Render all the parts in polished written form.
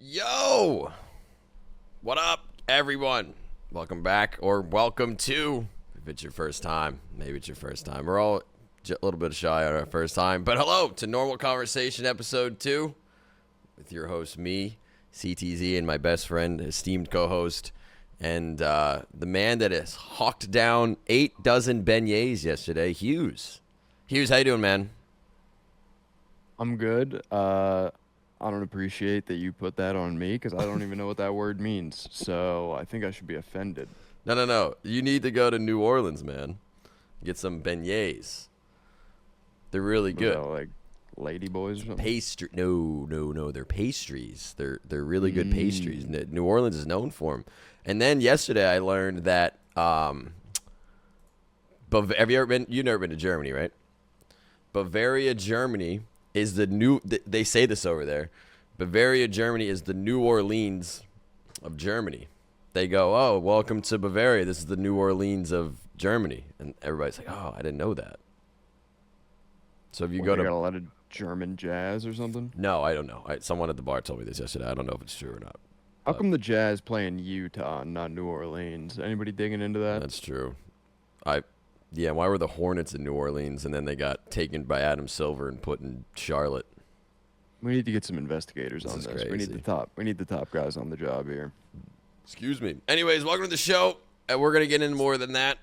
Yo! What up, everyone? Welcome back, or welcome to, if it's your first time. Maybe it's your first time. We're all a little bit shy on our first time. But hello to Normal Conversation Episode 2 with your host, me, CTZ, and my best friend, esteemed co-host, and the man that has hawked down 8 dozen beignets yesterday, Hues. Hues, how you doing, man? I'm good. I don't appreciate that you put that on me because I don't even know what that word means. So I think I should be offended. No. You need to go to New Orleans, man. Get some beignets. They're really Was that good. like lady boys or something? Pastry? No. They're pastries. They're really good pastries. Mm. New Orleans is known for them. And then yesterday I learned that have you ever been? You've never been to Germany, right? Bavaria, Germany is the new. They say this over there. Bavaria, Germany is the New Orleans of Germany. They go, "Oh, welcome to Bavaria. This is the New Orleans of Germany," and everybody's like, "Oh, I didn't know that." So if you What, go they to got a lot of German jazz or something? No, I don't know. Someone at the bar told me this yesterday. I don't know if it's true or not. How But come the Jazz play in Utah, not New Orleans? Anybody digging into that? that's true. I, yeah. Why were the Hornets in New Orleans and then they got taken by Adam Silver and put in Charlotte? We need to get some investigators This on is this. crazy. We need the top guys on the job here. Excuse me. Anyways, welcome to the show. We're gonna get into more than that.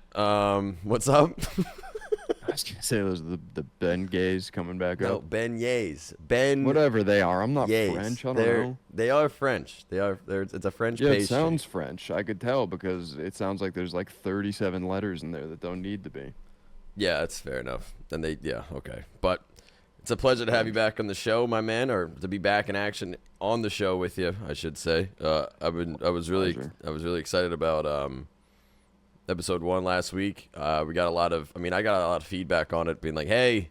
What's up? I was gonna say those are the Ben gays coming back No, up. beignets. Ben. Whatever they are, I'm not Yays. French. I don't know. They are French. They are. It's a French Yeah, it pastry. sounds French. I could tell because it sounds like there's like 37 letters in there that don't need to be. Yeah, that's fair enough. And okay. But it's a pleasure to have you back on the show, my man, or to be back in action on the show with you, I should say. I was Pleasure. really excited about episode 1 last week. We got I got a lot of feedback on it, being like, "Hey,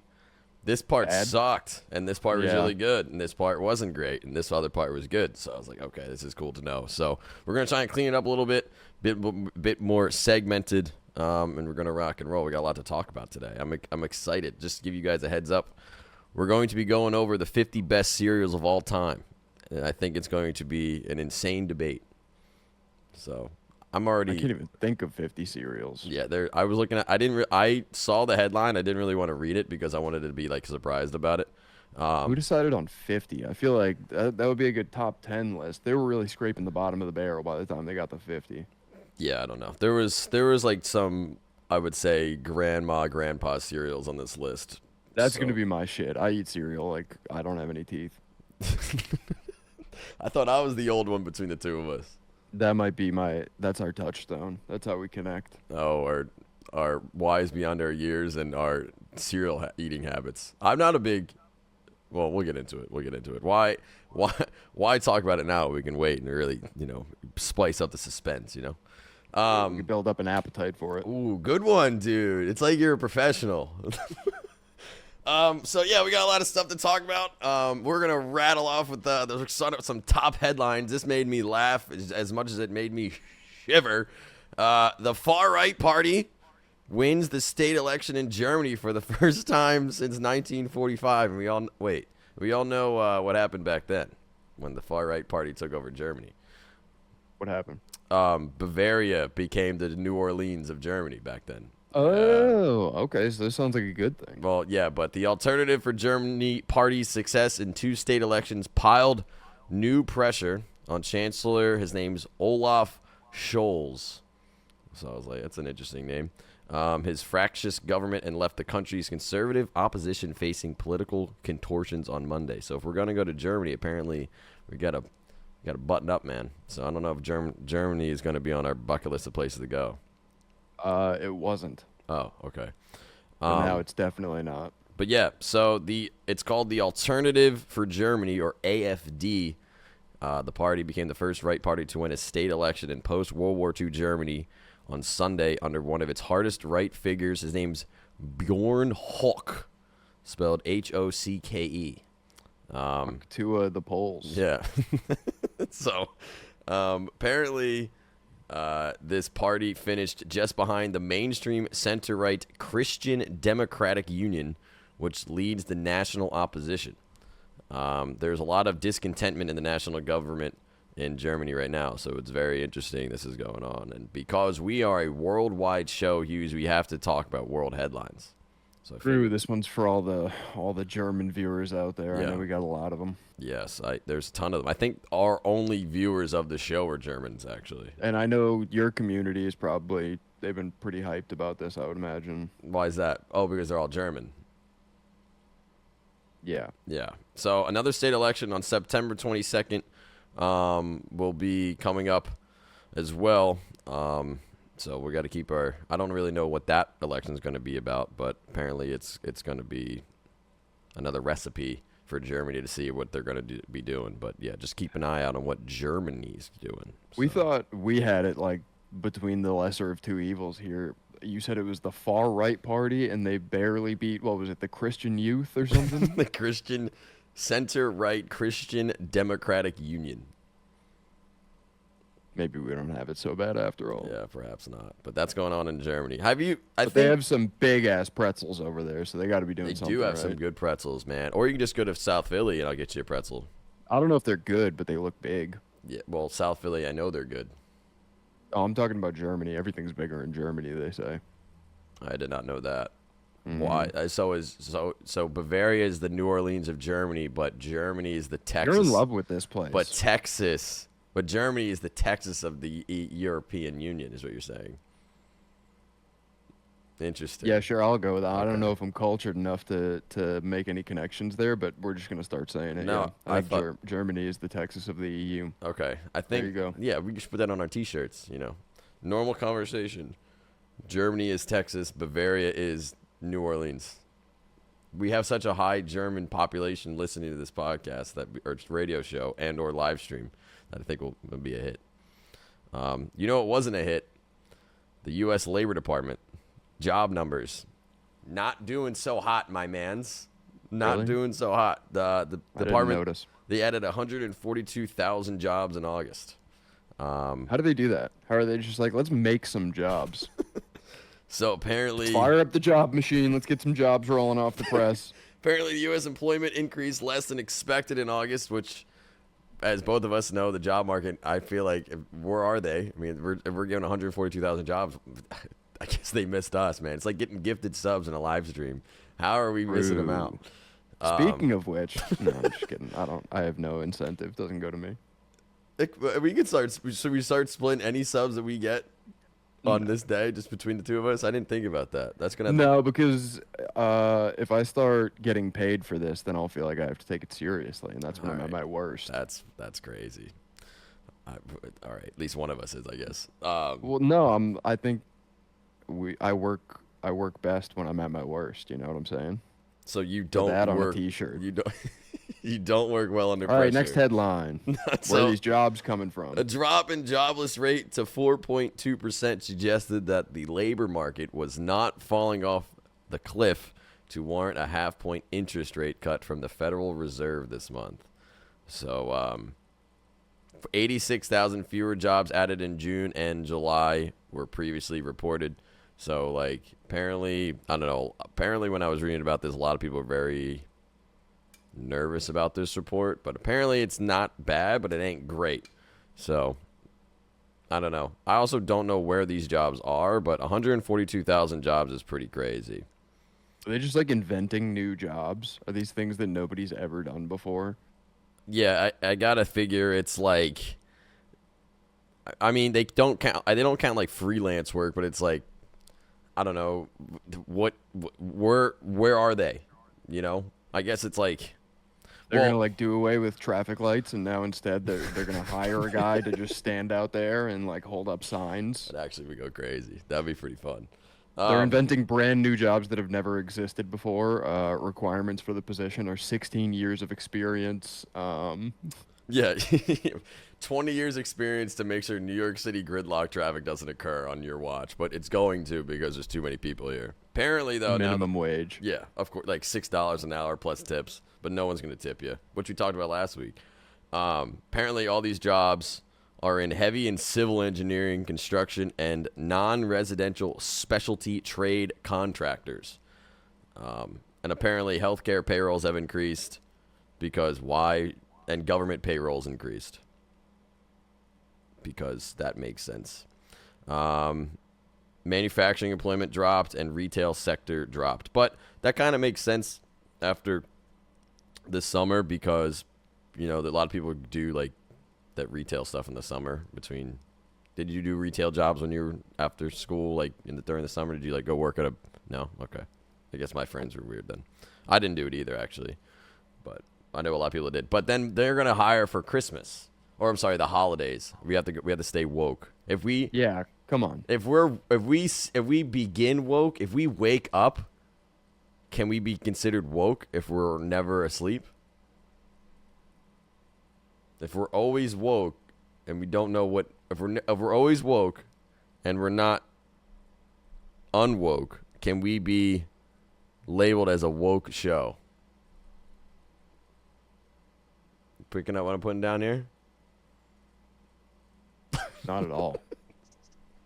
this part Bad? sucked, and this part was Yeah. really good, and this part wasn't great, and this other part was good." So I was like, "Okay, this is cool to know." So we're gonna try and clean it up a little bit more segmented, and we're gonna rock and roll. We got a lot to talk about today. I'm excited. Just to give you guys a heads up, we're going to be going over the 50 best cereals of all time, and I think it's going to be an insane debate. So I'm I already. can't even think of 50 cereals. Yeah, there. I was looking at. I didn't. I saw the headline. I didn't really want to read it because I wanted to be like surprised about it. Who decided on 50? I feel like that would be a good top 10 list. They were really scraping the bottom of the barrel by the time they got to 50. Yeah, I don't know. There was like some, I would say, grandpa cereals on this list. That's going to So be my shit. I eat cereal like I don't have any teeth. I thought I was the old one between the two of us. That's our touchstone. That's how we connect. Oh, our wise beyond our years and our cereal eating habits. I'm not a big. Well, we'll get into it. Why talk about it now? We can wait and really, spice up the suspense. Yeah, we could build up an appetite for it. Ooh, good one, dude. It's like you're a professional. So yeah, we got a lot of stuff to talk about. We're gonna rattle off with some top headlines. This made me laugh as much as it made me shiver. The far right party wins the state election in Germany for the first time since 1945, and we all know what happened back then when the far right party took over Germany. What happened? Bavaria became the New Orleans of Germany back then. Oh, okay. So this sounds like a good thing. Well, yeah, but the Alternative for Germany party's success in 2 state elections piled new pressure on Chancellor. His name's Olaf Scholz. So I was like, that's an interesting name. His fractious government and left the country's conservative opposition facing political contortions on Monday. So if we're going to go to Germany, apparently we got to button up, man. So I don't know if Germany is going to be on our bucket list of places to go. It wasn't. Oh, okay. But now it's definitely not. But yeah, so it's called the Alternative for Germany, or AFD. The party became the first right party to win a state election in post-World War II Germany on Sunday under one of its hardest right figures. His name's Bjorn Hock, spelled Hocke. To the polls. Yeah. So apparently this party finished just behind the mainstream center-right Christian Democratic Union, which leads the national opposition. There's a lot of discontentment in the national government in Germany right now, so it's very interesting this is going on. And because we are a worldwide show, Hues, we have to talk about world headlines. So I True, figured, this one's for all the German viewers out there. I Yeah. know we got a lot of them. yes, there's a ton of them. I think our only viewers of the show are Germans, actually. And I know your community is probably, they've been pretty hyped about this, I would imagine. Why is that? Oh, because they're all German. Yeah. Yeah. So another state election on September 22nd will be coming up as well. So we got to keep our. I don't really know what that election is going to be about, but apparently it's going to be another recipe for Germany to see what they're going to be doing. But yeah, just keep an eye out on what Germany's doing. We So- thought we had it like between the lesser of two evils here. You said it was the far right party, and they barely beat, what was it, the Christian Youth or something? the Christian center-right Christian Democratic Union. Maybe we don't have it so bad after all. Yeah, perhaps not. But that's going on in Germany. Have you? I But think they have some big ass pretzels over there, so they got to be doing they something. do have some right? good pretzels, man. Or you can just go to South Philly and I'll get you a pretzel. I don't know if they're good, but they look big. Yeah, well, South Philly, I know they're good. Oh, I'm talking about Germany. Everything's bigger in Germany, they say. I did not know that. Mhm. Why? So Bavaria is the New Orleans of Germany, but Germany is the Texas. You're in love with this place. But Germany is the Texas of the European Union, is what you're saying. Interesting. Yeah, sure, I'll go with that. I Okay. don't know if I'm cultured enough to make any connections there, but we're just gonna start saying it. No, yeah. I I think thought- Germany is the Texas of the EU. Okay. I think. you go. Yeah, we should put that on our T-shirts. Normal conversation. Germany is Texas. Bavaria is New Orleans. We have such a high German population listening to this podcast or radio show and or live stream that I think will be a hit. It wasn't a hit. The U.S. Labor Department job numbers not doing so hot, my mans. Not Really? doing so hot. The I didn't department notice. they added 142,000 jobs in August. How do they do that? How are they just like, let's make some jobs? So apparently, Fire up the job machine. Let's get some jobs rolling off the press. apparently the U.S. employment increased less than expected in August, which, as both of us know, the job market, I feel like, where are they? I mean, if we're giving 142,000 jobs, I guess they missed us, man. It's like getting gifted subs in a live stream. How are we missing them out? Speaking of which, no, I'm just kidding. I have no incentive. Doesn't go to me. We could start. Should we start splitting any subs that we get on this day, just between the two of us? I didn't think about that. That's gonna. No, because if I start getting paid for this, then I'll feel like I have to take it seriously, and that's when I'm at Alright. my worst. That's crazy. All right, at least one of us is, I guess. Well, no, I think I work best when I'm at my worst. You know what I'm saying? So you Put don't that on a work. t-shirt. You don't. You don't work well under All pressure. right, next headline. Where So- are these jobs coming from? A drop in jobless rate to 4.2% suggested that the labor market was not falling off the cliff to warrant a half-point interest rate cut from the Federal Reserve this month. So, 86,000 fewer jobs added in June and July were previously reported. So, like, apparently, I don't know. Apparently, when I was reading about this, a lot of people were very nervous about this report, but apparently it's not bad, but it ain't great. So I don't know. I also don't know where these jobs are, but 142,000 jobs is pretty crazy. Are they just like inventing new jobs? Are these things that nobody's ever done before? Yeah, I gotta figure it's like, I mean, they don't count like freelance work, but it's like, I don't know, where are they? I guess it's like, They're well, gonna like do away with traffic lights, and now instead they're gonna hire a guy to just stand out there and like hold up signs. that actually would go crazy. That'd be pretty fun. They're inventing brand new jobs that have never existed before. Requirements for the position are 16 years of experience. Yeah, 20 years experience to make sure New York City gridlock traffic doesn't occur on your watch, but it's going to because there's too many people here. Apparently, though, minimum wage. yeah, of course, like $6 an hour plus tips, but no one's going to tip you, which we talked about last week. Apparently, all these jobs are in heavy and civil engineering, construction, and non-residential specialty trade contractors. And apparently, healthcare payrolls have increased. because why? And government payrolls increased because that makes sense. Manufacturing employment dropped and retail sector dropped. But that kind of makes sense after this summer because, you know, a lot of people do like that retail stuff in the summer between. Did you do retail jobs when you were after school, like during the summer? Did you like go work at a? No, okay. I guess my friends were weird then. I didn't do it either actually, but I know a lot of people did. But then they're gonna hire for Christmas, or I'm sorry, the holidays. We have to stay woke. If we Come on. if we begin woke, if we wake up, can we be considered woke if we're never asleep? If we're always woke and we don't know what if we're always woke and we're not unwoke, can we be labeled as a woke show? Picking up what I'm putting down here? Not at all.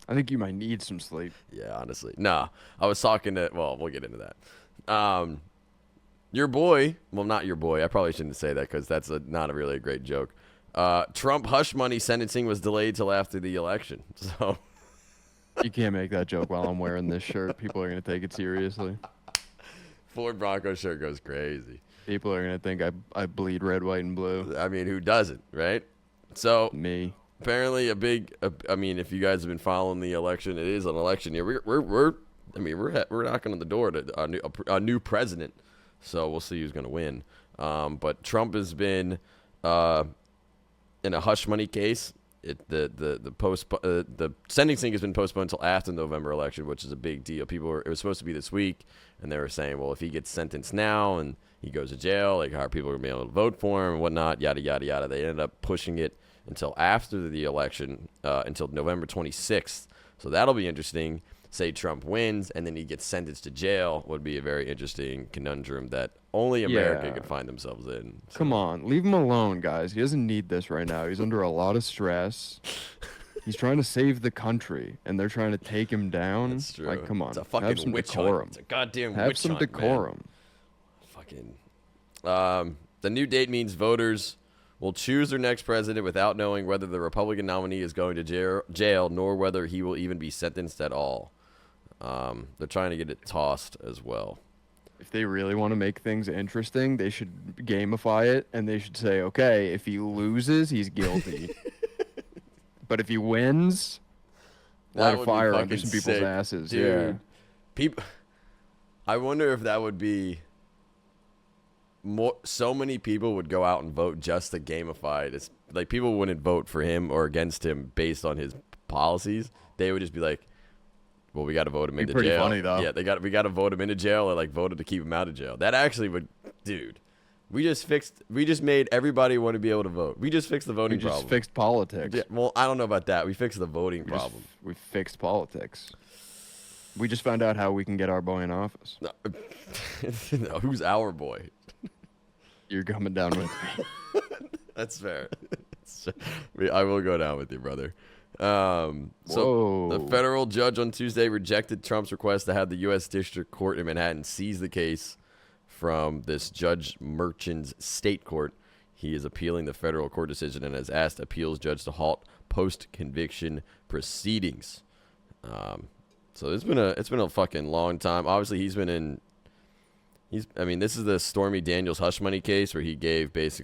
I think you might need some sleep. Yeah, honestly. Nah, I was talking to, well, we'll get into that. Your boy, well, not your boy. I probably shouldn't say that because that's not really a great joke. Trump hush money sentencing was delayed till after the election. So You can't make that joke while I'm wearing this shirt. People are going to take it seriously. Ford Bronco shirt goes crazy. People are going to think I bleed red, white, and blue. I mean, who doesn't, right? So Me. apparently I mean, if you guys have been following the election, it is an election year. We're knocking on the door to a new president. So we'll see who's going to win. But Trump has been in a hush money case. The sentencing has been postponed until after the November election, which is a big deal. It was supposed to be this week, and they were saying, well, if he gets sentenced now and he goes to jail, like how are people going to be able to vote for him and whatnot, yada yada yada. They ended up pushing it until after the election, until November 26th. So that'll be interesting. Say Trump wins and then he gets sentenced to jail would be a very interesting conundrum that only America could find themselves in. So. Come on. Leave him alone, guys. He doesn't need this right now. He's under a lot of stress. He's trying to save the country, and they're trying to take him down. That's true. Like, come on. It's a fucking Have some witch decorum. hunt. It's a goddamn Have witch some hunt, decorum. Man. Fucking. The new date means voters will choose their next president without knowing whether the Republican nominee is going to jail nor whether he will even be sentenced at all. They're trying to get it tossed as well. If they really want to make things interesting, they should gamify it, and they should say, okay, if he loses, he's guilty. But if he wins, light a fire under some people's asses. Dude. Yeah. People, I wonder if that would be more. So many people would go out and vote just to gamify it. It's like people wouldn't vote for him or against him based on his policies. They would just be like, well, we got to vote him into pretty jail. funny, though. Yeah, we got to vote him into jail or like voted to keep him out of jail. That actually would, dude. We just made everybody want to be able to vote. We just fixed the voting We just problem. fixed politics. Yeah, well, I don't know about that. We fixed the voting problem. We fixed politics. We just found out how we can get our boy in office. No, no, who's our boy? You're coming down with me. That's fair. I will go down with you, brother. So Whoa. the federal judge on Tuesday rejected Trump's request to have the U.S. District Court in Manhattan seize the case from this Judge Merchan's state court. He is appealing the federal court decision and has asked appeals judge to halt post-conviction proceedings. So it's been a fucking long time. Obviously, this is the Stormy Daniels hush money case where he gave he's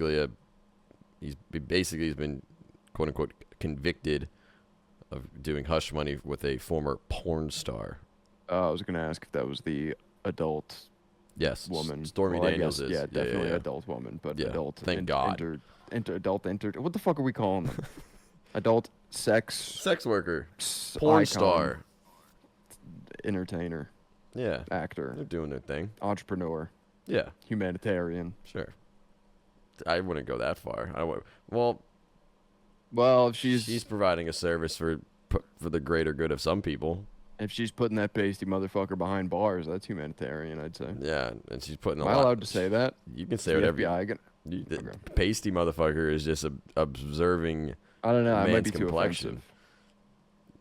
been quote unquote convicted of doing hush money with a former porn star. I was gonna ask if that was the adult woman. Stormy Daniels is. Yeah, definitely adult woman, but Yeah, adult. thank God. What the fuck are we calling them? Adult sex Worker. Porn icon, star. entertainer, Yeah. actor, They're doing their thing. entrepreneur, Yeah, humanitarian. sure. I wouldn't go that far. Well, if She's providing a service for the greater good of some people. if she's putting that pasty motherfucker behind bars, that's humanitarian, I'd say. Yeah, and she's putting Am I allowed to say that? You can say The whatever. FBI The Okay. pasty motherfucker is just observing. I don't know. It might man's be too complexion. offensive.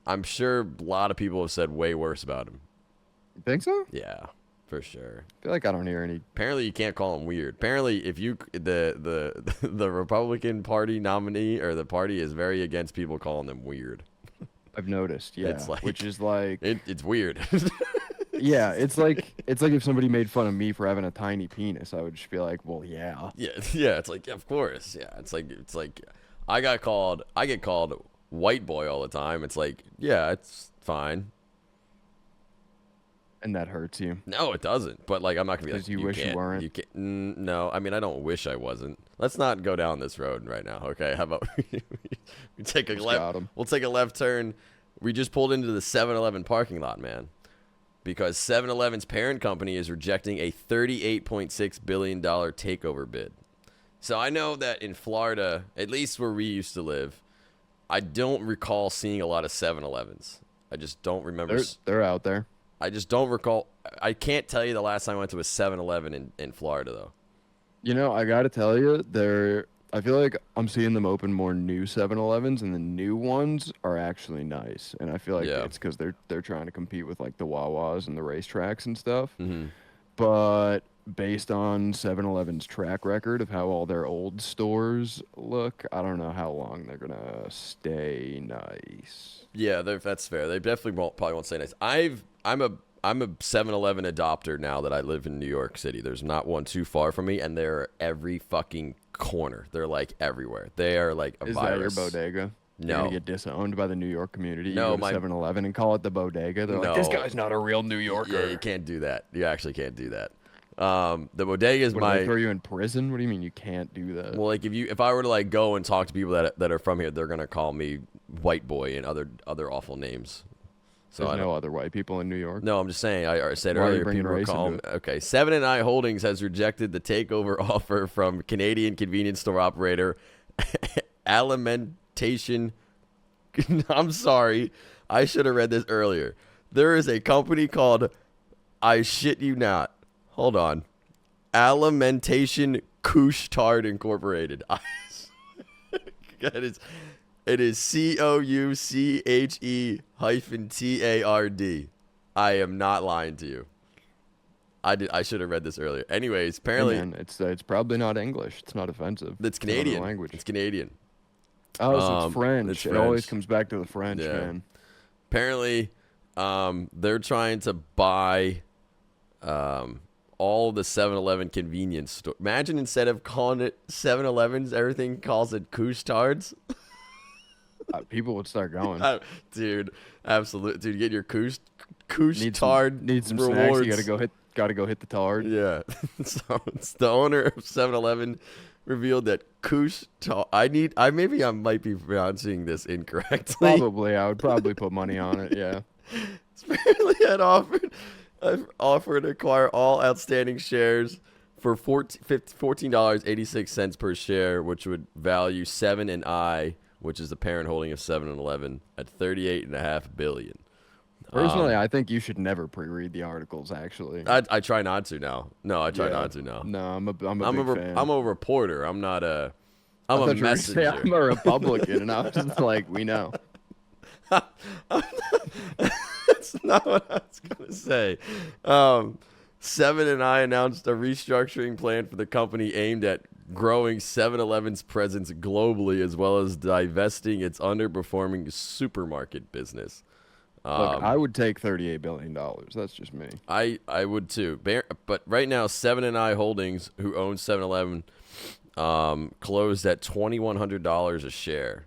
I'm sure a lot of people have said way worse about him. You think so? Yeah, For sure. I feel like I don't hear any. Apparently, you can't call him weird. Apparently, if you the Republican Party nominee or the party is very against people calling them weird. I've noticed, yeah, It's like which is like, it's weird. yeah, it's like if somebody made fun of me for having a tiny penis, I would just be like, well, yeah. Yeah, yeah. It's like, yeah, of course. Yeah, it's like I get called white boy all the time. It's like, yeah, it's fine. And that hurts you. No, it doesn't. But like, I'm not gonna be like, Because you wish you can't, weren't. You can't. No, I mean, I don't wish I wasn't. Let's not go down this road right now. Okay, how about we take a Just left? got 'em. We'll take a left turn. We just pulled into the 7-Eleven parking lot, man, because 7-Eleven's parent company is rejecting a $38.6 billion takeover bid. So I know that in Florida, at least where we used to live, I don't recall seeing a lot of 7-Elevens. I just don't remember. They're out there. I just don't recall. I can't tell you the last time I went to a 7-Eleven in Florida, though. You know, I gotta tell you, I feel like I'm seeing them open more new 7-Elevens, and the new ones are actually nice. And I feel like Yeah. it's because they're trying to compete with like the Wawas and the racetracks and stuff. Mm-hmm. But based on 7-Eleven's track record of how all their old stores look, I don't know how long they're gonna stay nice. Yeah, that's fair. They definitely probably won't say nice. I'm a 7-Eleven adopter now that I live in New York City. There's not one too far from me, and they're every fucking corner. They're like everywhere. They are like a Is virus. that your bodega? You're No. gonna get disowned by the New York community. You No, go to 7-Eleven and call it the bodega. They're like, this No. guy's not a real New Yorker. Yeah, you can't do that. You actually can't do that. The bodega is What, do they throw you in prison? What do you mean you can't do that? well, like if I were to like go and talk to people that are from here, they're gonna call me white boy and other awful names. So There's I don't. no other white people in New York. No, I'm just saying. I said Why are you earlier, bringing people were race calling. into Okay, 7 & I Holdings has rejected the takeover offer from Canadian convenience store operator Alimentation. I'm sorry, I should have read this earlier. There is a company called, I shit you not. Hold on, Alimentation Couche-Tard Incorporated. It is COUCHE-TARD. I am not lying to you. I should have read this earlier. Anyways, apparently Hey man, it's probably not English. It's not offensive. it's another Canadian. language. It's Canadian. Oh, so it's French. it's It always French. comes back to the French, Yeah. man. Apparently, they're trying to buy all the 7-Eleven convenience store. Imagine instead of calling it 7-Elevens, everything calls it Couche-Tards. People would start going. Dude, absolutely. Dude, get your Need some snacks. rewards. You gotta go hit the tard. Yeah. So it's the owner of 7-Eleven revealed that maybe I might be pronouncing this incorrectly. Probably, I would probably put money on it. Yeah. Apparently had offered to acquire all outstanding shares for $14.86 per share, which would value 7 & I, which is the parent holding of 7-Eleven, at $38.5 billion. Personally, I think you should never pre-read the articles. Actually, I try not to now. No, I try Yeah. not to now. No, I'm a big fan. I'm a reporter. I'm not a. I'm I a thought you were gonna say messenger. I'm a Republican, and I was just like, we know. That's not what I was gonna say. 7 & I announced a restructuring plan for the company aimed at growing 7-Eleven's presence globally, as well as divesting its underperforming supermarket business. Look, I would take $38 billion. That's just me. I would too. But right now, 7 & I Holdings, who owns 7-Eleven, closed at $2,100 a share,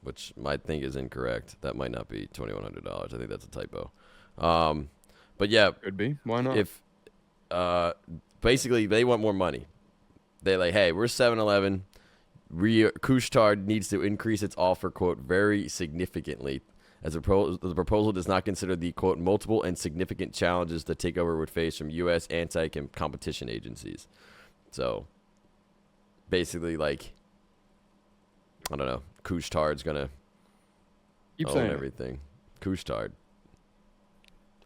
which I think is incorrect. That might not be $2,100. I think that's a typo. But yeah, Could be. Why not? if basically they want more money. They like, hey, we're 7-Eleven. Couche-Tard needs to increase its offer, quote, very significantly, as the proposal does not consider the, quote, multiple and significant challenges the takeover would face from U.S. anti-competition agencies. So, basically, like, I don't know, Couche-Tard's going to Keep own saying it. everything. Couche-Tard.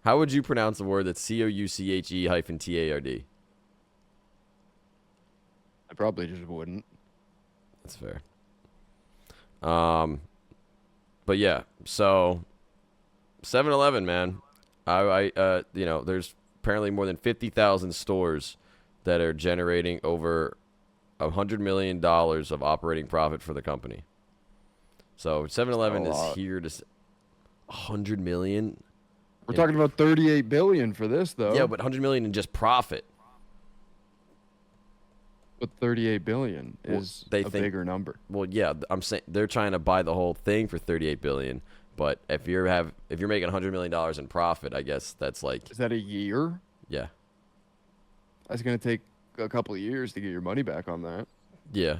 How would you pronounce the word that's COUCHE-TARD? I probably just wouldn't. That's fair. But yeah, so 7-Eleven, man. There's apparently more than 50,000 stores that are generating over $100 million of operating profit for the company. So 7-Eleven is here to 100 million. We're talking about 38 billion for this, though. Yeah, but 100 million in just profit. But 38 billion is a bigger number. Well, yeah, I'm saying they're trying to buy the whole thing for 38 billion. But if you're making $100 million in profit, I guess that's like. Is that a year? Yeah. That's gonna take a couple of years to get your money back on that. Yeah.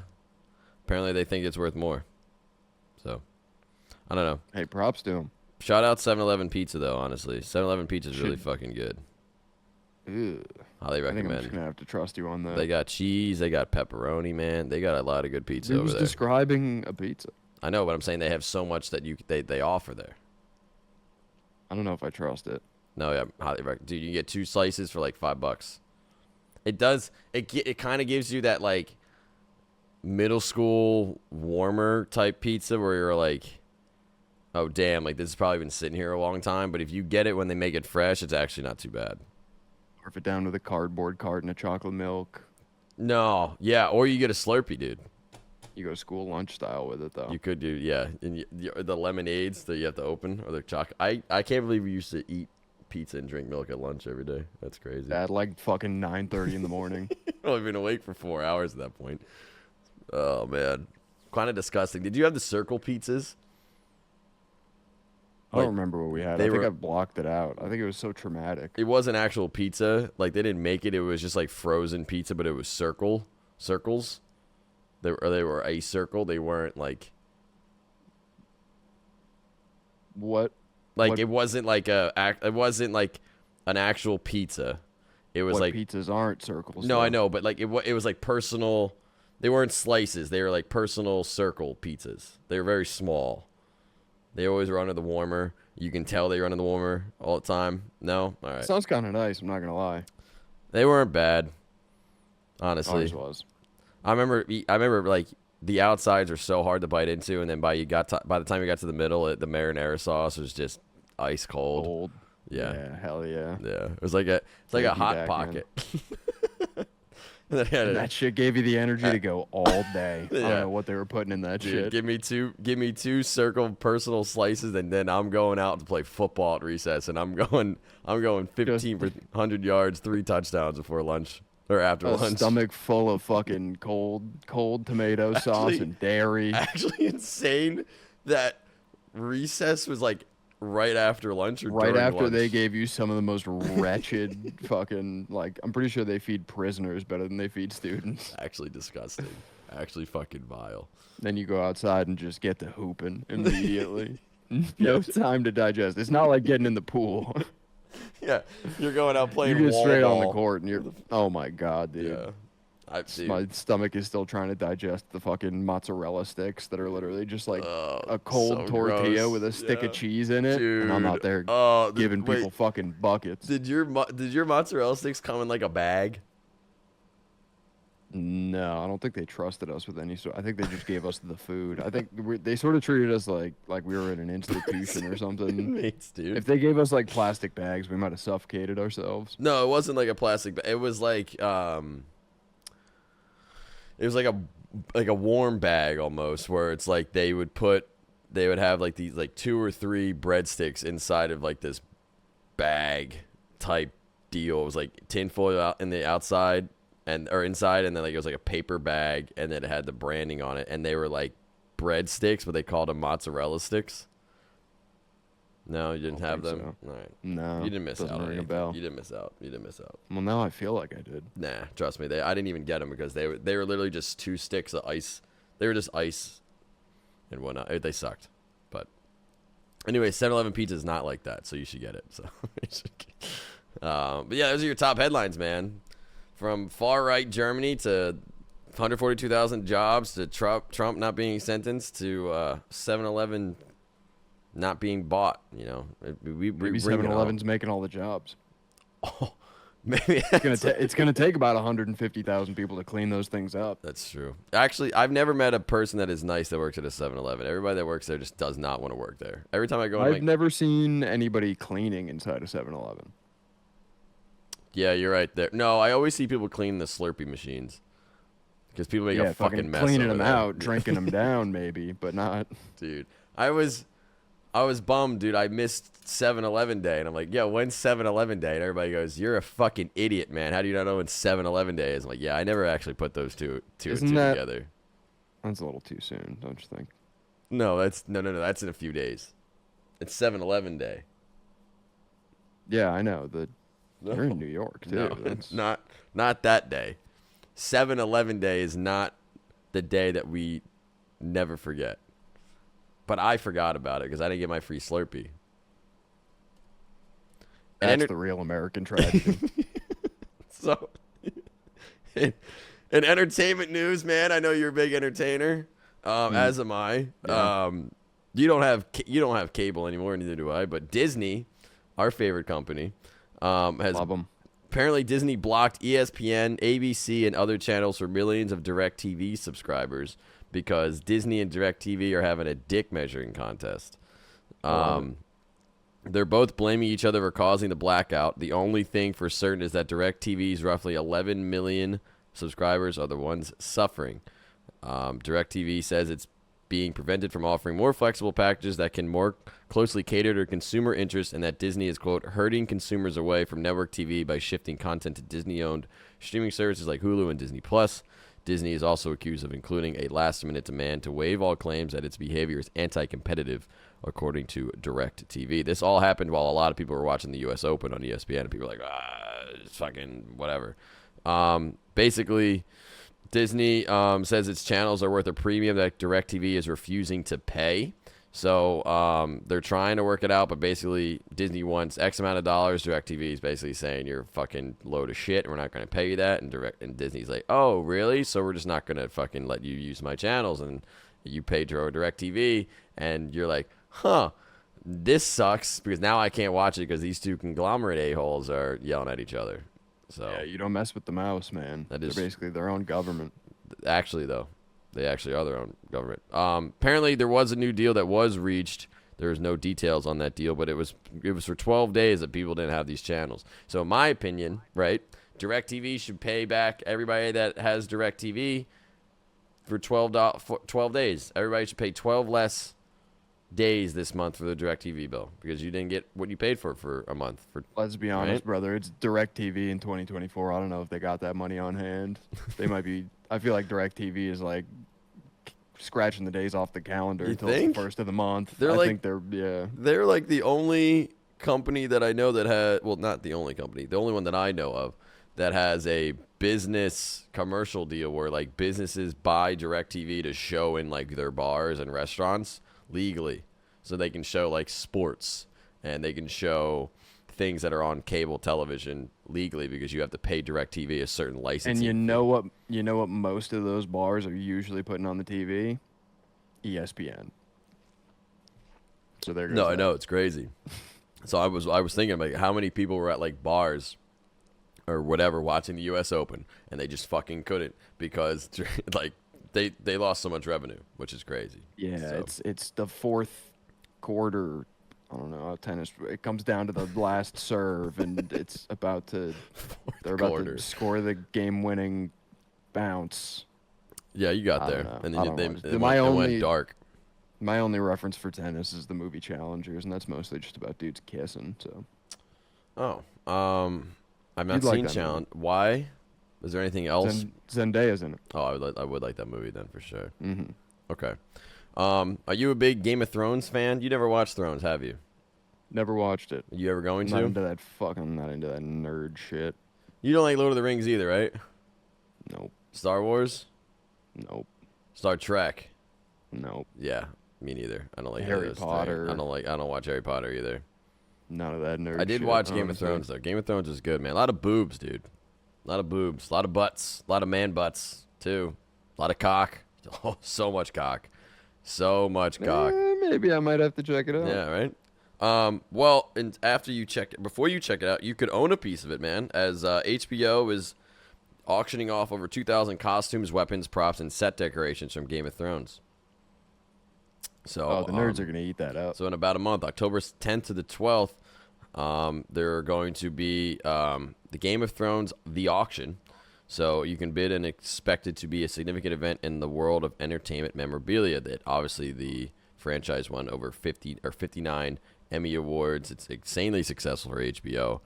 Apparently, they think it's worth more. So, I don't know. Hey, props to them. Shout out 7-Eleven pizza, though, honestly. 7-Eleven pizza is really fucking good. Ew. Highly recommend. I think I'm just going to have to trust you on that. They got cheese. They got pepperoni, man. They got a lot of good pizza over there. Who's describing a pizza? I know, but I'm saying they have so much that they offer there. I don't know if I trust it. No, yeah, highly recommend. Dude, you get 2 slices for like $5. It does. It kind of gives you that like middle school warmer type pizza where you're like, oh damn, like this has probably been sitting here a long time. But if you get it when they make it fresh, it's actually not too bad. Carve it down with a cardboard carton of chocolate milk. No, yeah, or you get a Slurpee, dude. You go school lunch style with it though. You could do, yeah, and the lemonades that you have to open or the chocolate. I can't believe we used to eat pizza and drink milk at lunch every day. That's crazy. At like fucking 9:30 in the morning. I've only been awake for 4 hours at that point. Oh man, kind of disgusting. Did you have the circle pizzas? I don't remember what we had. I think I blocked it out. I think it was so traumatic. It wasn't actual pizza. Like they didn't make it. It was just like frozen pizza, but it was circles. They were a circle. They weren't like. What? Like it wasn't like it wasn't like an actual pizza. It was like pizzas aren't circles. No, though. I know, but like it was like personal. They weren't slices. They were like personal circle pizzas. They were very small. They always were under the warmer. You can tell they were under the warmer all the time. No? All right. Sounds kind of nice. I'm not going to lie. They weren't bad, honestly. Ours was. I remember like the outsides are so hard to bite into, and then by the time you got to the middle, the marinara sauce was just ice cold. Yeah. Hell yeah. Yeah. It was like a hot pocket. And that shit gave you the energy to go all day. Yeah. I don't know what they were putting in that shit. Give me two circle personal slices, and then I'm going out to play football at recess, and I'm going 15 for 100 yards, 3 touchdowns before lunch or after lunch. Stomach full of fucking cold tomato sauce and dairy. Actually, insane that recess was like right after lunch or right during after lunch. They gave you some of the most wretched fucking, like, I'm pretty sure they feed prisoners better than they feed students. Actually disgusting. Actually fucking vile. Then you go outside and just get to hooping immediately. No time to digest. It's not like getting in the pool. Yeah, you're going out playing You're just wall straight ball. on the court and you're, oh my god, dude. Yeah. My stomach is still trying to digest the fucking mozzarella sticks that are literally just like a cold tortilla gross. with a stick of cheese in it, Dude. and I'm out there giving people fucking buckets. Did your mozzarella sticks come in like a bag? No, I don't think they trusted us with any sort. I think they just gave us the food. I think they sort of treated us like we were in an institution or something. Mates, dude. If they gave us like plastic bags, we might have suffocated ourselves. No, it wasn't like a plastic bag. It was like it was like a warm bag almost, where it's like they would have like these like 2 or 3 breadsticks inside of like this bag type deal. It was like tinfoil out in the outside or inside, and then like it was like a paper bag, and then it had the branding on it, and they were like breadsticks, but they called them mozzarella sticks. No, you didn't have them. So. All right. No, you didn't miss out. Ring a bell. You didn't miss out. Well, now I feel like I did. Nah, trust me. I didn't even get them because they were literally just 2 sticks of ice. They were just ice and whatnot. They sucked. But anyway, 7-Eleven pizza is not like that, so you should get it. So, but yeah, those are your top headlines, man. From far right Germany to 142,000 jobs to Trump not being sentenced to 7-Eleven not being bought. You know, we maybe 7-Eleven's making all the jobs. Oh, maybe it's gonna take about 150,000 people to clean those things up. That's true. Actually, I've never met a person that is nice that works at a 7-Eleven. Everybody that works there just does not want to work there. Every time I go, I've never seen anybody cleaning inside a 7-Eleven. Yeah, you're right there. No, I always see people clean the Slurpee machines because people make a fucking mess cleaning over them there. out, drinking them down, maybe, but not. Dude, I was bummed, dude. I missed 7-Eleven Day, and I'm like, yo, when's 7-Eleven Day? And everybody goes, you're a fucking idiot, man. How do you not know when 7-Eleven Day is? I'm like, yeah, I never actually put those two together. That's a little too soon, don't you think? No, no. That's in a few days. It's 7-Eleven Day. Yeah, I know. No. You're in New York, too. No, not that day. 7-Eleven Day is not the day that we never forget. But I forgot about it because I didn't get my free Slurpee. That's the real American tragedy. So, in entertainment news, man, I know you're a big entertainer, as am I. Yeah. You don't have cable anymore, neither do I. But Disney, our favorite company, has Love 'em. apparently Disney blocked ESPN, ABC, and other channels for millions of DirecTV subscribers because Disney and DirecTV are having a dick measuring contest. They're both blaming each other for causing the blackout. The only thing for certain is that DirecTV's roughly 11 million subscribers are the ones suffering. DirecTV says it's being prevented from offering more flexible packages that can more closely cater to consumer interests, and that Disney is, quote, hurting consumers away from network TV by shifting content to Disney-owned streaming services like Hulu and Disney+. Disney is also accused of including a last-minute demand to waive all claims that its behavior is anti-competitive, according to DirecTV. This all happened while a lot of people were watching the U.S. Open on ESPN, and people were like, it's fucking whatever. Basically, Disney says its channels are worth a premium that DirecTV is refusing to pay. So they're trying to work it out, but basically Disney wants X amount of dollars. DirecTV is basically saying you're a fucking load of shit, and we're not going to pay you that. And Disney's like, oh, really? So we're just not going to fucking let you use my channels, and you pay DirecTV, and you're like, huh, this sucks because now I can't watch it because these two conglomerate a-holes are yelling at each other. So Yeah, you don't mess with the mouse, man. That They're is- basically their own government. Actually, though, they actually are their own government. Apparently, there was a new deal that was reached. There was no details on that deal, but it was for 12 days that people didn't have these channels. So, in my opinion, right, DirecTV should pay back everybody that has DirecTV for 12 days. Everybody should pay 12 less days this month for the DirecTV bill because you didn't get what you paid for a month. Let's be honest, Right? brother. It's DirecTV in 2024. I don't know if they got that money on hand. They might be. I feel like DirecTV is like scratching the days off the calendar You until it's think? the first of the month. They're I like- think they're. They're like the only company that I know that had, well, not the only company, the only one that I know of that has a business commercial deal where like businesses buy DirecTV to show in like their bars and restaurants legally. So they can show like sports and they can show things that are on cable television legally because you have to pay DirecTV a certain license. And you know what? You know what? Most of those bars are usually putting on the TV. ESPN. So there goes No, I that. know, it's crazy. So I was thinking like how many people were at like bars or whatever watching the US Open and they just fucking couldn't because like they lost so much revenue, which is crazy. Yeah, So- it's the fourth quarter. I don't know how tennis. It comes down to the last serve, and it's about to. They're about quarter. to score the game-winning bounce. Yeah, you got I there. don't know. And I then don't know. they My went only- dark. My only reference for tennis is the movie Challengers, and that's mostly just about dudes kissing. So Oh. I've not You'd like seen that Challenge. Why? Is there anything else? Zendaya's in it. Oh, I would like that movie then for sure. Mm-hmm. Okay. Are you a big Game of Thrones fan? You never watched Thrones, have you? Never watched it. You ever going Not to? into that fucking. Not into that nerd shit. You don't like Lord of the Rings either, right? Nope. Star Wars? Nope. Star Trek? Nope. Yeah, me neither. I don't like Harry those things. Potter. I don't watch Harry Potter either. None of that nerd. I did shit, watch Game of honestly. Thrones though. Game of Thrones is good, man. A lot of boobs, dude. A lot of boobs, a lot of butts, a lot of man butts too. A lot of cock. Oh, so much cock. So much cock. Maybe I might have to check it out. Yeah, right. Well, and before you check it out, you could own a piece of it, man. As HBO is auctioning off over 2,000 costumes, weapons, props, and set decorations from Game of Thrones. So, Oh, the nerds are gonna eat that up. So in about a month, October 10th to the 12th, There are going to be the Game of Thrones The Auction. So you can bid and expect it to be a significant event in the world of entertainment memorabilia. That obviously the franchise won over 59 Emmy Awards. It's insanely successful for HBO.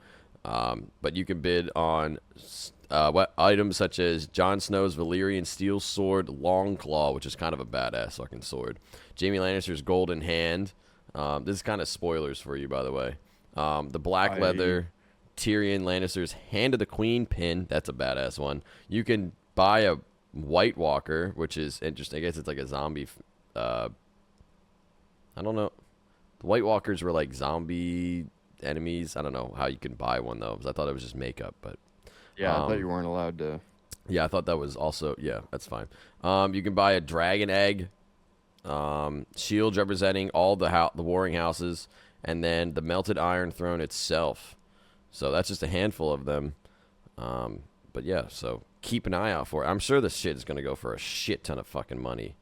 But you can bid on what items such as Jon Snow's Valyrian steel sword Longclaw, which is kind of a badass fucking sword. Jaime Lannister's golden hand. This is kind of spoilers for you, by the way. The black leather Tyrion Lannister's Hand of the Queen pin. That's a badass one. You can buy a White Walker, which is interesting. I guess it's like a zombie. I don't know. The White Walkers were like zombie enemies. I don't know how you can buy one though, because I thought it was just makeup. But yeah, I thought you weren't allowed to. Yeah, I thought that was also that's fine. You can buy a dragon egg, shield representing all the warring houses, and then the melted Iron Throne itself. So that's just a handful of them. But yeah, so keep an eye out for it. I'm sure this shit is gonna go for a shit ton of fucking money.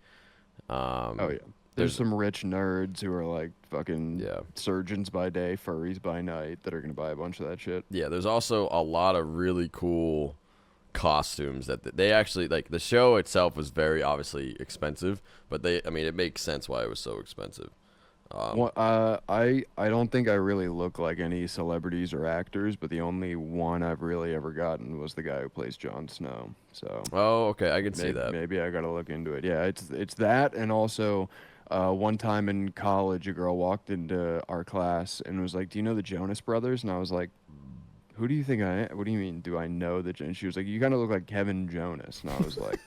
Oh yeah. There's some rich nerds who are like fucking Yeah. surgeons by day, furries by night that are going to buy a bunch of that shit. Yeah, there's also a lot of really cool costumes that they actually like. The show itself was very obviously expensive, but it makes sense why it was so expensive. I don't think I really look like any celebrities or actors, but the only one I've really ever gotten was the guy who plays Jon Snow. So Oh, okay, I can see that. maybe I gotta look into it. Yeah, it's that, and also one time in college, a girl walked into our class and was like, "Do you know the Jonas Brothers?" And I was like, "Who do you think I am? What do you mean? Do I know the?" And she was like, "You kind of look like Kevin Jonas." And I was like.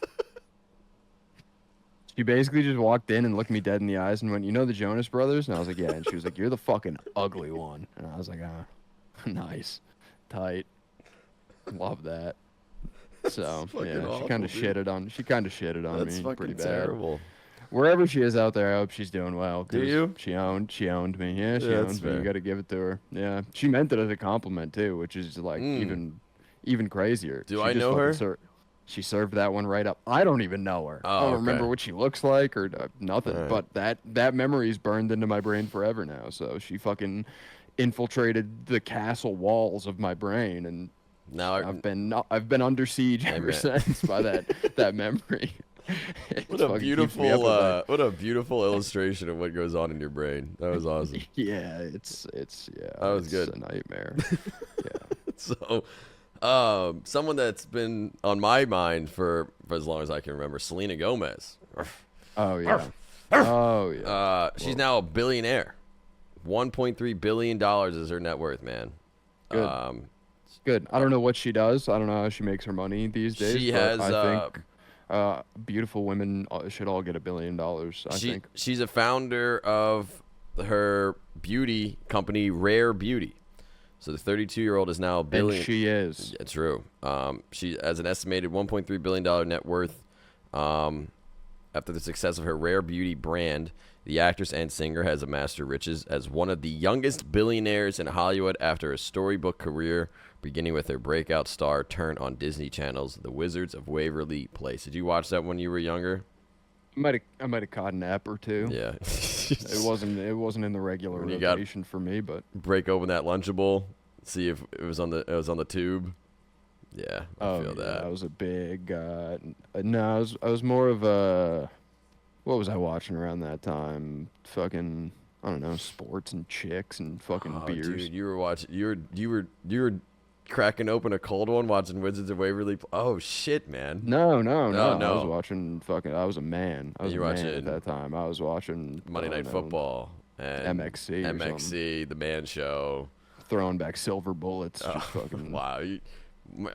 She basically just walked in and looked me dead in the eyes and went, "You know the Jonas Brothers?" And I was like, "Yeah." And she was like, "You're the fucking ugly one." And I was like, "Ah, nice, tight, love that." So yeah, awful, she kind of dude. shitted on. She kind of shitted on That's me fucking pretty bad. terrible. Wherever she is out there, I hope she's doing well. Do 'cause you? She owned me. Yeah, she Yeah, that's owned me. fair. You got to give it to her. Yeah, she meant it as a compliment too, which is like even crazier. Do She I just know fucking her? She served that one right up. I don't even know her. Oh, I don't okay. remember what she looks like or nothing. Right. But that memory's burned into my brain forever now. So she fucking infiltrated the castle walls of my brain, and Now I've been under siege ever since by that memory. what a beautiful illustration of what goes on in your brain. That was awesome. Yeah, it's yeah. That was good. It's a nightmare. Yeah. So, someone that's been on my mind for as long as I can remember, Selena Gomez. Oh yeah. Oh yeah. She's now a billionaire. $1.3 billion is her net worth, man. Good. Good. I don't know what she does. I don't know how she makes her money these days. She but has, I think beautiful women should all get $1 billion. I think. She's a founder of her beauty company, Rare Beauty. So the 32-year-old is now a billion. And she is. Yeah, true. She has an estimated $1.3 billion net worth. After the success of her Rare Beauty brand, the actress and singer has amassed her riches as one of the youngest billionaires in Hollywood after a storybook career, beginning with her breakout star turn on Disney Channel's The Wizards of Waverly Place. Did you watch that when you were younger? I might have caught an app or two. Yeah. It wasn't in the regular When you rotation for me, but break open that Lunchable, see if it was on the tube. Yeah, I feel that. I was a big no, I was more of a what was I watching around that time? Fucking I don't know, sports and chicks and fucking beers. Dude, you were cracking open a cold one watching Wizards of Waverly. Oh shit, man. No. No. I was watching fucking. I was a man. I was You a were man watching at that time. I was watching Monday Night Football and MXC or MXC, the Man Show. throwing back silver bullets. Just fucking. Wow,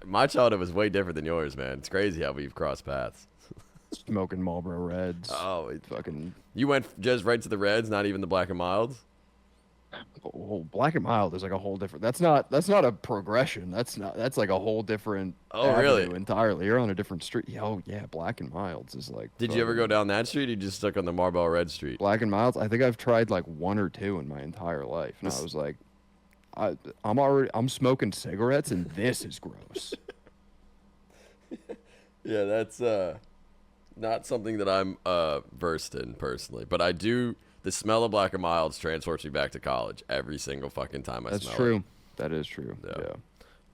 my childhood was way different than yours, man. It's crazy how we've crossed paths. Smoking Marlboro Reds. Oh, fucking. You went just right to the Reds, not even the Black and Milds. Oh, Black and Mild is like a whole different. That's not a progression. That's like a whole different. Oh, really? Entirely. You're on a different street. Yeah, oh yeah, Black and Milds is like. Did you ever go down that street? Or you just stuck on the Marlboro Red Street? Black and Milds. I think I've tried like one or two in my entire life, and I was like, I'm smoking cigarettes, and this is gross. Yeah, that's not something that I'm versed in personally, but I do The smell of Black and Milds transports me back to college every single fucking time I smell it. That's true. That is true. Yeah.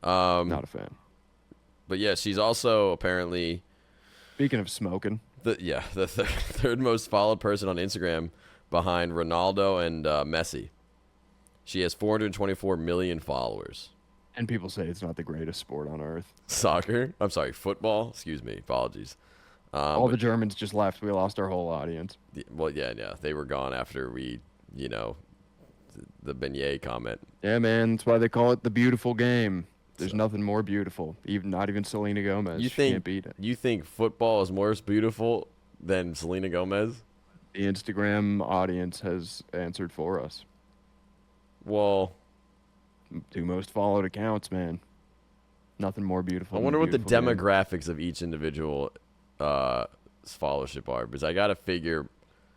Not a fan. But yeah, she's also apparently Speaking of smoking, the third most followed person on Instagram behind Ronaldo and Messi. She has 424 million followers. and people say it's not the greatest sport on earth. Soccer? I'm sorry, football? Excuse me. Apologies. All the Germans just left. We lost our whole audience. Well, yeah. They were gone after we, the beignet comment. Yeah, man. That's why they call it the beautiful game. There's nothing more beautiful. Not even Selena Gomez. She can't beat it. You think football is more beautiful than Selena Gomez? The Instagram audience has answered for us. Well, 2 most followed accounts, man. Nothing more beautiful. I than wonder what the beautiful game. demographics of each individual followership are, because I got to figure.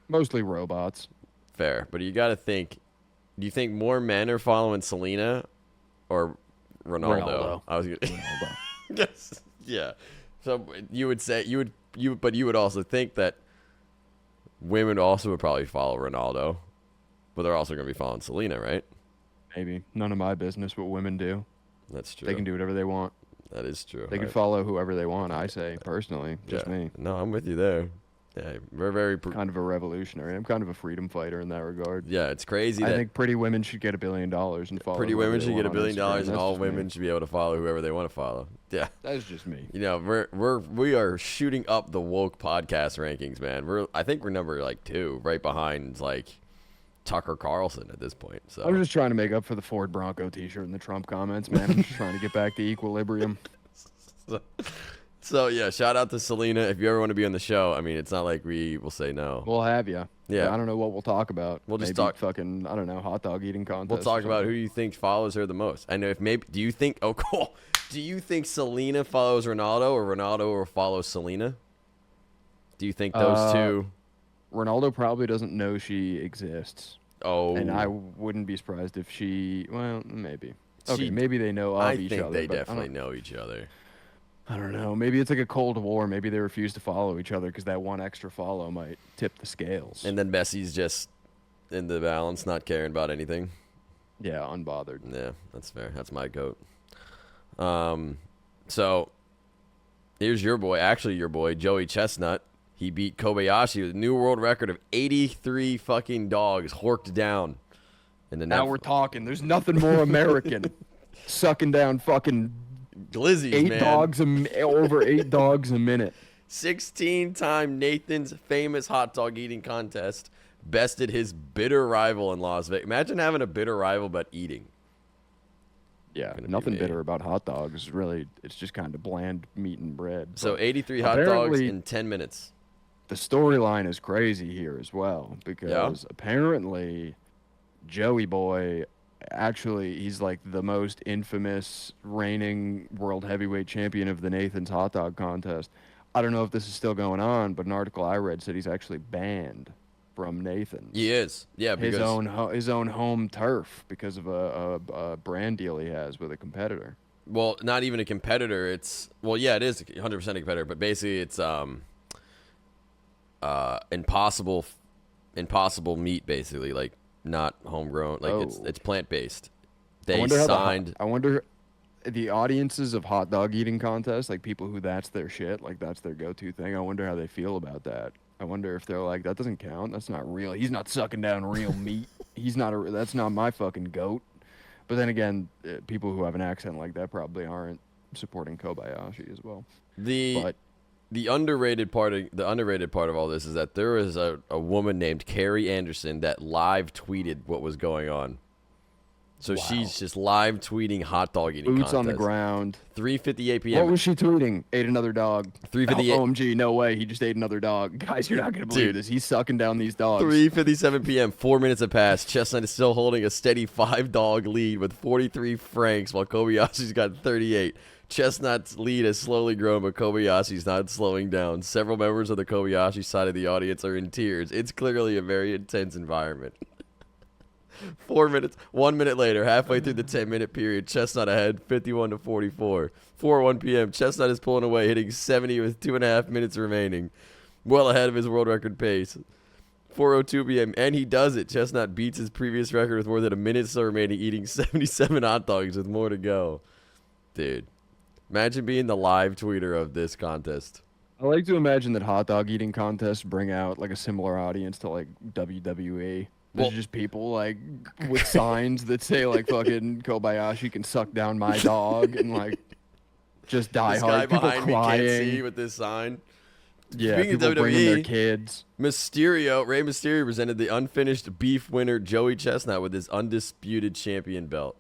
Mostly robots. Fair, but you got to think. Do you think more men are following Selena or Ronaldo? I was gonna. Ronaldo. Yes. Yeah. So you would say but you would also think that women also would probably follow Ronaldo, but they're also going to be following Selena, right? Maybe. None of my business what women do. That's true. They can do whatever they want. That is true. They can follow whoever they want, I say, personally. Just Yeah. me. No, I'm with you there. Yeah, we're very. Kind of a revolutionary. I'm kind of a freedom fighter in that regard. Yeah, it's crazy. I that think pretty women should get $1 billion and follow. pretty whoever women they should get want $1 billion, on Instagram. and That's all just me. women should be able to follow whoever they want to follow. Yeah. That's just me. We are shooting up the woke podcast rankings, man. I think we're number 2, right behind Tucker Carlson at this point. So I'm just trying to make up for the Ford Bronco T-shirt and the Trump comments, man. I'm just trying to get back to equilibrium. So yeah, shout out to Selena. If you ever want to be on the show, I mean, it's not like we will say no. We'll have you. Yeah. I don't know what we'll talk about. We'll just Maybe talk- fucking, I don't know, hot dog eating contest. We'll talk or about who something. you think follows her the most. I know if maybe. Do you think? Oh, cool. Do you think Selena follows Ronaldo, or Ronaldo will follow Selena? Do you think those two? Ronaldo probably doesn't know she exists. Oh, And I wouldn't be surprised if well, maybe. Okay, She- maybe they know of I each think other. they but definitely know each other. I don't know. Maybe it's like a Cold War. Maybe they refuse to follow each other because that one extra follow might tip the scales. And then Messi's just in the balance, not caring about anything. Yeah, unbothered. Yeah, that's fair. That's my goat. So here's your boy, Joey Chestnut. He beat Kobayashi with a new world record of 83 fucking dogs horked down. Now we're talking. There's nothing more American. Sucking down fucking glizzies, man. Over 8 dogs a minute. 16-time Nathan's famous hot dog eating contest bested his bitter rival in Las Vegas. Imagine having a bitter rival but eating. Yeah, Gonna be nothing me. bitter about hot dogs. Really, it's just kind of bland meat and bread. So But 83 hot dogs apparently- in 10 minutes. the storyline is crazy here as well because apparently Joey Boy actually he's like the most infamous reigning world heavyweight champion of the Nathan's hot dog contest. I don't know if this is still going on, but an article I read said he's actually banned from Nathan's. He is. Yeah, because his own home turf because of a brand deal he has with a competitor. well, not even a competitor. It is 100% a competitor, but basically it's impossible meat, basically, like not homegrown, like it's plant-based. They I wonder the audiences of hot dog eating contests, like people who that's their shit, like that's their go-to thing. I wonder how they feel about that. I wonder if they're like, that doesn't count. That's not real. He's not sucking down real meat. That's not my fucking goat. But then again, people who have an accent like that probably aren't supporting Kobayashi as well. The underrated part of all this is that there is a woman named Carrie Anderson that live tweeted what was going on. So she's just live tweeting hot dog eating Boots on the contest. ground. 3:58 p.m. What was she tweeting? Ate another dog. 3:58 OMG, no way. He just ate another dog. Guys, you're not going to believe Dude. this. He's sucking down these dogs. 3:57 p.m. 4 minutes have passed. Chestnut is still holding a steady 5-dog lead with 43 francs, while Kobayashi's got 38. Chestnut's lead has slowly grown, but Kobayashi's not slowing down. Several members of the Kobayashi side of the audience are in tears. It's clearly a very intense environment. 1 minute later, halfway through the 10-minute period, Chestnut ahead 51-44. 4:01 p.m. Chestnut is pulling away, hitting 70 with 2.5 minutes remaining, well ahead of his world record pace. 4:02 p.m. and he does it. Chestnut beats his previous record with more than a minute still remaining, eating 77 hot dogs with more to go. Dude, imagine being the live tweeter of this contest. I like to imagine that hot dog eating contests bring out like a similar audience to like WWE. There's just people like with signs that say like fucking Kobayashi can suck down my dog and like just die This hard. guy People behind me crying. can't see with this sign. Yeah, Speaking people of bringing their WWE, kids. Rey Mysterio presented the unfinished beef winner Joey Chestnut with his undisputed champion belt.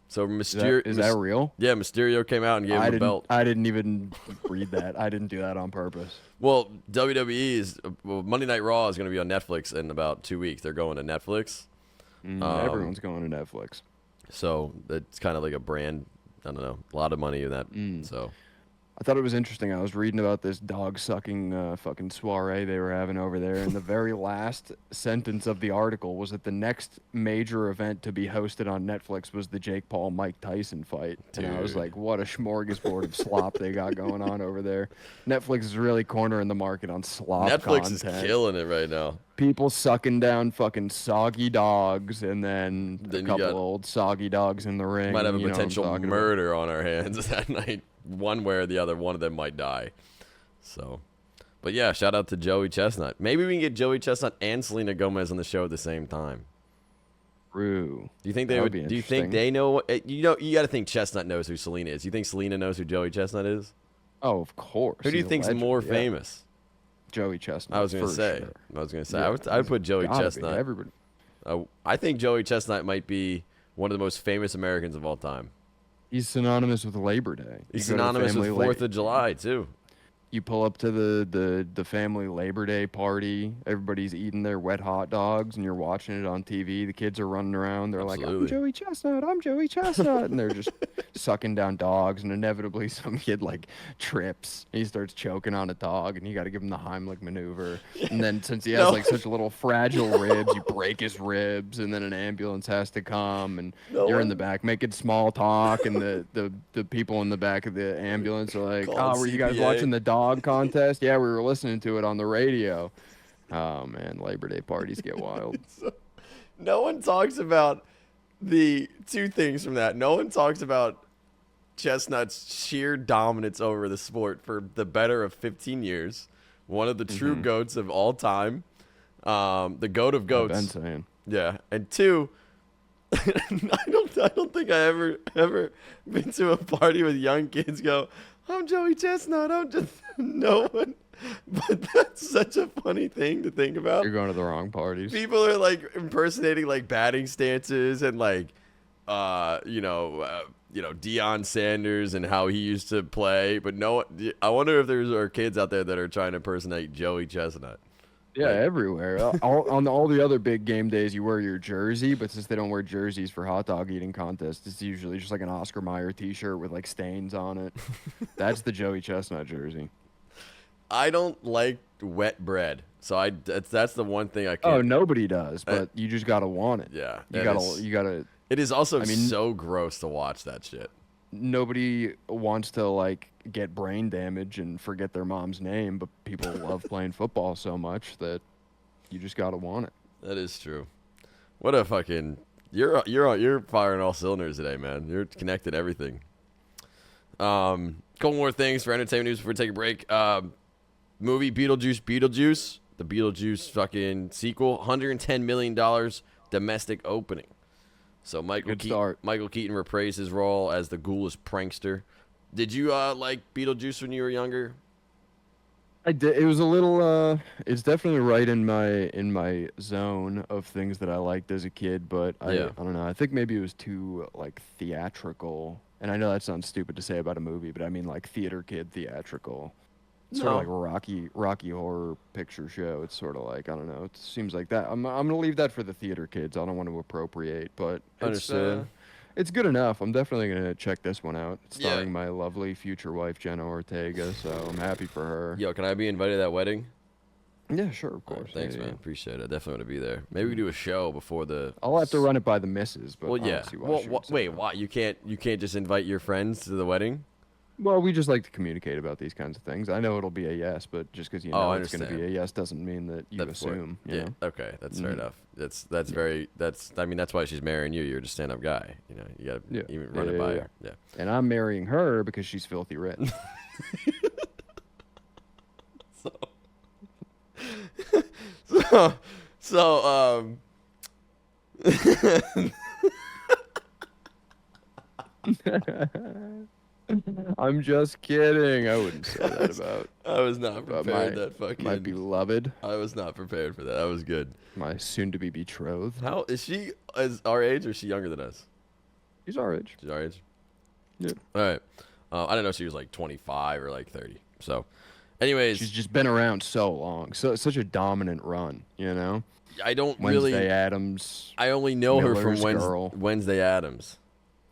So Mysterio Is that real? Yeah, Mysterio came out and gave him a belt. I didn't even read that. I didn't do that on purpose. Well, Monday Night Raw is going to be on Netflix in about 2 weeks. They're going to Netflix. Everyone's going to Netflix. So it's kind of like a brand. I don't know. A lot of money in that. So I thought it was interesting. I was reading about this dog sucking fucking soiree they were having over there, and the very last sentence of the article was that the next major event to be hosted on Netflix was the Jake Paul Mike Tyson fight. Dude. And I was like, what a smorgasbord of slop they got going on over there. Netflix is really cornering the market on slop Netflix content. is killing it right now. People sucking down fucking soggy dogs, and then a you couple got- old soggy dogs in the ring. Might have a you know what I'm potential talking about. murder on our hands that night. One way or the other, one of them might die. So, but yeah, shout out to Joey Chestnut. Maybe we can get Joey Chestnut and Selena Gomez on the show at the same time. True. Do you think they That would? would be Do you think interesting. they know? You know, you got to think Chestnut knows who Selena is. You think Selena knows who Joey Chestnut is? Oh, of course. Who do you He's a think's legend, more yeah. famous? Joey Chestnut. I was gonna for say. sure. I was gonna say. Yeah, I would put Joey gotta be. Chestnut. Everybody. I think Joey Chestnut might be one of the most famous Americans of all time. He's synonymous with Labor Day. He's You go to synonymous with family 4th of July too. You pull up to the family Labor Day party. Everybody's eating their wet hot dogs, and you're watching it on TV. The kids are running around. They're like, Absolutely. "I'm Joey Chestnut. I'm Joey Chestnut," and they're just sucking down dogs. And inevitably, some kid like trips. He starts choking on a dog, and you got to give him the Heimlich maneuver. And then since he has No. like such little fragile ribs, you break his ribs, and then an ambulance has to come, and No you're in one- the back making small talk, and the people in the back of the ambulance are like, Calling "Oh, were you guys CPA." watching the dog contest? Yeah, we were listening to it on the radio." Oh man, Labor Day parties get wild. No one talks about the two things from that. No one talks about Chestnut's sheer dominance over the sport for the better of 15 years. One of the true goats of all time. The goat of I've goats. been saying. Yeah, and two, I don't think I ever been to a party with young kids go, "I'm Joey Chestnut." I'm just no one. But that's such a funny thing to think about. You're going to the wrong parties. People are like impersonating like batting stances and like, Deion Sanders and how he used to play. But no, I wonder if there are kids out there that are trying to impersonate Joey Chestnut. Yeah, Like- everywhere. On all the other big game days, you wear your jersey, but since they don't wear jerseys for hot dog eating contests, it's usually just like an Oscar Mayer T-shirt with like stains on it. That's the Joey Chestnut jersey. I don't like wet bread, so that's the one thing I can't. Oh, nobody does, but you just gotta want it. Yeah, You that gotta, is- you gotta. It is also I mean- so gross to watch that shit. Nobody wants to like get brain damage and forget their mom's name, but people love playing football so much that you just gotta want it. That is true. What a fucking you're firing all cylinders today, man. You're connected everything. Couple more things for entertainment news before we take a break. Movie Beetlejuice, the Beetlejuice fucking sequel, $110 million domestic opening. So Michael Good start. Keaton reprised his role as the ghoulish prankster. Did you like Beetlejuice when you were younger? I did. It was a little. It's definitely right in my zone of things that I liked as a kid, but I don't know. I think maybe it was too like theatrical. And I know that sounds stupid to say about a movie, but I mean like theater kid theatrical. It's sort of like a Rocky Horror Picture Show. It's sort of like, I don't know. It seems like that. I'm gonna leave that for the theater kids. I don't want to appropriate, but Understand. it's good enough. I'm definitely gonna check this one out. It's Yeah. starring my lovely future wife Jenna Ortega, so I'm happy for her. Yo, can I be invited to that wedding? Yeah, sure, of All course. right, thanks, Yeah, man. yeah. Appreciate it. I definitely want to be there. Maybe we do a show before the. I'll have to run it by the missus, but Well, I yeah. don't see why Well, she would say wait, no. why you can't just invite your friends to the wedding? Well, we just like to communicate about these kinds of things. I know it'll be a yes, but just because you Oh, know I it's going to be a understand. yes doesn't mean that you assume. You Yeah. know. Okay, that's fair Hmm. enough. That's Yeah. very that's. I mean, that's why she's marrying you. You're just stand up guy. You know, you gotta Yeah. even Yeah. run it Yeah. by Yeah. her. Yeah. And I'm marrying her because she's filthy rich. So, so I'm just kidding. I wouldn't say I that was, about I was not about prepared. my That my fucking. beloved, I was not prepared for that. That was good. my soon-to-be betrothed. How is she? Is our age or is she younger than us? He's our age. She's our age. Yeah. All right. I didn't know she was like 25 or like 30. So, anyways, She's just been around so long. So such a dominant run, you know? I don't Wednesday really. Adams, I only know her from Miller's Girl, Wednesday Adams.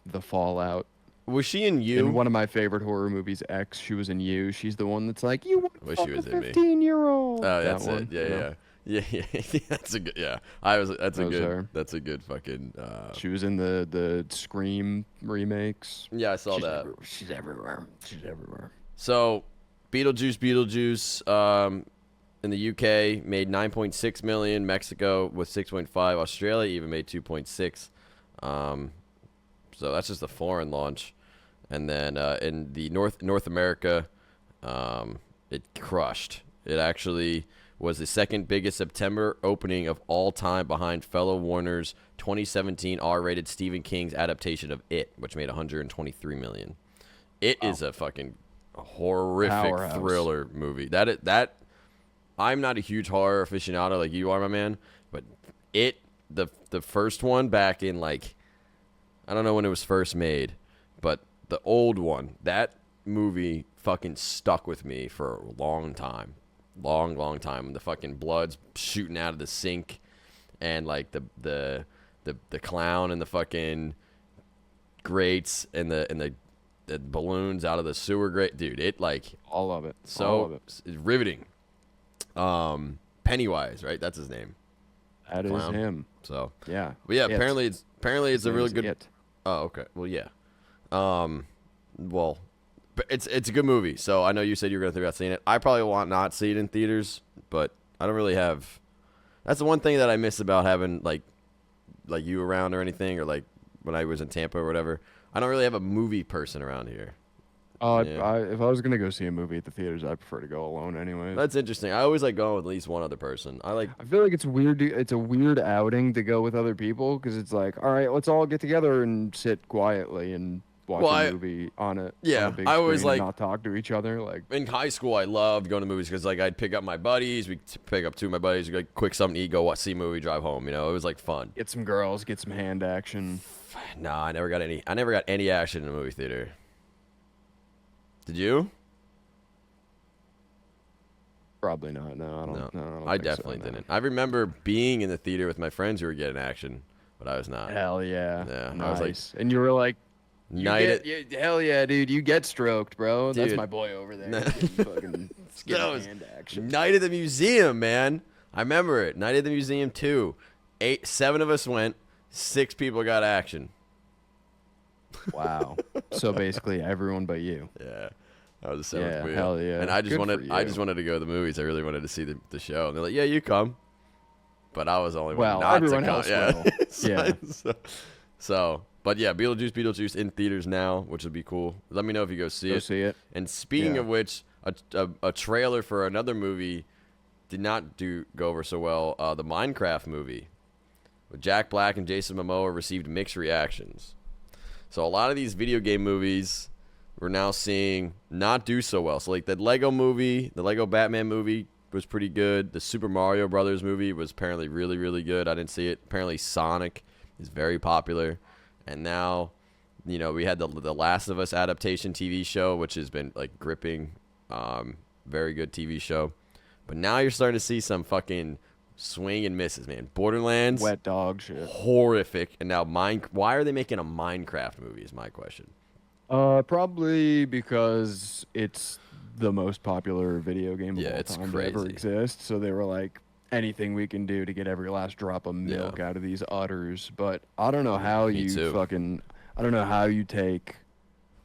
The Fallout. Was she in In You? one of my favorite horror movies, X, she was in You. She's the one that's like, you want I wish to she fuck was a in me. 15-year-old. Oh, That that's one, it. Yeah, you know? yeah, yeah. That's a good. Yeah, I was. That's That a was good. her. That's a good fucking. She was in the Scream remakes. Yeah, I saw that. She's everywhere. She's everywhere. So, Beetlejuice, in the UK made 9.6 million. Mexico with 6.5. Australia even made 2.6. So that's just the foreign launch, and then in the North America, it crushed. It actually was the second biggest September opening of all time behind fellow Warner's 2017 R-rated Stephen King's adaptation of It, which made 123 million. It is a fucking horrific Powerhouse. thriller movie. That I'm not a huge horror aficionado like you are, my man, but the first one back in like I don't know when it was first made, but the old one, that movie fucking stuck with me for a long time. Long time. The fucking blood's shooting out of the sink and like the clown and the fucking grates and the balloons out of the sewer grate. Dude, it like All of it. All so of it. it's riveting. Pennywise, right? That's his name. That is Clown. him. So, Yeah. but yeah, It. apparently it's His a name really is good. It. Oh, okay. Well, yeah. Well, but it's a good movie. So I know you said you were gonna think about seeing it. I probably will not see it in theaters, but I don't really have. That's the one thing that I miss about having like you around or anything, or like when I was in Tampa or whatever. I don't really have a movie person around here. Oh, Yeah. if I was gonna go see a movie at the theaters, I prefer to go alone, anyways. That's interesting. I always like going with at least one other person. I like. I feel like it's weird. It's a weird outing to go with other people because it's like, all right, let's all get together and sit quietly and watch Well, a movie on a Yeah, big I screen always and like not talk to each other. Like, in high school. I loved going to movies because like I'd pick up my buddies. We'd pick up two of my buddies. We'd like quick something to eat, go watch, see a movie, drive home. You know, it was like fun. get some girls, get some hand action. Nah, I never got any. I never got any action in a movie theater. Did you? Probably not. No, I don't. No, No, I, don't I think so, definitely no. didn't. I remember being in the theater with my friends who were getting action, but I was not. Hell yeah. Yeah, nice. I was like, and you were like, Night hell yeah, dude, you get stroked, bro. That's Dude. my boy over there. Getting fucking That getting was hand action. Night at the Museum, man. I remember it. Night at the Museum 2. 7 of us went. 6 people got action. Wow. So basically, everyone but you. Yeah. That was the 7th Yeah, movie. hell yeah. And I just Good wanted for I you. just wanted to go to the movies. I really wanted to see the show. And they're like, "Yeah, you come." But I was the only Well, one not everyone to come. else Yeah. will. Yeah. But yeah, Beetlejuice in theaters now, which would be cool. Let me know if you go see Go it. see it. And speaking Yeah. of which, a trailer for another movie did not go over so well. The Minecraft movie with Jack Black and Jason Momoa received mixed reactions. So a lot of these video game movies we're now seeing not do so well. So like the Lego movie, the Lego Batman movie was pretty good. The Super Mario Brothers movie was apparently really, really good. I didn't see it. Apparently Sonic is very popular. And now, we had the Last of Us adaptation TV show, which has been like gripping, very good TV show. But now you're starting to see some fucking swing and misses, man. Borderlands, Wet dog shit. horrific. And now why are they making a Minecraft movie is my question. Probably because it's the most popular video game of Yeah, all it's time to ever crazy. exist. So they were like, anything we can do to get every last drop of milk out of these udders. But I don't know how Me you too. I don't know how you take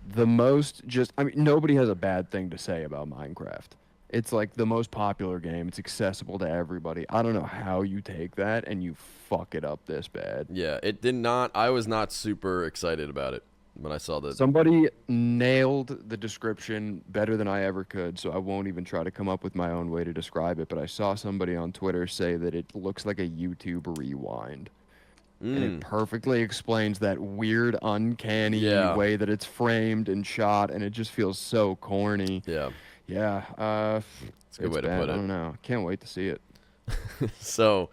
the most I mean, nobody has a bad thing to say about Minecraft. It's like the most popular game. It's accessible to everybody. I don't know how you take that and you fuck it up this bad. Yeah, it did not. I was not super excited about it when I saw the. Somebody nailed the description better than I ever could, so I won't even try to come up with my own way to describe it. But I saw somebody on Twitter say that it looks like a YouTube rewind. And it perfectly explains that weird, uncanny Yeah. way that it's framed and shot, and it just feels so corny. Yeah. Yeah, It's a good way to bad. put I it. don't know. Can't wait to see it. So,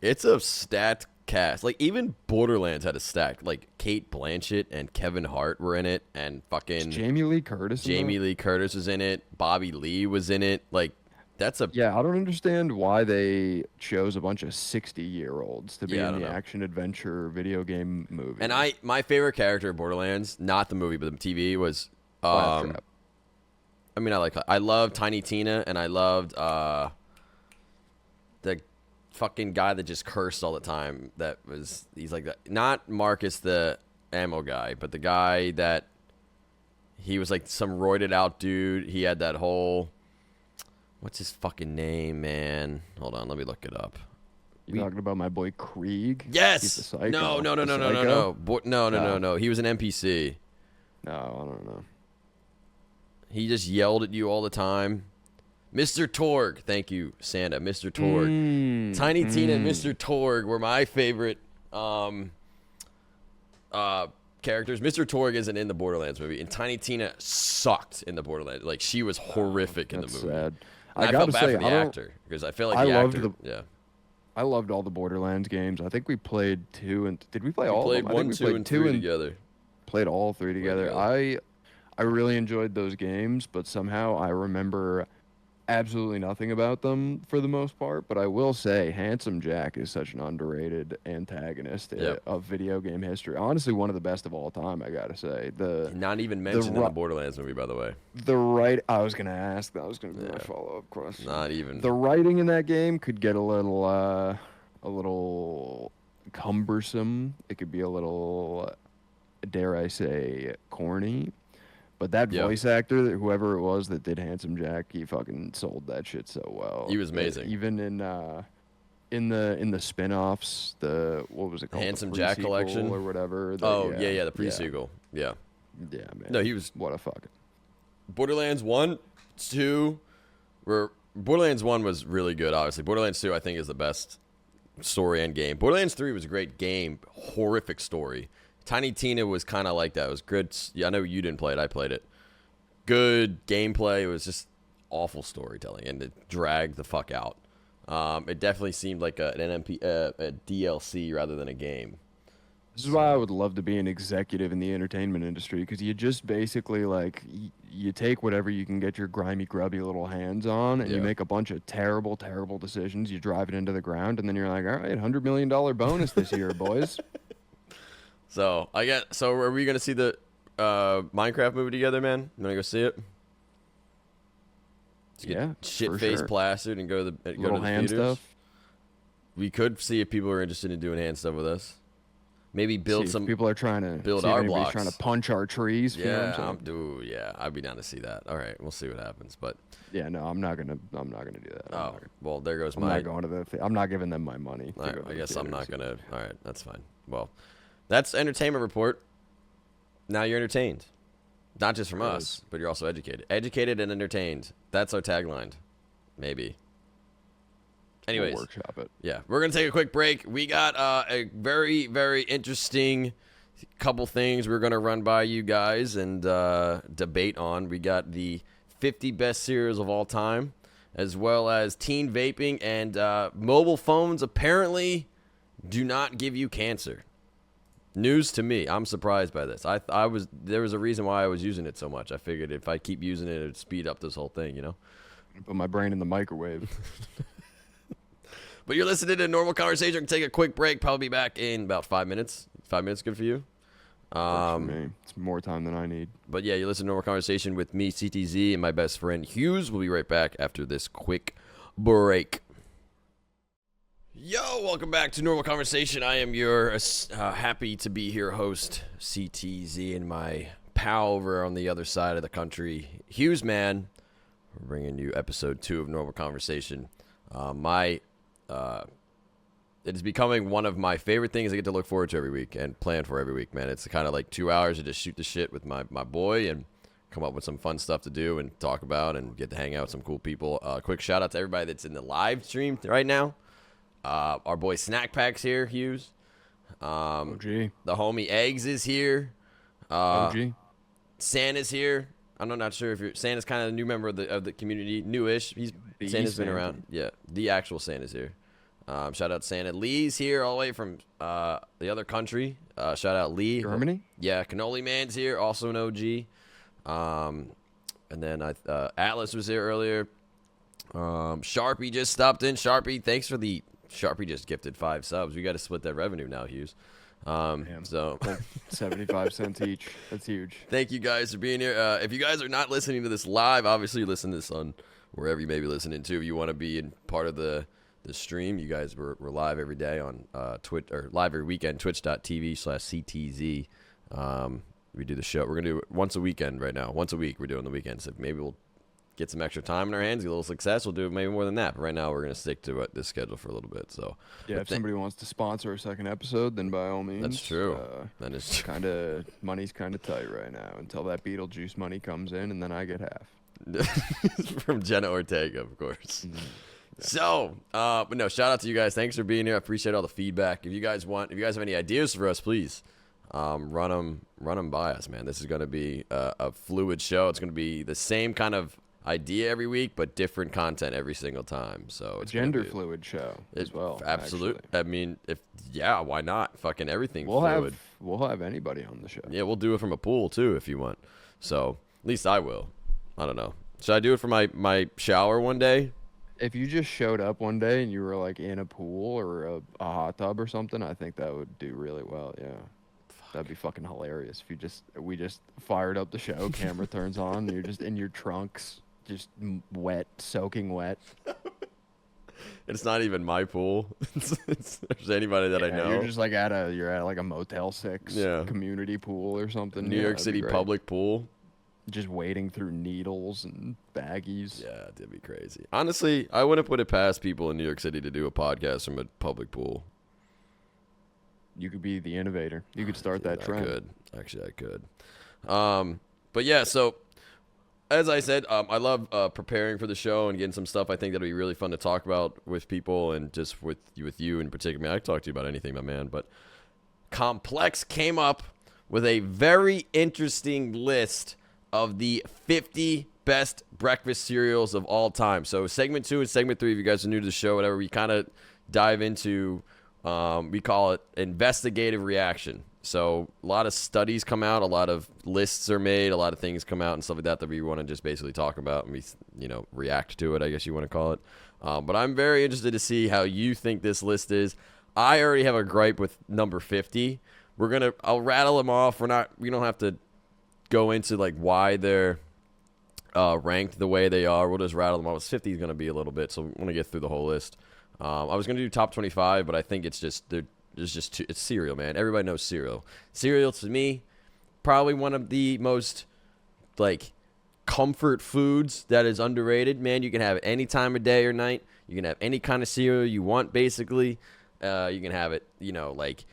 it's a stacked cast. Like even Borderlands had a stack. Like Kate Blanchett and Kevin Hart were in it, and fucking Jamie Lee Curtis. Jamie Lee Curtis was in it. Bobby Lee was in it. Like that's a Yeah, I don't understand why they chose a bunch of 60-year-olds to be Yeah, I in don't the know. action adventure video game movie. And my favorite character in Borderlands, not the movie but the TV, was Claptrap. I mean I love Tiny Tina, and I loved the fucking guy that just cursed all the time. He's like not Marcus the ammo guy, but the guy that he was like some roided out dude. He had that whole what's his fucking name, man? Hold on, let me look it up. You talking about my boy Krieg? He's the Yes. psycho. No. The No. psycho? No. He was an NPC. No, I don't know. He just yelled at you all the time. Mr. Torg. Thank you, Santa. Mr. Torg. Tiny Tina and Mr. Torg were my favorite characters. Mr. Torg isn't in the Borderlands movie, and Tiny Tina sucked in the Borderlands. Like, she was horrific in the That's movie. sad. And I gotta felt bad say, for the actor, because I feel like I the loved actor... Yeah. I loved all the Borderlands games. I think we played 2 and did we play all Played of them? I 1, think we 2, played and 2 3 together. Played all 3 together. together. I really enjoyed those games, but somehow I remember absolutely nothing about them for the most part. But I will say, Handsome Jack is such an underrated antagonist Yep. of video game history. Honestly, one of the best of all time. I gotta say. Not even mentioned in the Borderlands movie, by the way. I was gonna ask. That was gonna be my follow-up question. Not even. The writing in that game could get a little cumbersome. It could be a little, dare I say, corny. But that Yeah. voice actor, whoever it was that did Handsome Jack, he fucking sold that shit so well. He was amazing. Even in the spin-offs, what was it called? Handsome The Jack pre-sequel collection? or whatever. The pre-sequel. Yeah. Yeah, man. No, he was... What a fuck. Borderlands 1, 2... Borderlands 1 was really good, obviously. Borderlands 2, I think, is the best story and game. Borderlands 3 was a great game. Horrific story. Tiny Tina was kind of like that. It was good. Yeah, I know you didn't play it. I played it. Good gameplay. It was just awful storytelling, and it dragged the fuck out. It definitely seemed like a DLC rather than a game. This is why I would love to be an executive in the entertainment industry, because you just basically like you take whatever you can get your grimy, grubby little hands on, and you Yeah. make a bunch of terrible, terrible decisions. You drive it into the ground, and then you're like, all right, $100 million bonus this year, boys. So are we gonna see the Minecraft movie together, man? You wanna go see it? Let's get Yeah, shit for face sure. plastered and go to the Little hand theaters. stuff. We could see if people are interested in doing hand stuff with us. Maybe build See if some. people are trying to build see if our anybody's blocks. trying to punch our trees. You know what I'm saying? Yeah, I'd be down to see that. All right, we'll see what happens. But Yeah, no, I'm not gonna do that. oh, well, there goes I'm my. not going to the. I'm not giving them my money. to All right, go to I the guess I'm not theaters. gonna. All right, that's fine. Well, that's entertainment report. Now you're entertained, not just from It us, is. but you're also educated. Educated and entertained. That's our tagline. Maybe. We'll Anyways, workshop it. yeah, we're gonna take a quick break. We got a very, very interesting couple things we're gonna run by you guys and debate on. We got the 50 best cereals of all time, as well as teen vaping and mobile phones apparently do not give you cancer. News to me. I'm surprised by this. There was a reason why I was using it so much. I figured if I keep using it, it'd speed up this whole thing, you know. Put my brain in the microwave. But you're listening to Normal Conversation. We're gonna take a quick break. Probably be back in about 5 minutes. 5 minutes good for you? Works for me. It's more time than I need. But yeah, you listen to Normal Conversation with me, CTZ, and my best friend Hues. We'll be right back after this quick break. Yo, welcome back to Normal Conversation. I am your happy to be here host, CTZ, and my pal over on the other side of the country, Hues, man. We're bringing you episode 2 of Normal Conversation. It is becoming one of my favorite things I get to look forward to every week and plan for every week, man. It's kind of like 2 hours to just shoot the shit with my boy and come up with some fun stuff to do and talk about and get to hang out with some cool people. Quick shout out to everybody that's in the live stream right now. Our boy Snack Pack's here, Hues. OG. The homie Eggs is here. OG. Santa's here. I'm not sure if Santa's kind of a new member of the community, newish. Santa's been around. Yeah, the actual Santa's here. Shout out Santa. Lee's here all the way from the other country. Shout out Lee. Germany? Yeah, Cannoli Man's here, also an OG. And then Atlas was here earlier. Sharpie just stopped in. Sharpie just gifted 5 subs. We got to split that revenue now, Hues. So 75 cents each. That's huge. Thank you guys for being here. If you guys are not listening to this live, obviously you listen to this on wherever you may be listening to. If you want to be in part of the stream, you guys we're live every day on Twitch, or live every weekend, twitch.tv/CTZ. We do the show. We're going to do it once a weekend right now. Once a week we're doing the weekends. So maybe we'll get some extra time in our hands, get a little success. We'll do it maybe more than that. But right now we're going to stick to this schedule for a little bit. So yeah, if somebody wants to sponsor a second episode, then by all means. That's true. That is true. Money's kind of tight right now until that Beetlejuice money comes in, and then I get half. From Jenna Ortega, of course. Yeah. So, but no, shout out to you guys. Thanks for being here. I appreciate all the feedback. If you guys have any ideas for us, please run them by us, man. This is going to be a fluid show. It's going to be the same kind of idea every week, but different content every single time. So it's a gender fluid show as well. Absolutely. I mean, why not? Fucking everything we'll fluid. We'll have anybody on the show. Yeah, we'll do it from a pool too if you want. So at least I will. I don't know. Should I do it for my shower one day? If you just showed up one day and you were like in a pool or a hot tub or something, I think that would do really well. Yeah. That'd be fucking hilarious if we just fired up the show, camera turns on, and you're just in your trunks, just wet, soaking wet. It's not even my pool. There's anybody that I know. You're just like you're at like a Motel 6 community pool or something. New York City public pool. Just wading through needles and baggies. Yeah, that'd be crazy. Honestly, I wouldn't put it past people in New York City to do a podcast from a public pool. You could be the innovator. You could start that trend. I could. But yeah, so as I said, I love preparing for the show and getting some stuff. I think that'll be really fun to talk about with people and just with you in particular. I mean, I can talk to you about anything, my man. But Complex came up with a very interesting list of the 50 best breakfast cereals of all time. So segment 2 and segment 3, if you guys are new to the show, whatever, we kind of dive into, we call it investigative reaction. So a lot of studies come out, a lot of lists are made, a lot of things come out and stuff like that we want to just basically talk about and we, react to it, I guess you want to call it. But I'm very interested to see how you think this list is. I already have a gripe with number 50. I'll rattle them off. We don't have to go into like why they're ranked the way they are. We'll just rattle them off. 50 is going to be a little bit, so we want to get through the whole list. I was going to do top 25, but I think it's cereal, man. Everybody knows cereal. Cereal to me, probably one of the most like comfort foods that is underrated. Man, you can have it any time of day or night. You can have any kind of cereal you want, basically. You can have it, like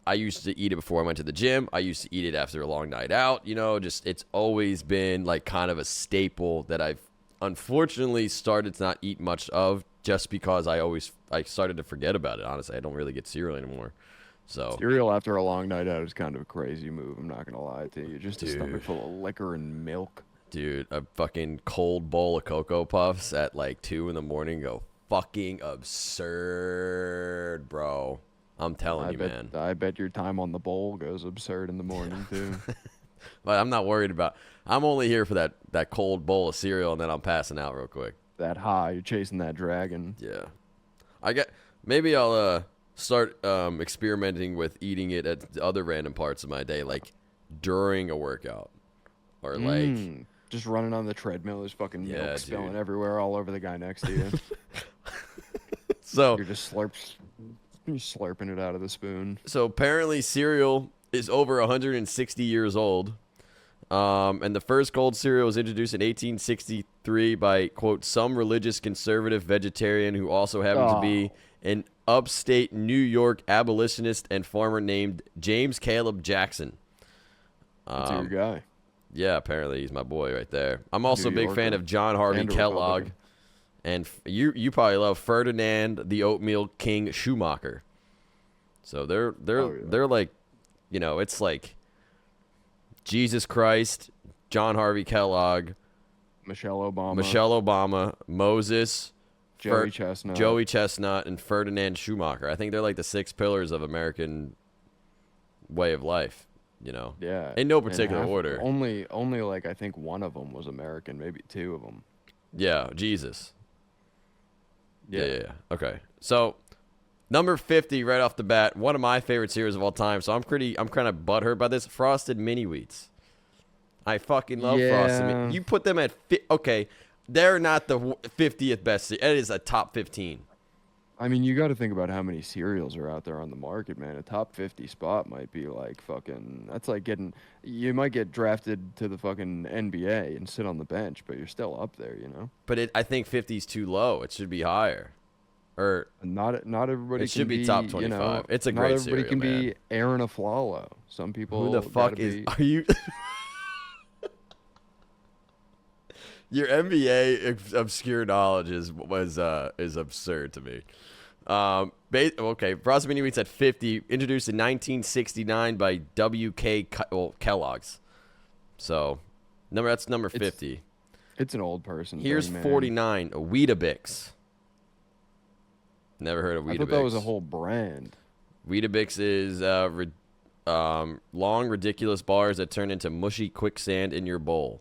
I used to eat it before I went to the gym. I used to eat it after a long night out. It's always been like kind of a staple that I've unfortunately started to not eat much of just because I started to forget about it. Honestly, I don't really get cereal anymore. So cereal after a long night out is kind of a crazy move. I'm not going to lie to you. Just a stomach full of liquor and milk. Dude, a fucking cold bowl of Cocoa Puffs at like 2 in the morning go fucking absurd, bro. I'm telling you, man. I bet your time on the bowl goes absurd in the morning, too. But I'm not worried about. I'm only here for that cold bowl of cereal, and then I'm passing out real quick. That high, you're chasing that dragon. Yeah. Maybe I'll start experimenting with eating it at other random parts of my day, like during a workout. Or like... Just running on the treadmill, there's fucking milk spilling everywhere all over the guy next to you. So... You're just slurping it out of the spoon. So apparently cereal is over 160 years old. And the first gold cereal was introduced in 1863 by, quote, some religious conservative vegetarian who also happened to be an upstate New York abolitionist and farmer named James Caleb Jackson. That's your guy. Yeah, apparently he's my boy right there. I'm also a New big fan Yorker of John Harvey and a Kellogg. Republican. And you probably love Ferdinand the Oatmeal King Schumacher. So they're like, you know, it's like Jesus Christ, John Harvey Kellogg, Michelle Obama, Moses, Joey Chestnut, and Ferdinand Schumacher. I think they're like the 6 pillars of American way of life, you know. Yeah. In no particular order. Only like I think one of them was American, maybe 2 of them. Yeah, Jesus. Yeah. Yeah. Okay. So, number 50 right off the bat, one of my favorite cereals of all time. So I'm kind of butthurt by this. Frosted Mini Wheats. I fucking love Frosted Mini. You put them at okay, they're not the 50th best. It is a top 15. I mean, you got to think about how many cereals are out there on the market, man. A top 50 spot might be like fucking. That's like you might get drafted to the fucking NBA and sit on the bench, but you're still up there, you know. But I think 50 is too low. It should be higher. Or not everybody. It should be top 25. You know, it's a great cereal, not everybody can man. be Aaron Aflalo. Some people. Who the fuck are you? Your NBA obscure knowledge is absurd to me. Okay, Frosted Mini Wheats at 50, introduced in 1969 by W.K. Kellogg's. So, that's number 50. It's an old person. Here's thing, man. 49, Weetabix. Never heard of Weetabix. I thought that was a whole brand. Weetabix is long, ridiculous bars that turn into mushy quicksand in your bowl.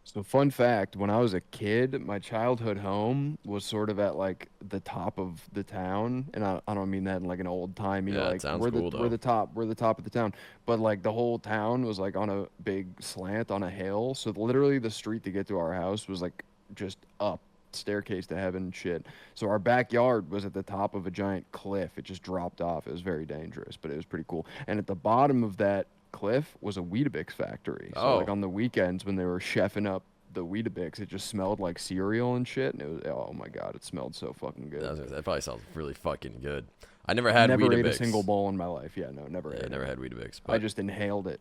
So fun fact, when I was a kid, my childhood home was sort of at like the top of the town, and I don't mean that in like an old timey like we're the top of the town, but like the whole town was like on a big slant on a hill. So literally the street to get to our house was like just up staircase to heaven and shit. So our backyard was at the top of a giant cliff. It just dropped off. It was very dangerous, but it was pretty cool. And at the bottom of that cliff was a Weetabix factory. So like on the weekends when they were chefing up the Weetabix, it just smelled like cereal and shit, and it was, oh my god, it smelled so fucking good. That probably sounds really fucking good. I never had Weetabix. Never ate a single bowl in my life. Yeah, no, never ate it. Never had Weetabix. But I just inhaled it.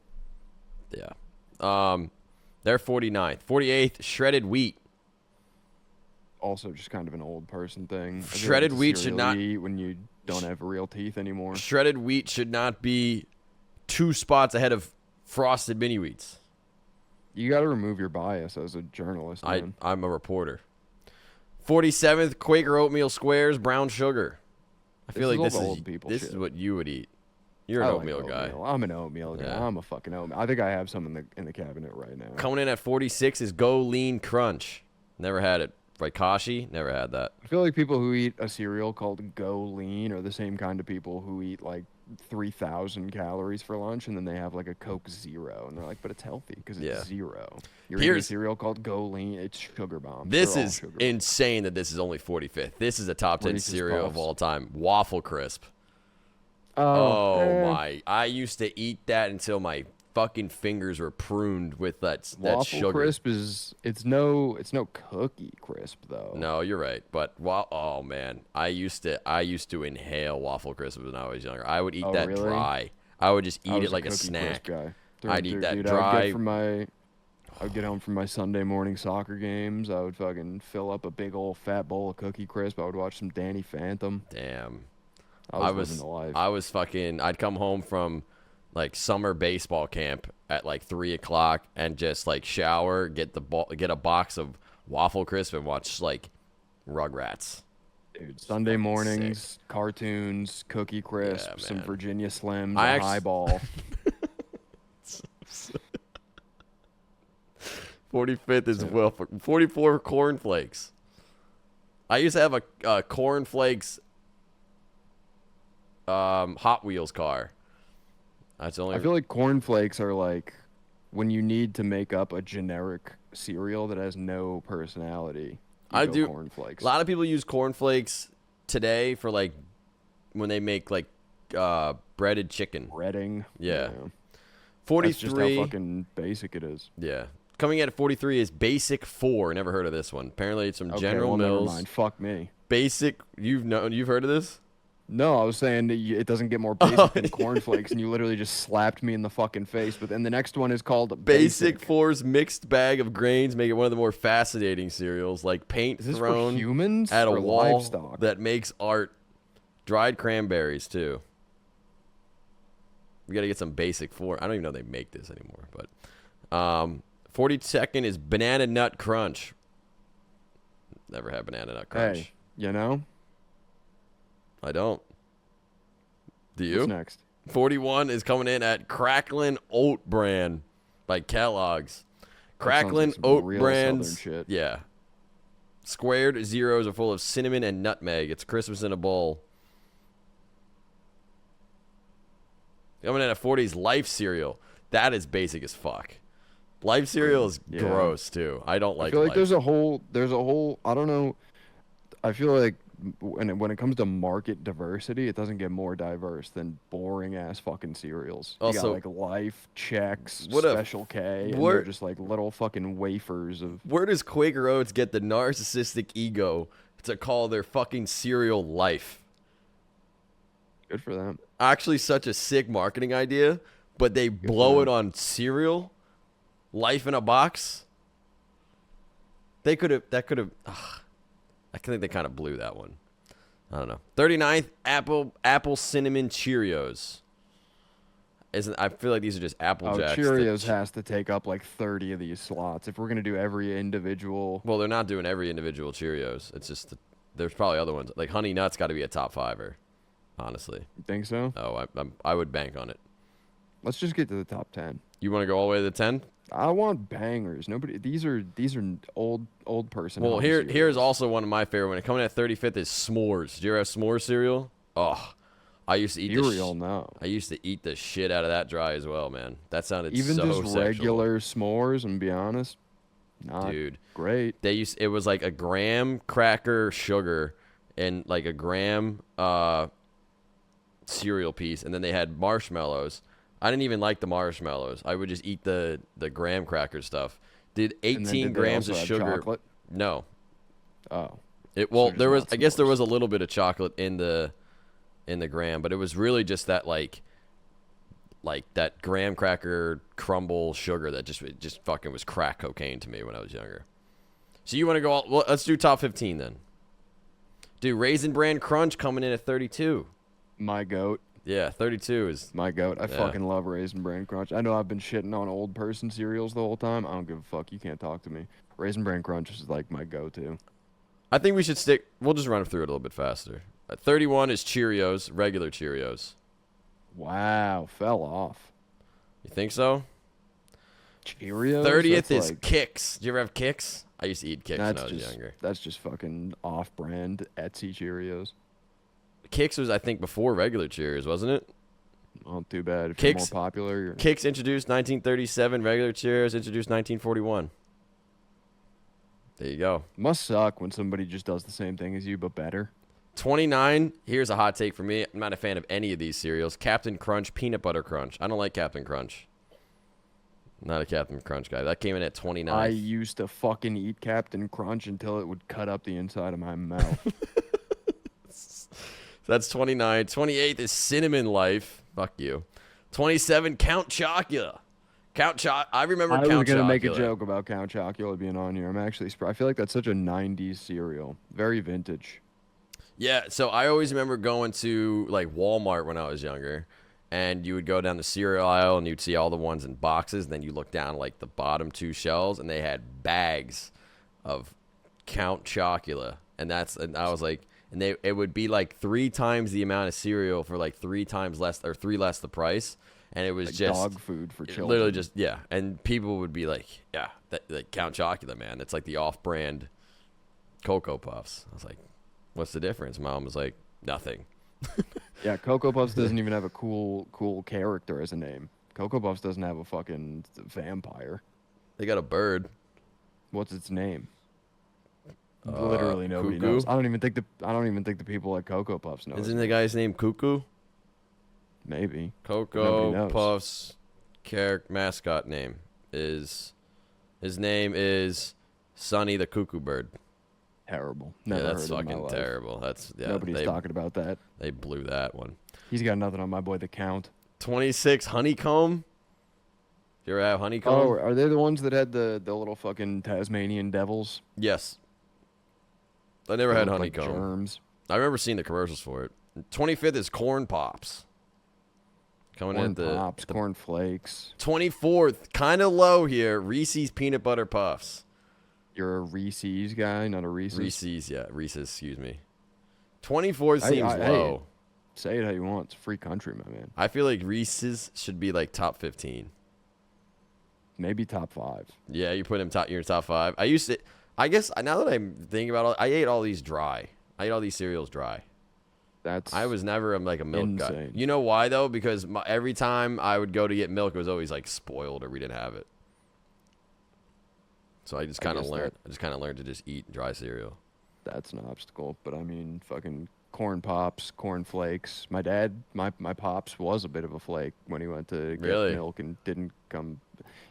Yeah. They're 49th. 48th, shredded wheat. Also just kind of an old person thing. Shredded wheat should not eat when you don't have real teeth anymore. Shredded wheat should not be 2 spots ahead of Frosted Mini Wheats. You got to remove your bias as a journalist, man. I'm a reporter. 47th, Quaker Oatmeal Squares, brown sugar. I feel like this is what you would eat. You're an oatmeal guy. I'm an oatmeal guy. I'm a fucking oatmeal. I think I have some in the cabinet right now. Coming in at 46 is Go Lean Crunch. Never had it. Raikashi, never had that. I feel like people who eat a cereal called Go Lean are the same kind of people who eat like 3,000 calories for lunch, and then they have like a Coke Zero, and they're like, but it's healthy because it's zero. You're eating a cereal called Go Lean, it's sugar bomb. This is insane that this is only 45th. This is a top 10 cereal of all time. Waffle Crisp. Oh my. I used to eat that until my fucking fingers were pruned with that sugar. Waffle Crisp it's no Cookie Crisp though. No, you're right. But oh man, I used to inhale Waffle Crisp when I was younger. I would eat that dry. I would just eat it like a snack. Guy. I'd eat that dry. I would get home from my Sunday morning soccer games. I would fucking fill up a big old fat bowl of Cookie Crisp. I would watch some Danny Phantom. Damn. I was living the life. I'd come home from like summer baseball camp at like 3 o'clock and just like shower, get a box of Waffle Crisp and watch like Rugrats. Dude, Sunday mornings, cartoons, Cookie Crisp, some Virginia Slims, a highball. 45th is 44 cornflakes. I used to have a cornflakes Hot Wheels car. I feel like cornflakes are like when you need to make up a generic cereal that has no personality. Cornflakes. A lot of people use cornflakes today for like when they make like breaded chicken. Breading. Yeah. That's just 43. how fucking basic it is. Yeah. Coming in at 43 is Basic 4. Never heard of this one. Apparently it's from Okay, General well, Mills. never mind. Fuck me. Basic, you've heard of this? No, I was saying that it doesn't get more basic than cornflakes, and you literally just slapped me in the fucking face. But then the next one is called Basic 4's mixed bag of grains make it one of the more fascinating cereals, like paint Is this thrown for humans at a or wall livestock? that makes art. Dried cranberries too. We got to get some Basic 4. I don't even know they make this anymore, but 42nd is Banana Nut Crunch. Never had Banana Nut Crunch. Hey, you know? I don't. Do you? What's next? 41 is coming in at Cracklin' Oat Bran by Kellogg's. Cracklin' some Oat real Brands. Southern shit. Yeah. Squared zeros are full of cinnamon and nutmeg. It's Christmas in a bowl. Coming in at 40 is Life cereal. That is basic as fuck. Life cereal is Yeah. gross too. I don't like. I feel like Life. there's a whole. I don't know. I feel like when it comes to market diversity, it doesn't get more diverse than boring ass fucking cereals. You Also- got like Life, Chex, What a- Special K, and where- they're just like little fucking wafers of. Where does Quaker Oats get the narcissistic ego to call their fucking cereal Life? Good for them. Actually, such a sick marketing idea, but they blow it on cereal. Life in a box. They could have. That could have. I think they kind of blew that one. I don't know. 39th, apple cinnamon Cheerios. I feel like these are just Apple Jacks. Cheerios has to take up like 30 of these slots if we're gonna do every individual. Well, they're not doing every individual Cheerios. It's just there's probably other ones. Like Honey Nut's got to be a top fiver. Honestly. You think so? Oh, I would bank on it. Let's just get to the top 10. You want to go all the way to the 10? I want bangers. Nobody. These are old person. Well, here's also one of my favorite. When it coming at 35th is s'mores. Did you ever have s'mores cereal? Oh, I used to eat cereal. No. I used to eat the shit out of that dry as well, man. That sounded Even so just sexual. regular s'mores, and be honest, not Dude. great. It was like a graham cracker sugar and like a graham cereal piece, and then they had marshmallows. I didn't even like the marshmallows. I would just eat the graham cracker stuff. Did And then 18 did they grams of also have sugar. chocolate? No. Oh, Well, just there was. not I guess there s'mores. was a little bit of chocolate in the graham, but it was really just that like that graham cracker crumble sugar that just fucking was crack cocaine to me when I was younger. So you want to go? Well, let's do top 15 then. Dude, Raisin Bran Crunch coming in at 32. my goat. Yeah, 32 is. My goat. I Yeah. fucking love Raisin Bran Crunch. I know I've been shitting on old person cereals the whole time. I don't give a fuck. You can't talk to me. Raisin Bran Crunch is like my go-to. I think we should stick. We'll just run through it a little bit faster. 31 is Cheerios, regular Cheerios. Wow, fell off. You think so? Cheerios. 30th That's is like, Kix. Did you ever have Kix? I used to eat Kix when I was younger. That's just fucking off-brand Etsy Cheerios. Kix was, I think, before regular Cheerios, wasn't it? Not too bad. If you're more Kix- popular, you're... Kix introduced 1937, regular Cheerios introduced 1941. There you go. Must suck when somebody just does the same thing as you, but better. 29, here's a hot take for me. I'm not a fan of any of these cereals. Captain Crunch, Peanut Butter Crunch. I don't like Captain Crunch. Not a Captain Crunch guy. That came in at 29. I used to fucking eat Captain Crunch until it would cut up the inside of my mouth. That's 29. 28th is Cinnamon Life. Fuck you. 27, Count Chocula. I remember I Count Chocula. was gonna make a joke about Count Chocula being on here. I'm actually surprised. I feel like that's such a '90s cereal. Very vintage. Yeah, so I always remember going to like Walmart when I was younger, and you would go down the cereal aisle and you'd see all the ones in boxes, and then you look down like the bottom two shelves, and they had bags of Count Chocula, and I was like, and it would be like 3 times the amount of cereal for like 3 times less or 3 less the price, and it was Like just dog food for children. literally just and people would be like, yeah, that Count Chocula, man, it's like the off-brand Cocoa Puffs. I was like, what's the difference? Mom was like, nothing. Yeah, Cocoa Puffs doesn't even have a cool character as a name. Cocoa Puffs doesn't have a fucking vampire. They got a bird. What's its name? Literally nobody Cuckoo? knows. I don't even think the people at Cocoa Puffs know. Isn't the guy's name Cuckoo? Maybe. Cocoa knows. Puffs mascot name is his name is Sonny the Cuckoo Bird. Terrible. Never Yeah, that's heard of fucking life. terrible. That's Nobody's talking about that. They blew that one. He's got nothing on my boy the Count. 26 Honeycomb. You ever have Honeycomb? Oh, are they the ones that had the little fucking Tasmanian devils? Yes. I never had Look like Honeycomb. germs. I remember seeing the commercials for it. 25th is Corn Pops. Coming Corn in at Pops, Corn Flakes. 24th, kind of low here. Reese's Peanut Butter Puffs. You're a Reese's guy, not a Reese's? Reese's, yeah. Reese's, excuse me. 24th seems low. Say it how you want. It's free country, my man. I feel like Reese's should be like top 15. Maybe top 5. Yeah, you put him your top 5. I guess now that I'm thinking about it, I ate all these dry. I ate all these cereals dry. I was never like a milk guy. You know why though? Because every time I would go to get milk, it was always like spoiled or we didn't have it. So I just kind of learned. I just kind of learned to just eat dry cereal. That's an obstacle, but I mean, fucking Corn Pops, Corn Flakes. My dad, my pops was a bit of a flake when he went to get milk and didn't come.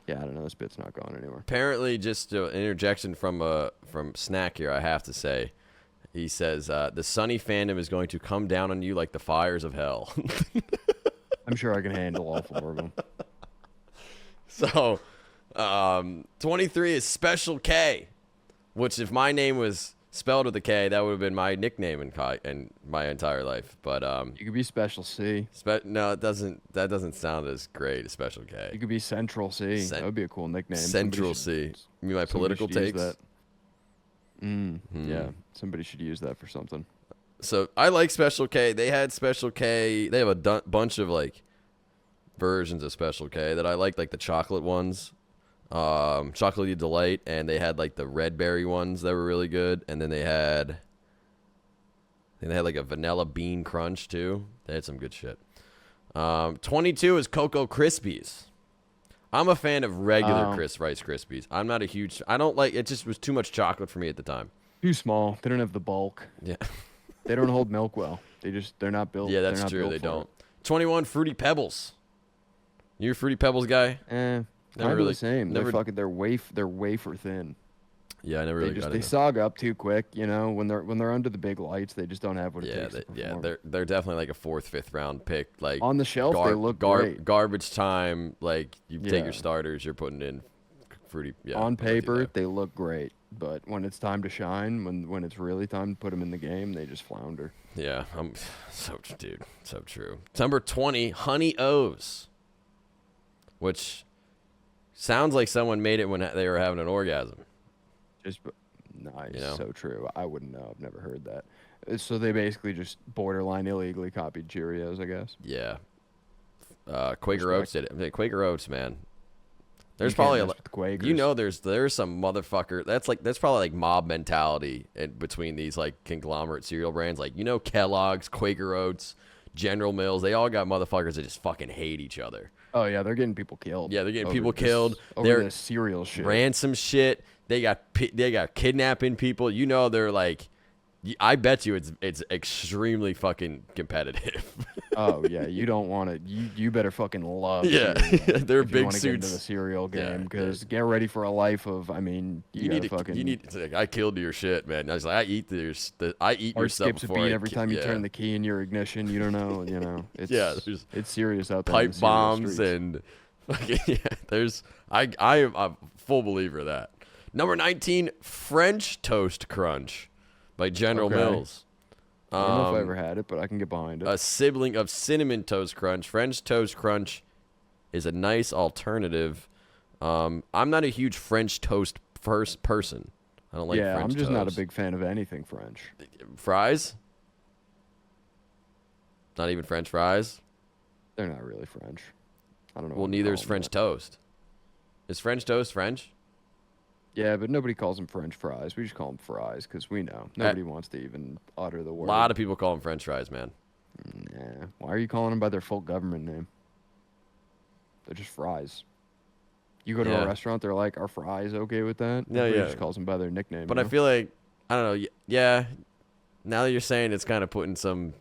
Yeah, I don't know. This bit's not going anywhere. Apparently, just an interjection from Snack here. I have to say. He says, the Sunny fandom is going to come down on you like the fires of hell. I'm sure I can handle all 4 of them. So, 23 is Special K, which if my name was spelled with a K, that would have been my nickname in my entire life. But you could be Special C. No, it doesn't. That doesn't sound as great as Special K. You could be Central C. That would be a cool nickname. Central C. You mean my political takes? Yeah, somebody should use that for something. So I like Special K. They had Special K. They have a bunch of like versions of Special K that I like the chocolate ones, Chocolatey Delight, and they had like the red berry ones that were really good. And then they had like a vanilla bean crunch too. They had some good shit. 22 is Cocoa Krispies. I'm a fan of regular Rice Krispies. I'm not a huge. I don't like. It just was too much chocolate for me at the time. Too small. They don't have the bulk. Yeah. They don't hold milk well. They're not built. Yeah, that's true. They don't. 21 Fruity Pebbles. You a Fruity Pebbles guy? Never really the same. They're wafer thin. Yeah, I never really got they sog up too quick. You know, when they're under the big lights, they just don't have what it takes to perform. They're definitely like a 4th, 5th round pick. Like on the shelf, they look great. Garbage time. Like you take your starters, you're putting in Fruity. Yeah, on paper, they look great, but when it's time to shine, when it's really time to put them in the game, they just flounder. Yeah, so true. Number 20, Honey O's, which sounds like someone made it when they were having an orgasm. Just nice, so true. I wouldn't know. I've never heard that. So they basically just borderline illegally copied Cheerios, I guess. Yeah. Quaker Oats did it. I mean, Quaker Oats, man. There's probably there's some motherfucker. That's probably like mob mentality between these like conglomerate cereal brands. Like Kellogg's, Quaker Oats, General Mills. They all got motherfuckers that just fucking hate each other. Oh yeah, they're getting people killed. Yeah, they're getting people killed. Over this cereal shit. Ransom shit. They got kidnapping people. They're like, I bet you it's extremely fucking competitive. Oh yeah, you don't want to. You better fucking love. Yeah, they're big suits. Get into the cereal game because get ready for a life of. I mean, you need to. It's like, I killed your shit, man. I was like, I eat your stuff skips a beat every time you turn the key in your ignition. You don't know. It's it's serious out there. Pipe bombs and fucking There's I'm a full believer of that. Number 19, French Toast Crunch by General Mills. I don't know if I ever had it, but I can get behind it. A sibling of Cinnamon Toast Crunch. French Toast Crunch is a nice alternative. I'm not a huge French toast person. I don't like French toast. I'm just not a big fan of anything French. Fries? Not even French fries? They're not really French. I don't know. Well, neither is French toast. Is French toast French? Yeah, but nobody calls them French fries. We just call them fries because we know. Nobody wants to even utter the word. A lot of people call them French fries, man. Nah. Why are you calling them by their full government name? They're just fries. You go to a restaurant, they're like, "Are fries okay with that?" Everybody just calls them by their nickname. But I feel like, I don't know. Yeah, now that you're saying it's kind of putting some.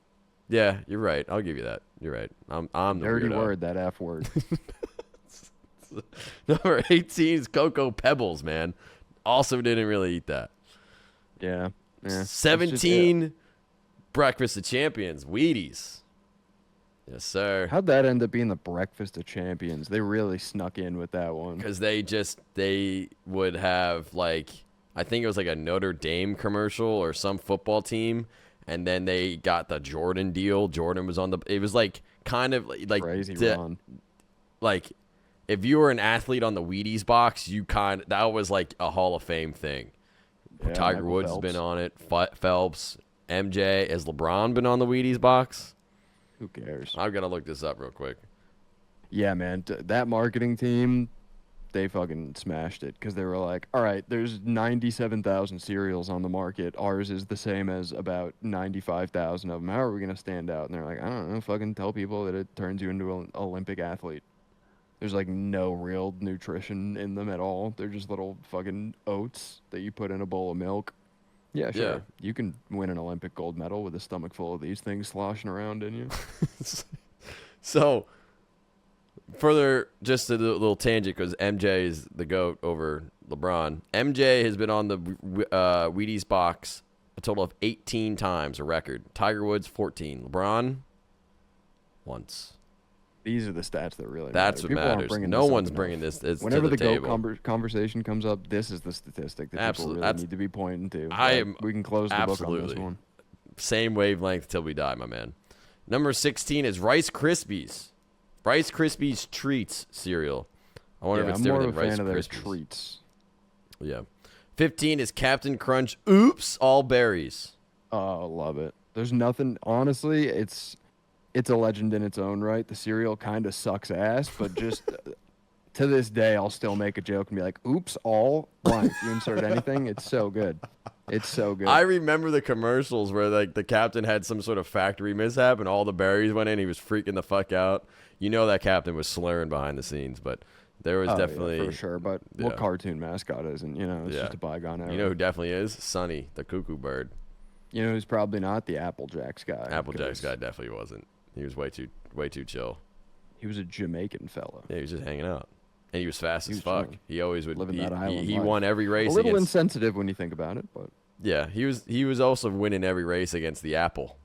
Yeah, you're right. I'll give you that. You're right. I'm the dirty weirdo. word, that F word. Number 18 is Cocoa Pebbles, man. Also didn't really eat that. Yeah. 17, Breakfast of Champions, Wheaties. Yes, sir. How'd that end up being the breakfast of champions? They really snuck in with that one. Because they would have, like, I think it was like a Notre Dame commercial or some football team, and then they got the Jordan deal. Jordan was on the, it was like kind of like Crazy run. Like if you were an athlete on the Wheaties box, that was like a Hall of Fame thing. Yeah, Tiger Michael Woods Phelps. has been on it. Phelps, MJ, has LeBron been on the Wheaties box? Who cares? I've got to look this up real quick. Yeah, man. That marketing team, they fucking smashed it because they were like, all right, there's 97,000 cereals on the market. Ours is the same as about 95,000 of them. How are we going to stand out? And they're like, I don't know. Fucking tell people that it turns you into an Olympic athlete. There's like no real nutrition in them at all. They're just little fucking oats that you put in a bowl of milk. Yeah, sure. Yeah. You can win an Olympic gold medal with a stomach full of these things sloshing around in you. So, further, just a little tangent because MJ is the GOAT over LeBron. MJ has been on the Wheaties box a total of 18 times, a record. Tiger Woods, 14. LeBron, once. These are the stats that really That's matter. what People aren't matters. bringing No this up one's enough. bringing this to Whenever the the table. GOAT conversation comes up, this is the statistic that Absolutely. people really need to be pointing to. We can close the book on absolutely. this one. Same wavelength till we die, my man. Number 16 is Rice Krispies. Rice Krispies Treats cereal. I wonder if it's I'm more different of a than Rice fan of their Krispies. treats. Yeah. 15 is Captain Crunch. Oops, all berries. Oh, love it. There's nothing. Honestly, it's a legend in its own right. The cereal kind of sucks ass, but just to this day, I'll still make a joke and be like, "Oops, all blank." You insert anything, it's so good. It's so good. I remember the commercials where like the captain had some sort of factory mishap and all the berries went in. He was freaking the fuck out. You know that captain was slurring behind the scenes, but there was definitely yeah, for sure. But what cartoon mascot isn't? You know, it's just a bygone era. You know who definitely is? Sonny, the cuckoo bird. You know who's probably not? The Applejacks guy. Applejacks guy definitely wasn't. He was way too chill. He was a Jamaican fella. Yeah, he was just hanging out, and he was fast as was fuck. chilling. He always would. Living that island He life. won every race. A little against, insensitive when you think about it, but yeah, he was also winning every race against the apple.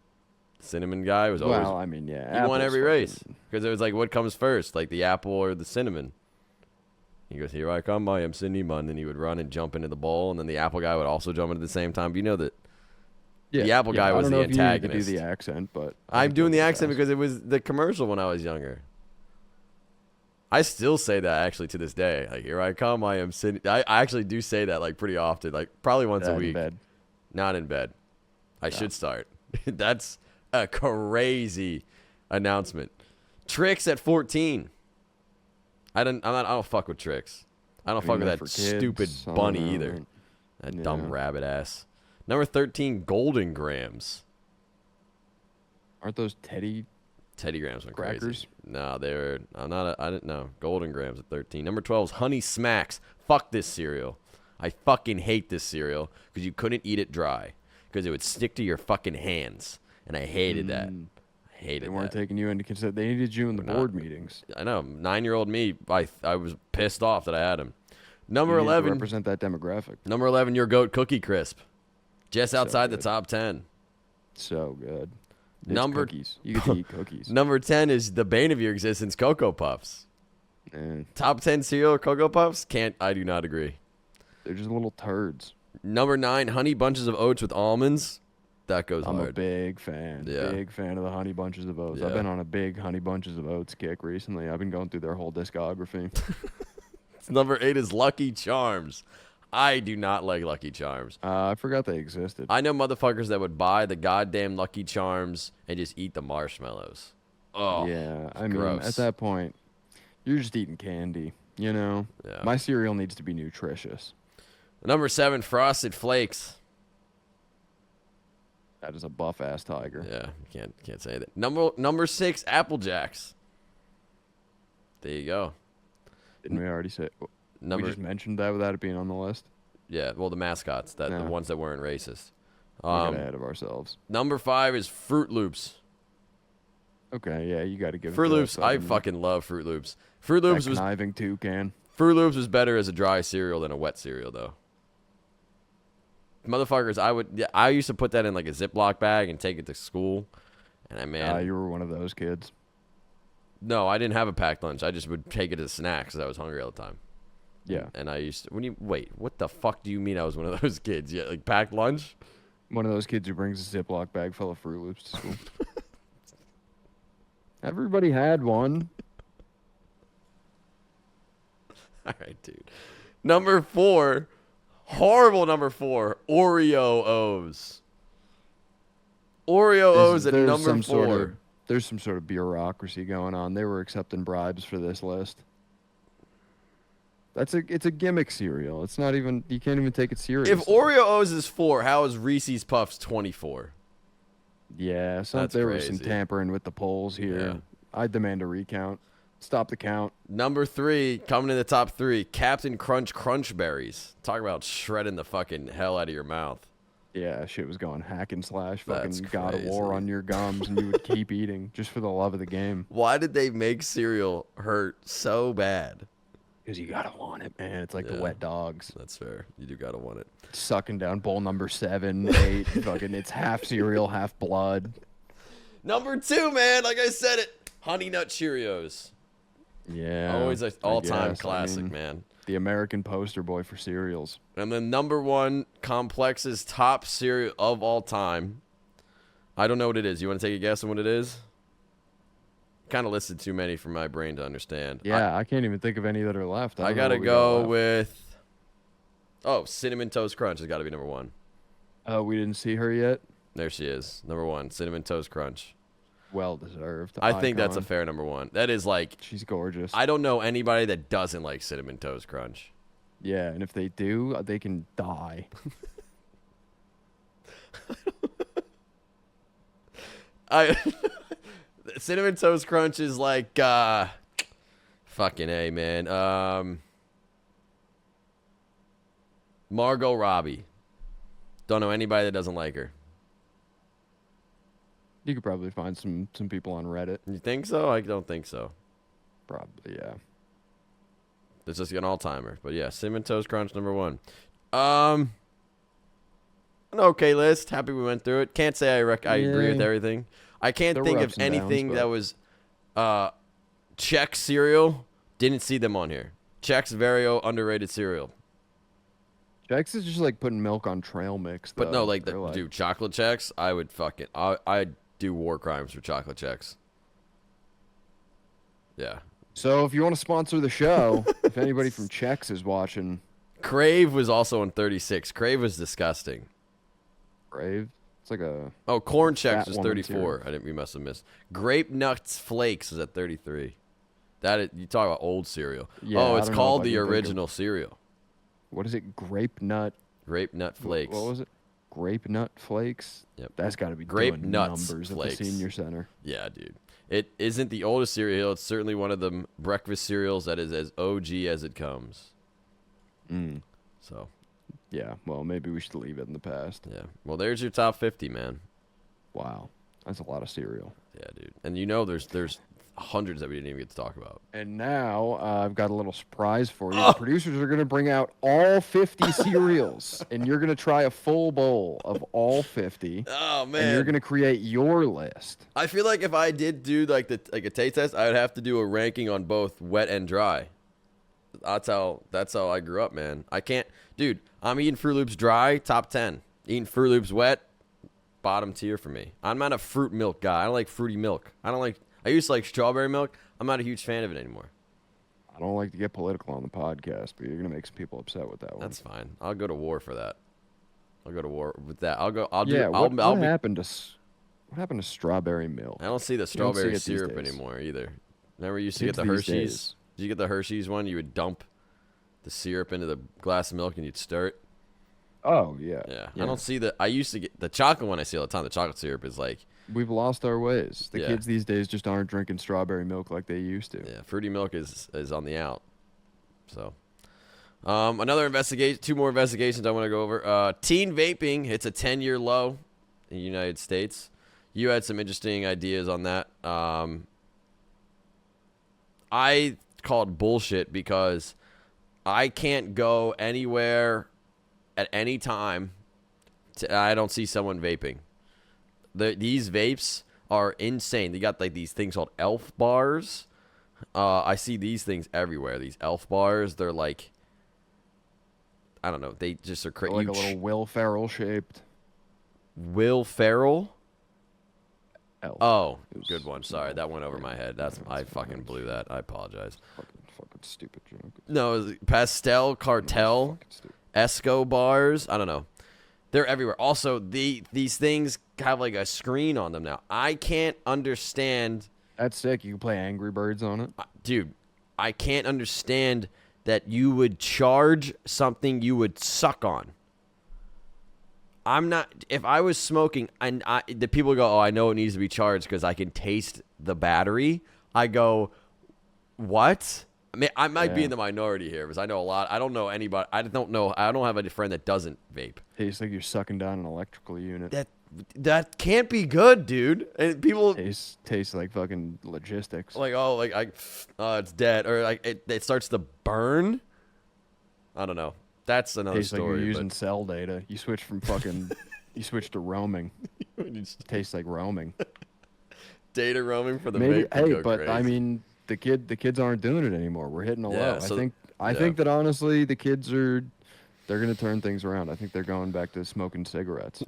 Cinnamon guy was always. well, I mean, yeah, He won Apple's every fucking- race because it was like, what comes first, like the apple or the cinnamon? He goes, "Here I come, I am Cinnamon," and then he would run and jump into the bowl, and then the apple guy would also jump in at the same time. But you know that Yeah, the apple guy I was don't know the if you need to antagonist. do the accent, but I'm doing the accent because it was the commercial when I was younger. I still say that actually to this day. Like, here I come, I am sitting. I actually do say that like pretty often, like probably once a week. Bed. Not in bed. I should start. That's a crazy announcement. Tricks at 14. I don't fuck with Tricks. I don't fuck with they're that for kids, stupid I don't bunny know. either. That Yeah. dumb rabbit ass. Number 13, Golden Grams. Aren't those Teddy? Teddy Grams went crazy. Crackers? No, they were. I didn't know. Golden Grams at 13. Number 12 is Honey Smacks. Fuck this cereal. I fucking hate this cereal because you couldn't eat it dry because it would stick to your fucking hands, and I hated that. I hated They weren't that. taking you into consideration. They needed you in the We're board meetings. I know. 9-year-old me. I was pissed off that I had him. Number You needed to 11. represent that demographic. Number 11. Your goat Cookie Crisp. Just outside the good. top 10. So good. It's Number- cookies. You get to eat cookies. Number 10 is the bane of your existence, Cocoa Puffs. Eh, Top 10 cereal, Cocoa Puffs? I do not agree. they're just little turds. Number 9, Honey Bunches of Oats with almonds. That goes I'm a hard. big fan. Yeah. Big fan of the Honey Bunches of Oats. I've Yeah. been on a big Honey Bunches of Oats kick recently. I've been going through their whole discography. Number 8 is Lucky Charms. I do not like Lucky Charms. I forgot they existed. I know motherfuckers that would buy the goddamn Lucky Charms and just eat the marshmallows. Oh, yeah, I mean, gross. at that point, you're just eating candy. You know, Yeah. my cereal needs to be nutritious. Number 7, Frosted Flakes. That is a buff ass tiger. Yeah, can't say that. Number 6, Apple Jacks. There you go. Didn't we already say? Number We just mentioned that without it being on the list. yeah, well the mascots, the No. ones that weren't racist. We got ahead of ourselves. Number 5 is Fruit Loops. Okay, yeah, you got to give Fruit it to Loops, that I fucking- fucking love Fruit Loops. Fruit that Loops was conniving toucan. Fruit Loops was better as a dry cereal than a wet cereal, though. Motherfuckers, I used to put that in like a Ziploc bag and take it to school. And You were one of those kids. no, I didn't have a packed lunch. I just would take it as snacks because I was hungry all the time. Yeah. And I used to, wait, what the fuck do you mean I was one of those kids? Yeah, like packed lunch? One of those kids who brings a Ziploc bag full of Fruit Loops to school. Everybody had one. All right, dude. Number 4, horrible number 4, Oreo O's. Oreo O's at number 4. There's some sort of bureaucracy going on. They were accepting bribes for this list. It's a gimmick cereal. It's not even, you can't even take it seriously. If Oreo O's is 4, how is Reese's Puffs 24? Yeah, That's there was some crazy. tampering with the polls here. Yeah. I demand a recount. Stop the count. Number 3, coming in the top 3, Captain Crunch Crunch Berries. Talk about shredding the fucking hell out of your mouth. Yeah, shit was going hack and slash, That's fucking God of War crazy. on your gums, and you would keep eating just for the love of the game. Why did they make cereal hurt so bad? Because you gotta want it, man. It's like Yeah. the wet dogs. That's fair. You do gotta want it. Sucking down bowl number 7, 8, fucking, it's half cereal, half blood. Number 2, man, like I said it, Honey Nut Cheerios. Yeah. Always an I all-time guess. I classic, mean, man. The American poster boy for cereals. And then number 1, Complex's top cereal of all time. I don't know what it is. You want to take a guess on what it is? Kind of listed too many for my brain to understand. Yeah, I can't even think of any that are left. I don't know gotta what we got go left. with. Oh, Cinnamon Toast Crunch has got to be number 1. We didn't see her yet. There she is, number 1, Cinnamon Toast Crunch. Well deserved. I think that's a Icon. fair number 1. That is like, She's gorgeous. I don't know anybody that doesn't like Cinnamon Toast Crunch. Yeah, and if they do, they can die. I Cinnamon Toast Crunch is like fucking A, man. Margot Robbie. Don't know anybody that doesn't like her. You could probably find some people on Reddit. You think so? I don't think so. Probably, yeah. It's just an all-timer. But yeah, Cinnamon Toast Crunch number 1. An okay list. Happy we went through it. Can't say I agree with Yeah. everything. I can't There think were of ups and downs, anything but- that was Chex cereal. Didn't see them on here. Chex very underrated cereal. Chex is just like putting milk on trail mix. But no, though. like They're dude, chocolate Chex, I would fucking I'd do war crimes for chocolate Chex. Yeah. So if you want to sponsor the show, if anybody from Chex is watching, Crave was also on 36. Crave was disgusting. Brave, it's like a Oh, Corn Chex Fat was woman 34. We must have missed. Grape Nuts Flakes was at 33. That is, you talk about old cereal. Yeah, oh, I it's don't know called if I the can think of- original cereal. what is it? Grape nut. Grape Nut Flakes. What was it? Grape nut flakes. Yep. That's got to be Grape doing nuts numbers flakes. at the senior center. Yeah, dude. It isn't the oldest cereal. It's certainly one of the breakfast cereals that is as OG as it comes. So, Yeah. Well, maybe we should leave it in the past. yeah. Well, there's your top 50, man. Wow, that's a lot of cereal. Yeah, dude. And you know there's hundreds that we didn't even get to talk about. And now I've got a little surprise for you. The producers are going to bring out all 50 cereals, and you're going to try a full bowl of all 50. Oh, And you're going to create your list. I feel like if I did do like a taste test, I would have to do a ranking on both wet and dry. That's how I grew up, man. I can't, dude. I'm eating Fruit Loops dry, top 10. Eating Fruit Loops wet, bottom tier for me. I'm not a fruit milk guy. I don't like fruity milk. I used to like strawberry milk. I'm not a huge fan of it anymore. I don't like to get political on the podcast, but you're going to make some people upset with that one. That's fine. I'll go to war for that. I'll go to war with that. I'll yeah, do. what I'll be. happened to strawberry milk? I don't see the You don't see strawberry it these syrup days. anymore either. Remember, you used to get Kids the these Hershey's. days. Did you get the Hershey's one? You would dump the syrup into the glass of milk and you'd stir it. Oh, yeah. Yeah. I don't see the. I used to get the chocolate one. I see all the time. The chocolate syrup is like, We've lost our ways. The Yeah. kids these days just aren't drinking strawberry milk like they used to. yeah, fruity milk is on the out. So, another investigation. 2 more investigations I want to go over. Teen vaping hits a 10-year low in the United States. You had some interesting ideas on that. I called bullshit because I can't go anywhere at any time. I don't see someone vaping. These vapes are insane. They got like these things called elf bars. I see these things everywhere. These elf bars. They're like, I don't know. They just are crazy. Like a little Will Ferrell shaped. Will Ferrell? Elf. Oh, It good was one. Sorry, small. that went over my head. I fucking blew that. I apologize. Fucking stupid joke. No, it was Pastel Cartel, Fucking stupid. Esco bars. I don't know. They're everywhere. Also, these things have like a screen on them now. I can't understand. That's sick. You can play Angry Birds on it. Dude, I can't understand that you would charge something you would suck on. I'm not. If I was smoking, and the people go, "Oh, I know it needs to be charged because I can taste the battery." I go, "What?" I mean, I might be in the minority here because I know a lot. I don't know anybody. I don't know. I don't have a friend that doesn't vape. Tastes like you're sucking down an electrical unit. That can't be good, dude. And people Tastes like fucking logistics. like, oh, it's dead, or like it starts to burn. I don't know. That's another Tastes story. like you're using cell data. You switch from fucking. You switch to roaming. Tastes like roaming. Data roaming for the Maybe. vape. Hey, but crazy. I mean, the kids aren't doing it anymore. We're hitting a Yeah, low. so- I think that honestly, the kids are. They're gonna turn things around. I think they're going back to smoking cigarettes.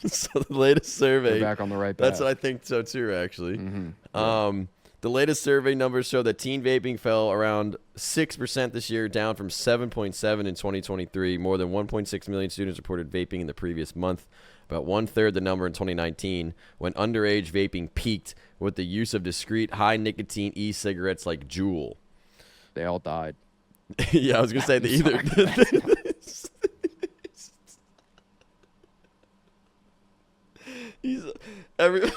So the latest survey. They're back on the right path. That's what I think so too, actually. Mm-hmm. The latest survey numbers show that teen vaping fell around 6% this year, down from 7.7 in 2023. More than 1.6 million students reported vaping in the previous month, about one-third the number in 2019, when underage vaping peaked with the use of discrete high-nicotine e-cigarettes like Juul. They all died. Yeah, I was going to say that either. He's every.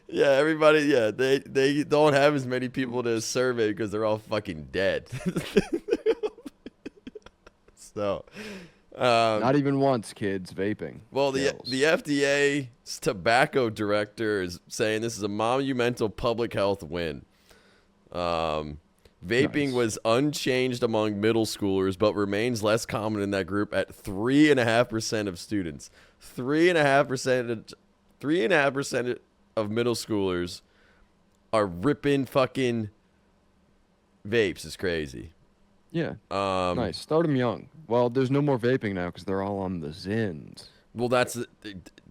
Yeah, everybody. Yeah, they don't have as many people to survey because they're all fucking dead. So, Not even once, kids vaping. well, the kills. FDA's tobacco director is saying this is a monumental public health win. Vaping Nice. was unchanged among middle schoolers, but remains less common in that group at 3.5% of students. 3.5% of middle schoolers are ripping fucking vapes. Is crazy. Yeah. Nice. Start them young. Well, there's no more vaping now because they're all on the Zins. Well, that's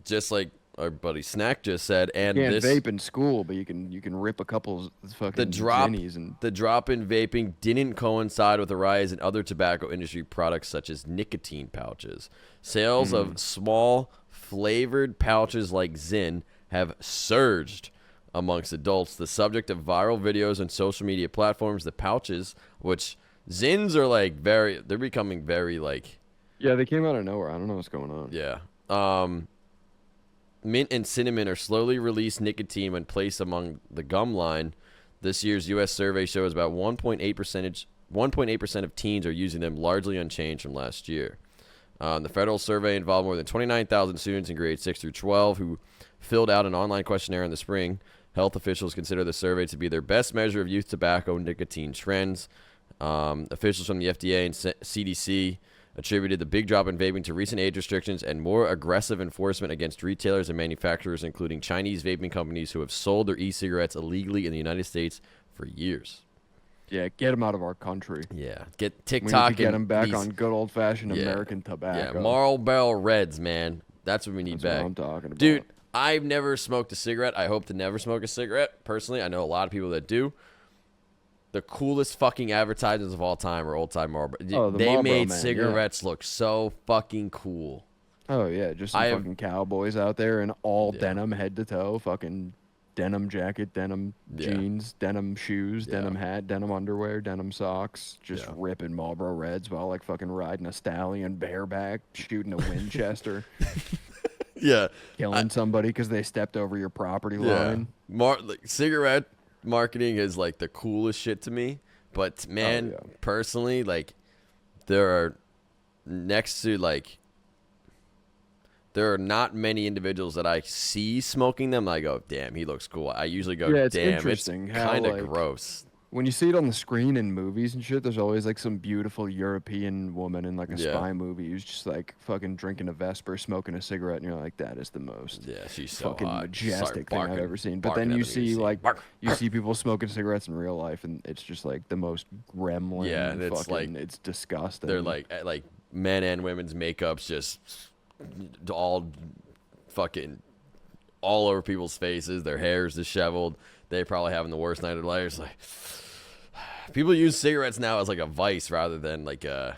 just like our buddy Snack just said, and You can't this vape in school, but you can rip a couple fucking the drop Zinnies and the drop in vaping didn't coincide with a rise in other tobacco industry products such as nicotine pouches. Sales of small flavored pouches like Zyn have surged amongst adults. The subject of viral videos on social media platforms, the pouches, which Zins are like they're becoming very like, yeah, they came out of nowhere. I don't know what's going on. yeah. Mint and cinnamon are slowly released nicotine when placed among the gum line. This year's U.S. survey shows about 1.8% of teens are using them, largely unchanged from last year. The federal survey involved more than 29,000 students in grades 6 through 12 who filled out an online questionnaire in the spring. Health officials consider the survey to be their best measure of youth tobacco nicotine trends. Officials from the FDA and CDC attributed the big drop in vaping to recent age restrictions and more aggressive enforcement against retailers and manufacturers, including Chinese vaping companies who have sold their e-cigarettes illegally in the United States for years. Yeah, get them out of our country. Yeah, get We need TikTok to get and them back these, on good old-fashioned Yeah. American tobacco. yeah, Marlboro Reds, man. That's what we need That's what back. I'm talking about. Dude, I've never smoked a cigarette. I hope to never smoke a cigarette. Personally, I know a lot of people that do. The coolest fucking advertisements of all time are Old Time Marlboro. Oh, the They Marlboro made Man, yeah. cigarettes look so fucking cool. Oh yeah, just some I have- fucking cowboys out there in all Yeah. denim, head to toe, fucking denim jacket, denim Yeah. jeans, denim shoes, Yeah. denim hat, denim underwear, denim socks, just Yeah. ripping Marlboro Reds while like fucking riding a stallion bareback, shooting a Winchester, Yeah. killing somebody because they stepped over your property Yeah. line. Like, cigarette marketing is like the coolest shit to me. But man, yeah. personally, like there are next to like, there are not many individuals that I see smoking them. I go, damn, he looks cool. I usually go, Yeah, it's damn, it's interesting how, kind of like, gross. when you see it on the screen in movies and shit, there's always like some beautiful European woman in like a Yeah. spy movie who's just like fucking drinking a Vesper, smoking a cigarette, and you're like, that is the most Yeah, she's so fucking hot. majestic thing I've Barking- ever seen. But barking then at you the new see scene. like Bark. you see people smoking cigarettes in real life, and it's just like the most gremlin. Yeah, and it's fucking, like- it's disgusting. They're like men and women's makeups just all fucking all over people's faces. Their hair's disheveled. They probably having the worst night of their lives. Like, people use cigarettes now as like a vice rather than like a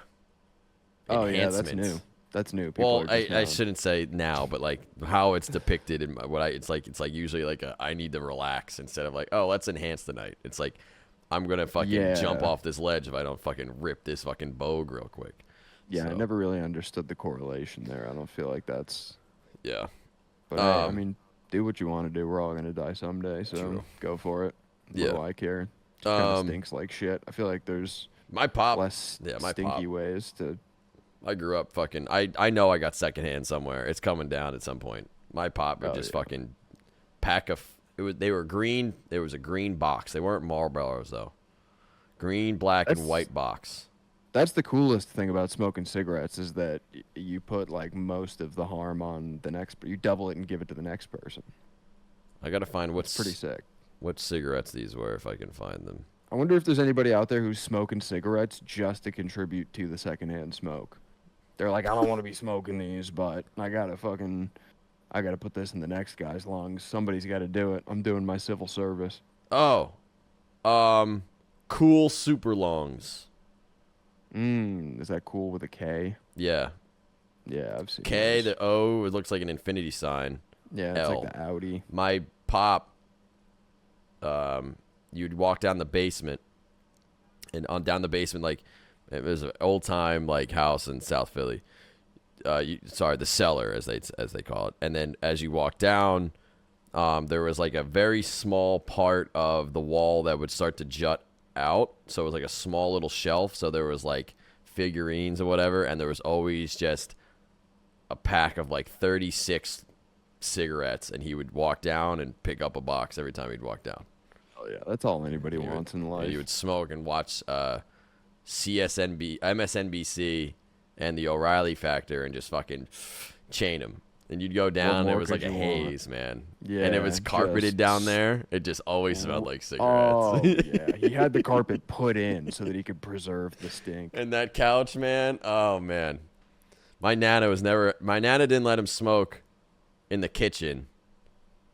oh yeah, enhancement. that's new. That's new. People Well, are just I now- shouldn't say now, but like how it's depicted in it's like usually like I need to relax instead of like, oh, let's enhance the night. It's like I'm gonna fucking jump Yeah. off this ledge if I don't fucking rip this fucking bogue real quick. Yeah, I So, never really understood the correlation there. I don't feel like that's. Yeah. But hey, I mean, do what you want to do. We're all gonna die someday, so True. go for it. What Yeah. do I care? It kind of Um, stinks like shit. I feel like there's My pop. less yeah, my stinky pop. ways to. I grew up fucking. I know I got secondhand somewhere. It's coming down at some point. My pop would Oh, just yeah. fucking pack they were green. There was a green box. They weren't Marlboros though. Green, black, and That's- white box. That's the coolest thing about smoking cigarettes is that you put like most of the harm on the next. You double it and give it to the next person. I gotta find It's pretty sick. what cigarettes these were if I can find them. I wonder if there's anybody out there who's smoking cigarettes just to contribute to the secondhand smoke. They're like, I don't want to be smoking these, but I gotta put this in the next guy's lungs. Somebody's got to do it. I'm doing my civil service. Oh, cool super longs. Is that cool with a K? Yeah, Yeah, I've seen K. those. The O. It looks like an infinity sign. Yeah, it's L. like the Audi. My pop, you'd walk down the basement, and on down the basement, like it was an old time like house in South Philly. The cellar as they call it. And then as you walk down, there was like a very small part of the wall that would start to jut out. So it was like a small little shelf. So there was like figurines or whatever, and there was always just a pack of like 36 cigarettes, and he would walk down and pick up a box every time he'd walk down. Oh yeah, that's all anybody He would- wants in and life. he would smoke and watch MSNBC, and the O'Reilly Factor, and just fucking chain him. And you'd go down, and there more was like a could you want? haze, man. Yeah, and it was carpeted just- down there. It just always smelled like cigarettes. Oh yeah, he had the carpet put in so that he could preserve the stink. And that couch, man. Oh man, my nana didn't let him smoke in the kitchen,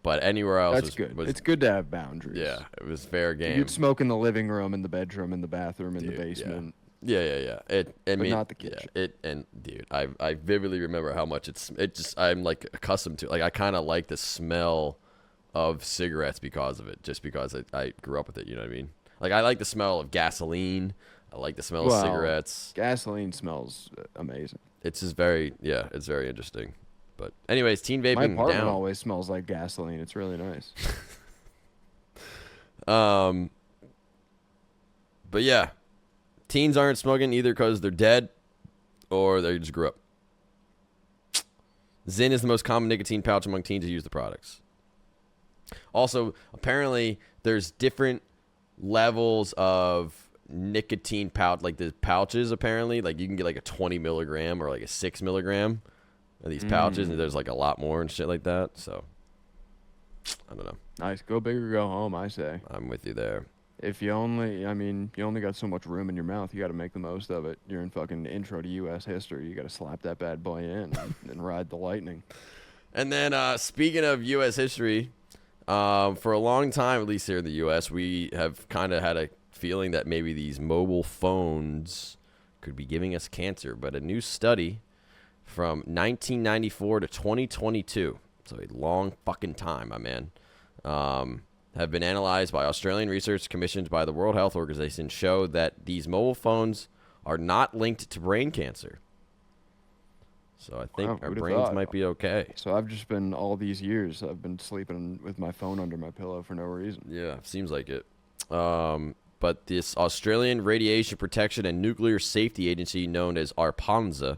but anywhere else That's was, good. was It's good to have boundaries. yeah, it was fair game. You'd smoke in the living room, in the bedroom, in the bathroom, in Dude, the yeah. basement. Yeah. I mean, not the kitchen. Yeah, dude, I vividly remember how much I'm like accustomed to it. Like I kind of like the smell of cigarettes because of it, just because I grew up with it. You know what I mean? Like I like the smell of gasoline. I like the smell of Well, cigarettes. Gasoline smells amazing. It's just it's very interesting. But anyways, teen My vaping apartment down. always smells like gasoline. It's really nice. But yeah, teens aren't smoking either because they're dead or they just grew up. Zyn is the most common nicotine pouch among teens who use the products. Also, apparently, there's different levels of nicotine pouch, like the pouches. Apparently, like you can get like a 20 milligram or like a 6 milligram of these pouches, and there's like a lot more and shit like that. So, I don't know. Nice. Go big or go home, I say. I'm with you there. If you only got so much room in your mouth, you got to make the most of it. You're in fucking intro to U.S. history. You got to slap that bad boy in and ride the lightning. And then speaking of U.S. history, for a long time, at least here in the U.S., we have kind of had a feeling that maybe these mobile phones could be giving us cancer. But a new study from 1994 to 2022, so a long fucking time, my man, have been analyzed by Australian research commissioned by the World Health Organization show that these mobile phones are not linked to brain cancer. So I think Wow, our who'da brains thought? might be okay. So I've just been all these years, I've been sleeping with my phone under my pillow for no reason. Yeah, seems like it. but this Australian Radiation Protection and Nuclear Safety Agency, known as ARPANZA,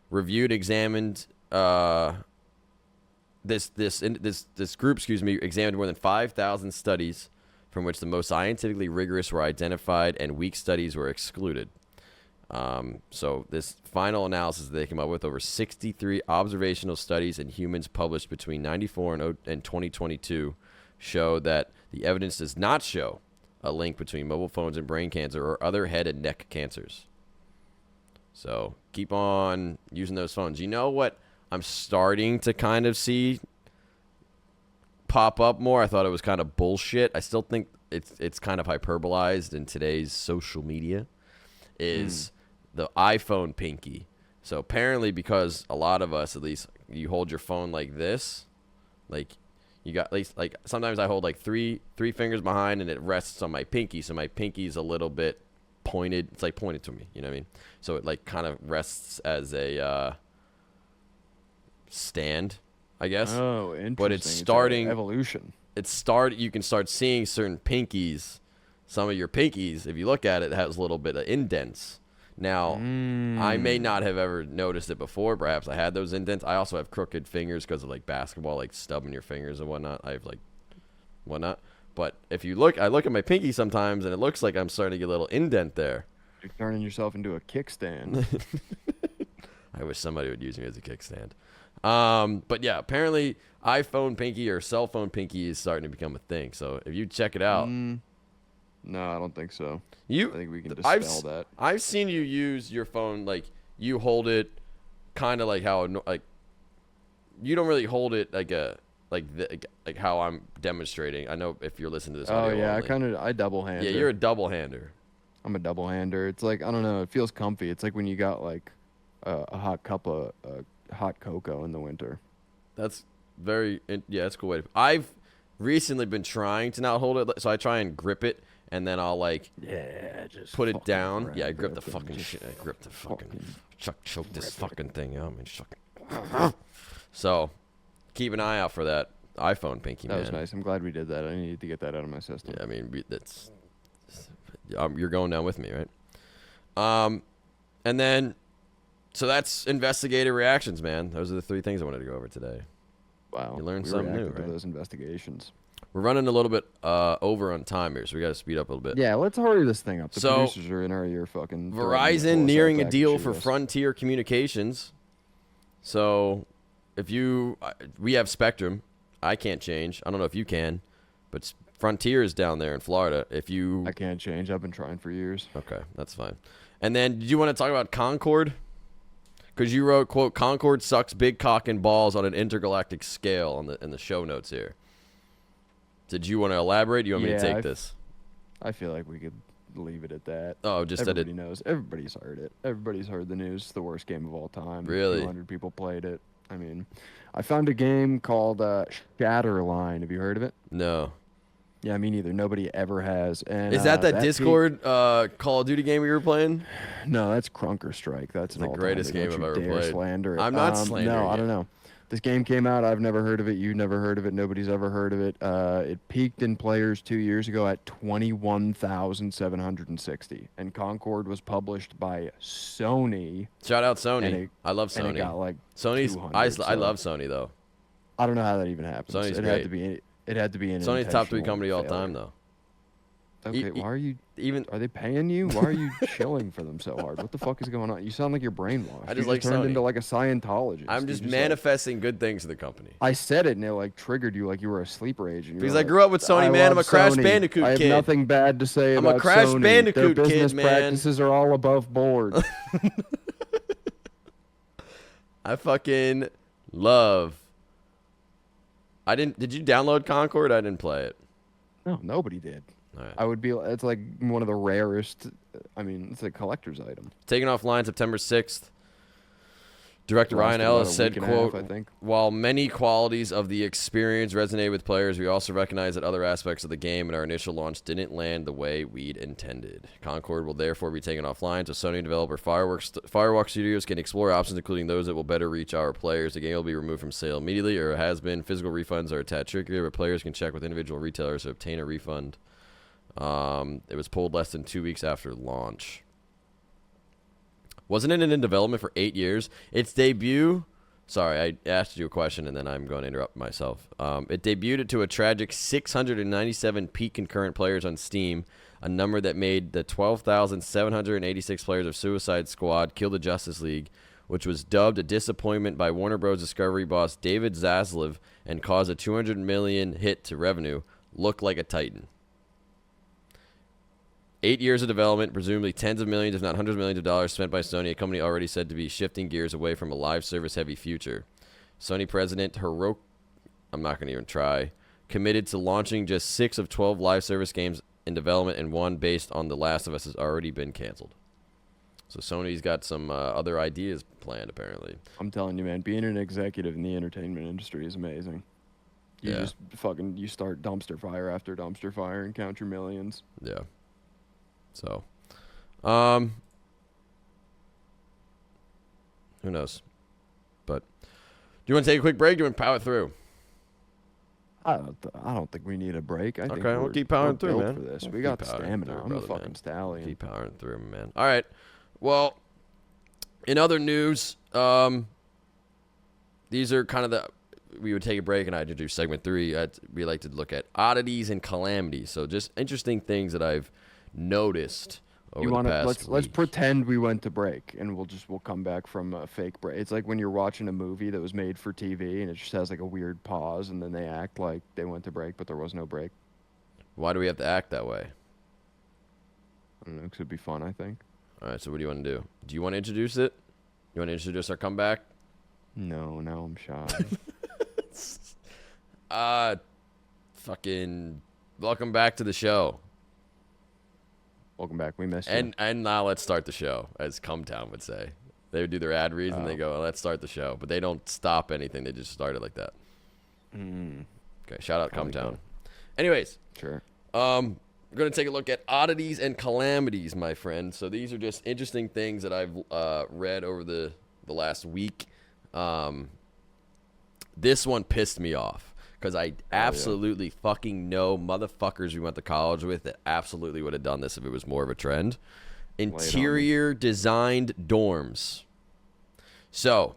reviewed, examined this group, examined more than 5,000 studies, from which the most scientifically rigorous were identified and weak studies were excluded. So this final analysis they came up with, over 63 observational studies in humans published between 94 and 2022, show that the evidence does not show a link between mobile phones and brain cancer or other head and neck cancers. So keep on using those phones. You know what I'm starting to kind of see pop up more? I thought it was kind of bullshit. I still think it's kind of hyperbolized in today's social media, is the iPhone pinky. So apparently, because a lot of us, at least, you hold your phone like this, like you got, at least, like sometimes I hold like three fingers behind and it rests on my pinky, so my pinky's a little bit pointed. It's like pointed to me, you know what I mean? So it like kind of rests as a stand, I guess. Oh, interesting. But it's starting evolution. You can start seeing certain pinkies. Some of your pinkies, if you look at it, has a little bit of indents. Now, I may not have ever noticed it before. Perhaps I had those indents. I also have crooked fingers because of like basketball, like stubbing your fingers and whatnot. I have like whatnot. But if you look, I look at my pinky sometimes, and it looks like I'm starting to get a little indent there. You're turning yourself into a kickstand. I wish somebody would use me as a kickstand. But yeah, apparently iPhone pinky or cell phone pinky is starting to become a thing. So if you check it out. No, I don't think so. I think we can dispel that. I've seen you use your phone, like you hold it kind of like how, like, you don't really hold it like like how I'm demonstrating. I know if you're listening to this audio. Oh yeah, only. I double hander. Yeah, you're a double hander. I'm a double hander. It's like, I don't know, it feels comfy. It's like when you got like a hot cup of hot cocoa in the winter. That's that's a cool way. I've recently been trying to not hold it, so I try and grip it. And then I'll like just put it down. Yeah, I grip the fucking shit. I grip the fucking choke this fucking thing out. So keep an eye out for that iPhone pinky, man. That was nice. I'm glad we did that. I needed to get that out of my system. Yeah, I mean you're going down with me, right? And then so that's investigative reactions, man. Those are the 3 things I wanted to go over today. Wow, you learned something new, right? Those investigations. We're running a little bit over on time here, so we got to speed up a little bit. Yeah, let's hurry this thing up. The so, producers are in our ear fucking. Verizon nearing a deal for Frontier Communications. So, we have Spectrum. I can't change. I don't know if you can, but Frontier is down there in Florida. I can't change. I've been trying for years. Okay, that's fine. And then, did you want to talk about Concord? Because you wrote, quote, Concord sucks big cock and balls on an intergalactic scale in the show notes here. Did you want to elaborate? Do you want me to take this? I feel like we could leave it at that. Oh, just that everybody knows. Everybody's heard it. Everybody's heard the news. It's the worst game of all time. Really? 200 people played it. I mean, I found a game called Shatterline. Have you heard of it? No. Yeah, me neither. Nobody ever has. And is that Discord Call of Duty game we were playing? No, that's Crunker Strike. That's the greatest game I've ever played. Slander it. I'm not slandering No, I don't know. This game came out. I've never heard of it. You've never heard of it. Nobody's ever heard of it. It peaked in players 2 years ago at 21,760. And Concord was published by Sony. Shout out Sony. I love Sony. And it got like Sony's. I love Sony though. I don't know how that even happens. Sony's great. It had to be an Sony's top 3 company all time though. Okay, why are you are they paying you? Why are you chilling for them so hard? What the fuck is going on? You sound like you're brainwashed. I just you like turned Sony. into like a Scientologist. I'm just manifesting good things to the company. I said it and it like triggered you like you were a sleeper agent. Because I grew up with Sony, man. I'm a Crash Bandicoot kid. I have nothing bad to say about Sony. I'm a Crash Bandicoot Their business kid, man. practices are all above board. I fucking love. Did you download Concord? I didn't play it. No, nobody did. All right. I would be. It's like one of the rarest. I mean, it's a collector's item. Taken offline September 6th. Director Ryan Ellis said, quote, while many qualities of the experience resonated with players, we also recognize that other aspects of the game in our initial launch didn't land the way we'd intended. Concord will therefore be taken offline so Sony developer Firewalk Studios can explore options, including those that will better reach our players. The game will be removed from sale immediately, or has been. Physical refunds are attached trickier, but players can check with individual retailers to obtain a refund. It was pulled less than 2 weeks after launch. Wasn't it in development for 8 years? Its debut... Sorry, I asked you a question, and then I'm going to interrupt myself. It debuted to a tragic 697 peak concurrent players on Steam, a number that made the 12,786 players of Suicide Squad Kill the Justice League, which was dubbed a disappointment by Warner Bros. Discovery boss David Zaslav and caused a $200 million hit to revenue, look like a titan. 8 years of development, presumably tens of millions, if not hundreds of millions of dollars spent by Sony, a company already said to be shifting gears away from a live service-heavy future. Sony president Hiroki, I'm not going to even try, committed to launching just 6 of 12 live service games in development, and one based on The Last of Us has already been canceled. So Sony's got some other ideas planned, apparently. I'm telling you, man, being an executive in the entertainment industry is amazing. You just you start dumpster fire after dumpster fire and count your millions. Yeah. So, who knows? But do you want to take a quick break? Do you want to power through? I don't think we need a break. I think we'll keep powering through, built man. For this. We'll we got the stamina. Through, I'm brother, a fucking man. stallion. Keep powering through, man. All right. Well, in other news, these are kind of we would take a break and I'd do segment 3. We like to look at oddities and calamities. So just interesting things that I've noticed over the past week. Let's pretend we went to break and we'll come back from a fake break. It's like when you're watching a movie that was made for TV and it just has like a weird pause and then they act like they went to break but there was no break. Why do we have to act that way? I don't know, 'cause it'd be fun, I think. All right, so what do you want to do? Do you want to introduce it? You want to introduce our comeback? No, now I'm shy. Fucking welcome back to the show. Welcome back. We missed you. And now let's start the show, as Cumtown would say. They would do their ad reads and they go, let's start the show. But they don't stop anything. They just start it like that. Okay, shout out Cumtown. Anyways. Sure. We're going to take a look at oddities and calamities, my friend. So these are just interesting things that I've read over the last week. This one pissed me off. Because I absolutely fucking know motherfuckers we went to college with that absolutely would have done this if it was more of a trend. Interior designed dorms. So,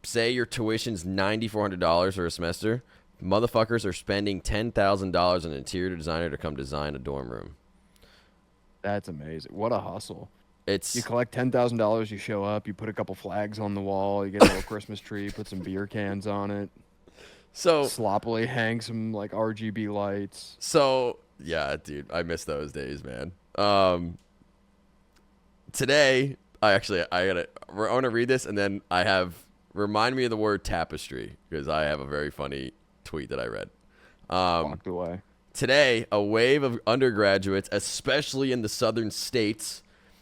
say your tuition's $9,400 for a semester. Motherfuckers are spending $10,000 on an interior designer to come design a dorm room. That's amazing. What a hustle. You collect $10,000, you show up, you put a couple flags on the wall, you get a little Christmas tree, put some beer cans on it. So sloppily hang some like RGB lights. So yeah, dude, I miss those days, man. Today, I want to read this, and then remind me of the word tapestry because I have a very funny tweet that I read. Walked away. Today, a wave of undergraduates, especially in the southern states,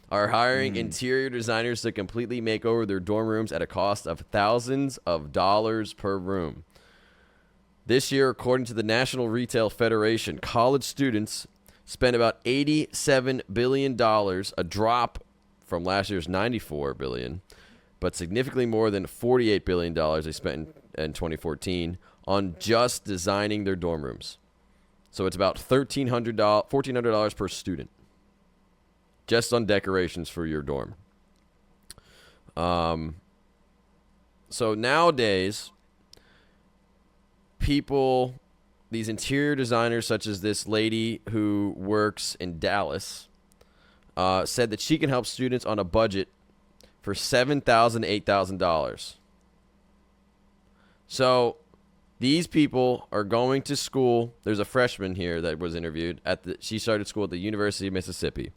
are hiring interior designers to completely make over their dorm rooms at a cost of thousands of dollars per room. This year, according to the National Retail Federation, college students spent about $87 billion, a drop from last year's $94 billion, but significantly more than $48 billion they spent in 2014 on just designing their dorm rooms. So it's about $1,400 per student just on decorations for your dorm. So nowadays, these interior designers, such as this lady who works in Dallas, said that she can help students on a budget for $7,000 to $8,000. So these people are going to school. There's a freshman here that was interviewed she started school at the University of Mississippi.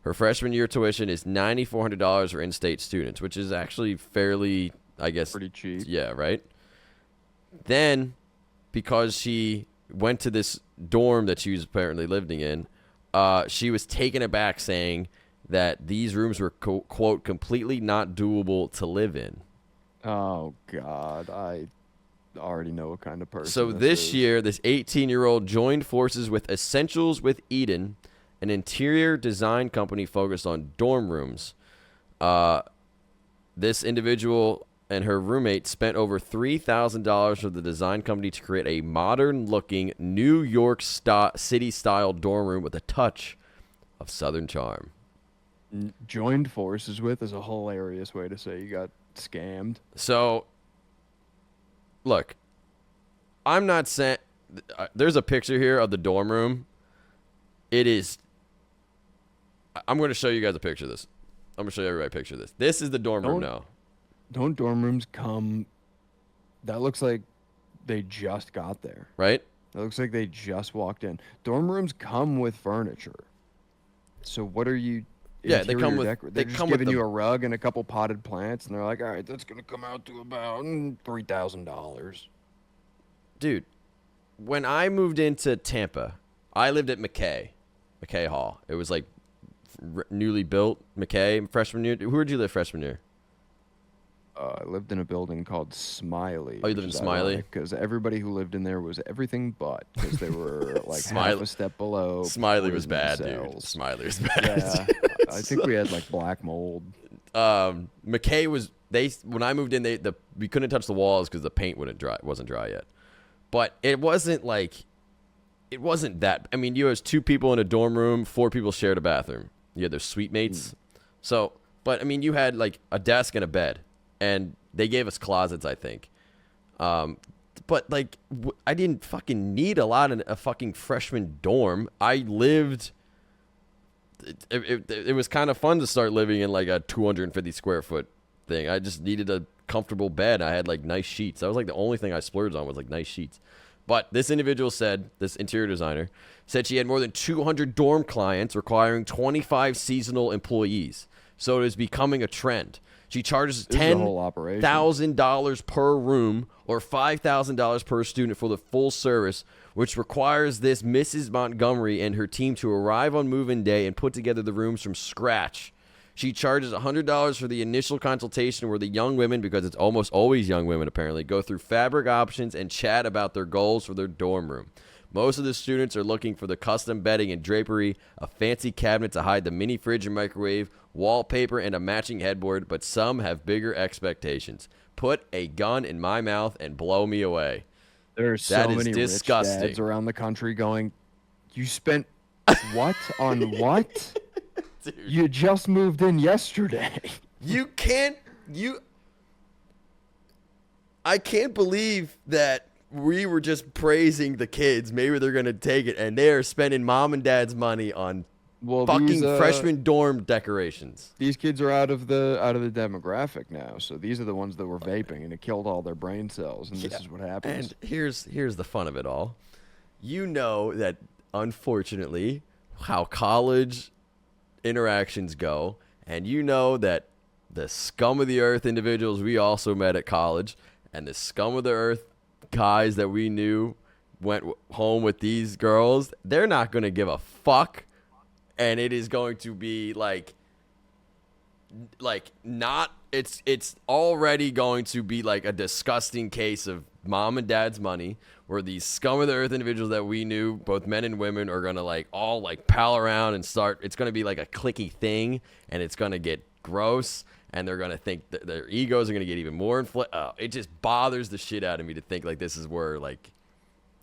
Her freshman year tuition is $9,400 for in-state students, which is actually fairly, I guess, pretty cheap. Yeah, right? Then, because she went to this dorm that she was apparently living in, she was taken aback saying that these rooms were, quote, completely not doable to live in. Oh, God. I already know what kind of person So this year, this 18-year-old joined forces with Essentials with Eden, an interior design company focused on dorm rooms. This individual and her roommate spent over $3,000 for the design company to create a modern-looking New York City-style dorm room with a touch of Southern charm. Joined forces with is a hilarious way to say you got scammed. So, look, I'm not saying... there's a picture here of the dorm room. It is... I'm going to show you guys a picture of this. I'm going to show you everybody a picture of this. This is the dorm room now. Don't dorm rooms come... That looks like they just got there. Right? That looks like they just walked in. Dorm rooms come with furniture. So what are you... Yeah, they come with... They're just giving you a rug and a couple potted plants, and they're like, all right, that's going to come out to about $3,000. Dude, when I moved into Tampa, I lived at McKay Hall. It was like newly built McKay freshman year. Where did you live freshman year? I lived in a building called Smiley. Oh, you lived in Smiley? Because everybody who lived in there was everything but. Because they were like half a step below. Smiley was bad, dude. Smiley was bad. Yeah, I think we had like black mold. McKay was when I moved in. We couldn't touch the walls because the paint wasn't dry yet. But it wasn't that. I mean, you was 2 people in a dorm room, 4 people shared a bathroom. You had their suite mates. So, but I mean, you had like a desk and a bed. And they gave us closets, I think. But, like, I didn't fucking need a lot in a fucking freshman dorm. I lived... It was kind of fun to start living in, like, a 250 square foot thing. I just needed a comfortable bed. I had, like, nice sheets. That was, like, the only thing I splurged on was, like, nice sheets. But this individual said, this interior designer, said she had more than 200 dorm clients requiring 25 seasonal employees. So it is becoming a trend. She charges $10,000 per room or $5,000 per student for the full service, which requires this Mrs. Montgomery and her team to arrive on move-in day and put together the rooms from scratch. She charges $100 for the initial consultation where the young women, because it's almost always young women apparently, go through fabric options and chat about their goals for their dorm room. Most of the students are looking for the custom bedding and drapery, a fancy cabinet to hide the mini fridge and microwave, wallpaper, and a matching headboard, but some have bigger expectations. Put a gun in my mouth and blow me away. There's so many disgusting rich dads around the country going, you spent what on what? Dude. You just moved in yesterday. I can't believe that we were just praising the kids. Maybe they're going to take it, and they are spending mom and dad's money on fucking freshman dorm decorations. These kids are out of the demographic now, so these are the ones that were vaping, and it killed all their brain cells, and this is what happens. And here's the fun of it all. You know that, unfortunately, how college interactions go, and you know that the scum of the earth individuals we also met at college and the scum of the earth guys that we knew went home with these girls, they're not going to give a fuck, and it is going to be it's already going to be like a disgusting case of mom and dad's money where these scum of the earth individuals that we knew, both men and women, are going to all pal around and start. It's going to be like a cliquey thing, and it's going to get gross. And they're going to think that their egos are going to get even more inflated. It just bothers the shit out of me to think this is where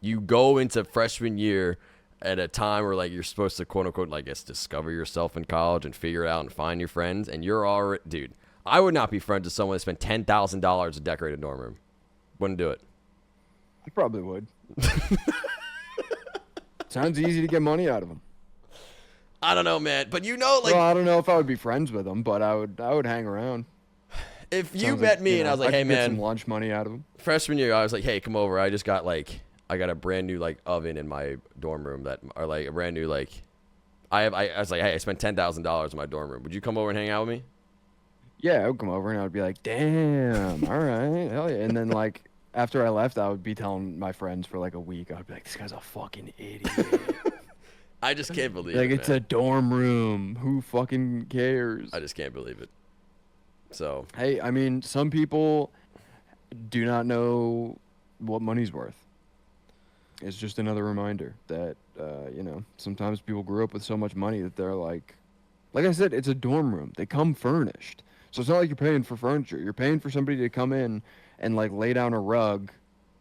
you go into freshman year at a time where you're supposed to quote unquote discover yourself in college and figure it out and find your friends. And you're already, dude, I would not be friends with someone that spent $10,000 to decorate a dorm room. Wouldn't do it. I probably would. Sounds easy to get money out of them. I don't know, man, but well, I don't know if I would be friends with them, but I would hang around. If you met me and I was like, hey, man, get some lunch money out of them. Freshman year, I was like, hey, come over. I just got I got a brand new oven in my dorm room that are a brand new I was like, hey, I spent $10,000 in my dorm room. Would you come over and hang out with me? Yeah, I would come over and I would be like, damn, all right, hell yeah. And then after I left, I would be telling my friends for a week. I would be like, this guy's a fucking idiot. I just can't believe it. It's a dorm room. Who fucking cares? I just can't believe it. So hey, I mean, some people do not know what money's worth. It's just another reminder that sometimes people grew up with so much money that they're like I said, it's a dorm room. They come furnished. So it's not like you're paying for furniture. You're paying for somebody to come in and like lay down a rug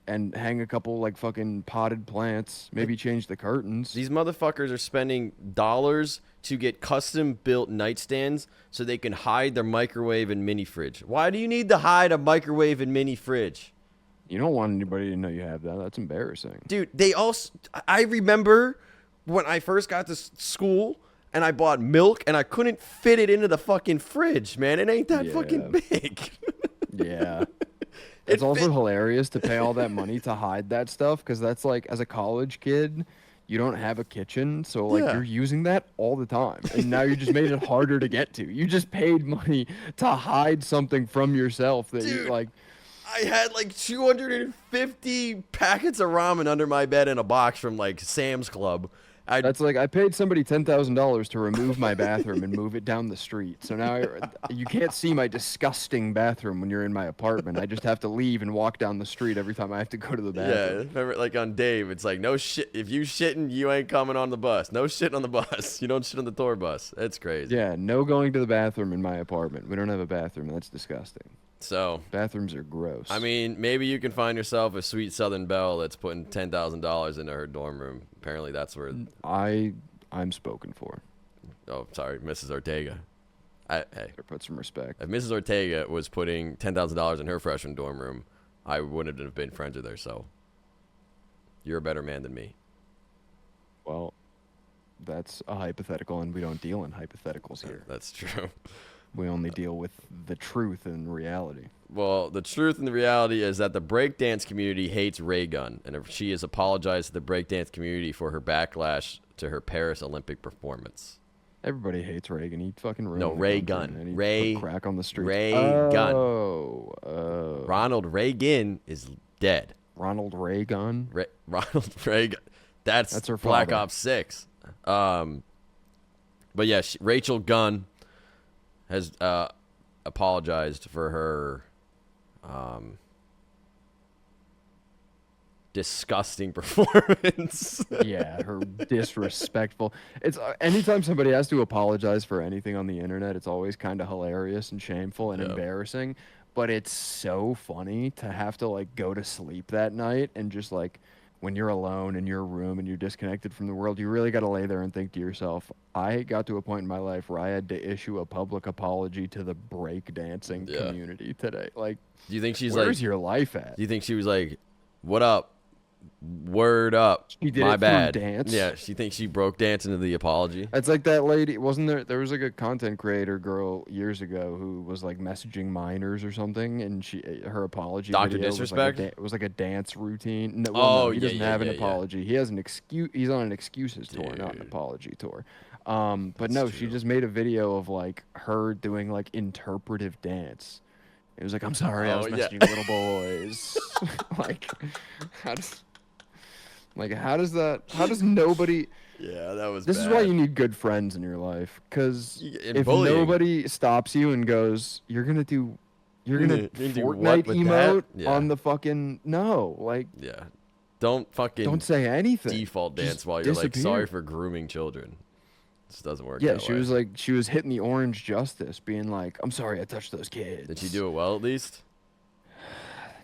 and hang a couple like fucking potted plants, maybe change the curtains. These motherfuckers are spending dollars to get custom built nightstands so they can hide their microwave and mini fridge. Why do you need to hide a microwave and mini fridge? You don't want anybody to know you have that. That's embarrassing. Dude, I remember when I first got to school and I bought milk and I couldn't fit it into the fucking fridge, man. It ain't that fucking big. Yeah. It's also hilarious to pay all that money to hide that stuff because that's like, as a college kid, you don't have a kitchen, so like you're using that all the time, and now you just made it harder to get to. You just paid money to hide something from yourself that you like. I had like 250 packets of ramen under my bed in a box from like Sam's Club. That's like I paid somebody $10,000 to remove my bathroom and move it down the street. So now you can't see my disgusting bathroom when you're in my apartment. I just have to leave and walk down the street every time I have to go to the bathroom. Yeah, remember like on Dave, it's like no shit. If you shitting, you ain't coming on the bus. No shit on the bus. You don't shit on the tour bus. That's crazy. Yeah, no going to the bathroom in my apartment. We don't have a bathroom. That's disgusting. So bathrooms are gross. I mean, maybe you can find yourself a sweet Southern belle that's putting $10,000 into her dorm room. Apparently, that's where I'm spoken for. Oh, sorry, Mrs. Ortega. Hey, put some respect. If Mrs. Ortega was putting $10,000 in her freshman dorm room, I wouldn't have been friends with her. So, you're a better man than me. Well, that's a hypothetical, and we don't deal in hypotheticals here. That's true. We only deal with the truth and reality. Well, the truth and the reality is that the breakdance community hates Ray Gun, and she has apologized to the breakdance community for her backlash to her Paris Olympic performance. Everybody hates Reagan. He fucking ruined No, Ray Gun. Ray crack on the street. Ray Gun. Oh. Ronald Reagan is dead. Ronald Reagan. Ronald Reagan. That's her Black father. Ops 6. But yeah, Rachel Gunn has apologized for her disgusting performance. Yeah, her disrespectful. It's anytime somebody has to apologize for anything on the internet, it's always kind of hilarious and shameful and embarrassing. But it's so funny to have to like go to sleep that night and just like when you're alone in your room and you're disconnected from the world, you really got to lay there and think to yourself, I got to a point in my life where I had to issue a public apology to the breakdancing community today. Like, do you think she's where's your life at? Do you think she was like, what up? Word up. She did My it bad. through dance. Yeah, she thinks she broke dance into the apology. It's like that lady, wasn't there? There was like a content creator girl years ago who was like messaging minors or something, and her apology Dr. video Disrespect? was like a dance routine. No, Oh, he doesn't have an yeah. apology. He has an excuse. He's on an excuses tour, not an apology tour. But no, she just made a video of like her doing like interpretive dance. It was like, I'm sorry, I was messaging little boys. Like, how does nobody... Yeah, that was This bad. is why you need good friends in your life, because if bullying. nobody stops you and goes, you're gonna do what Fortnite with emote that? on the fucking... No, like... Yeah. Don't say anything. Default dance Just while you're like, disappear. sorry for grooming children. This doesn't work Yeah, that she way. was like, she was hitting the orange justice, being like, I'm sorry I touched those kids. Did she do it well at least?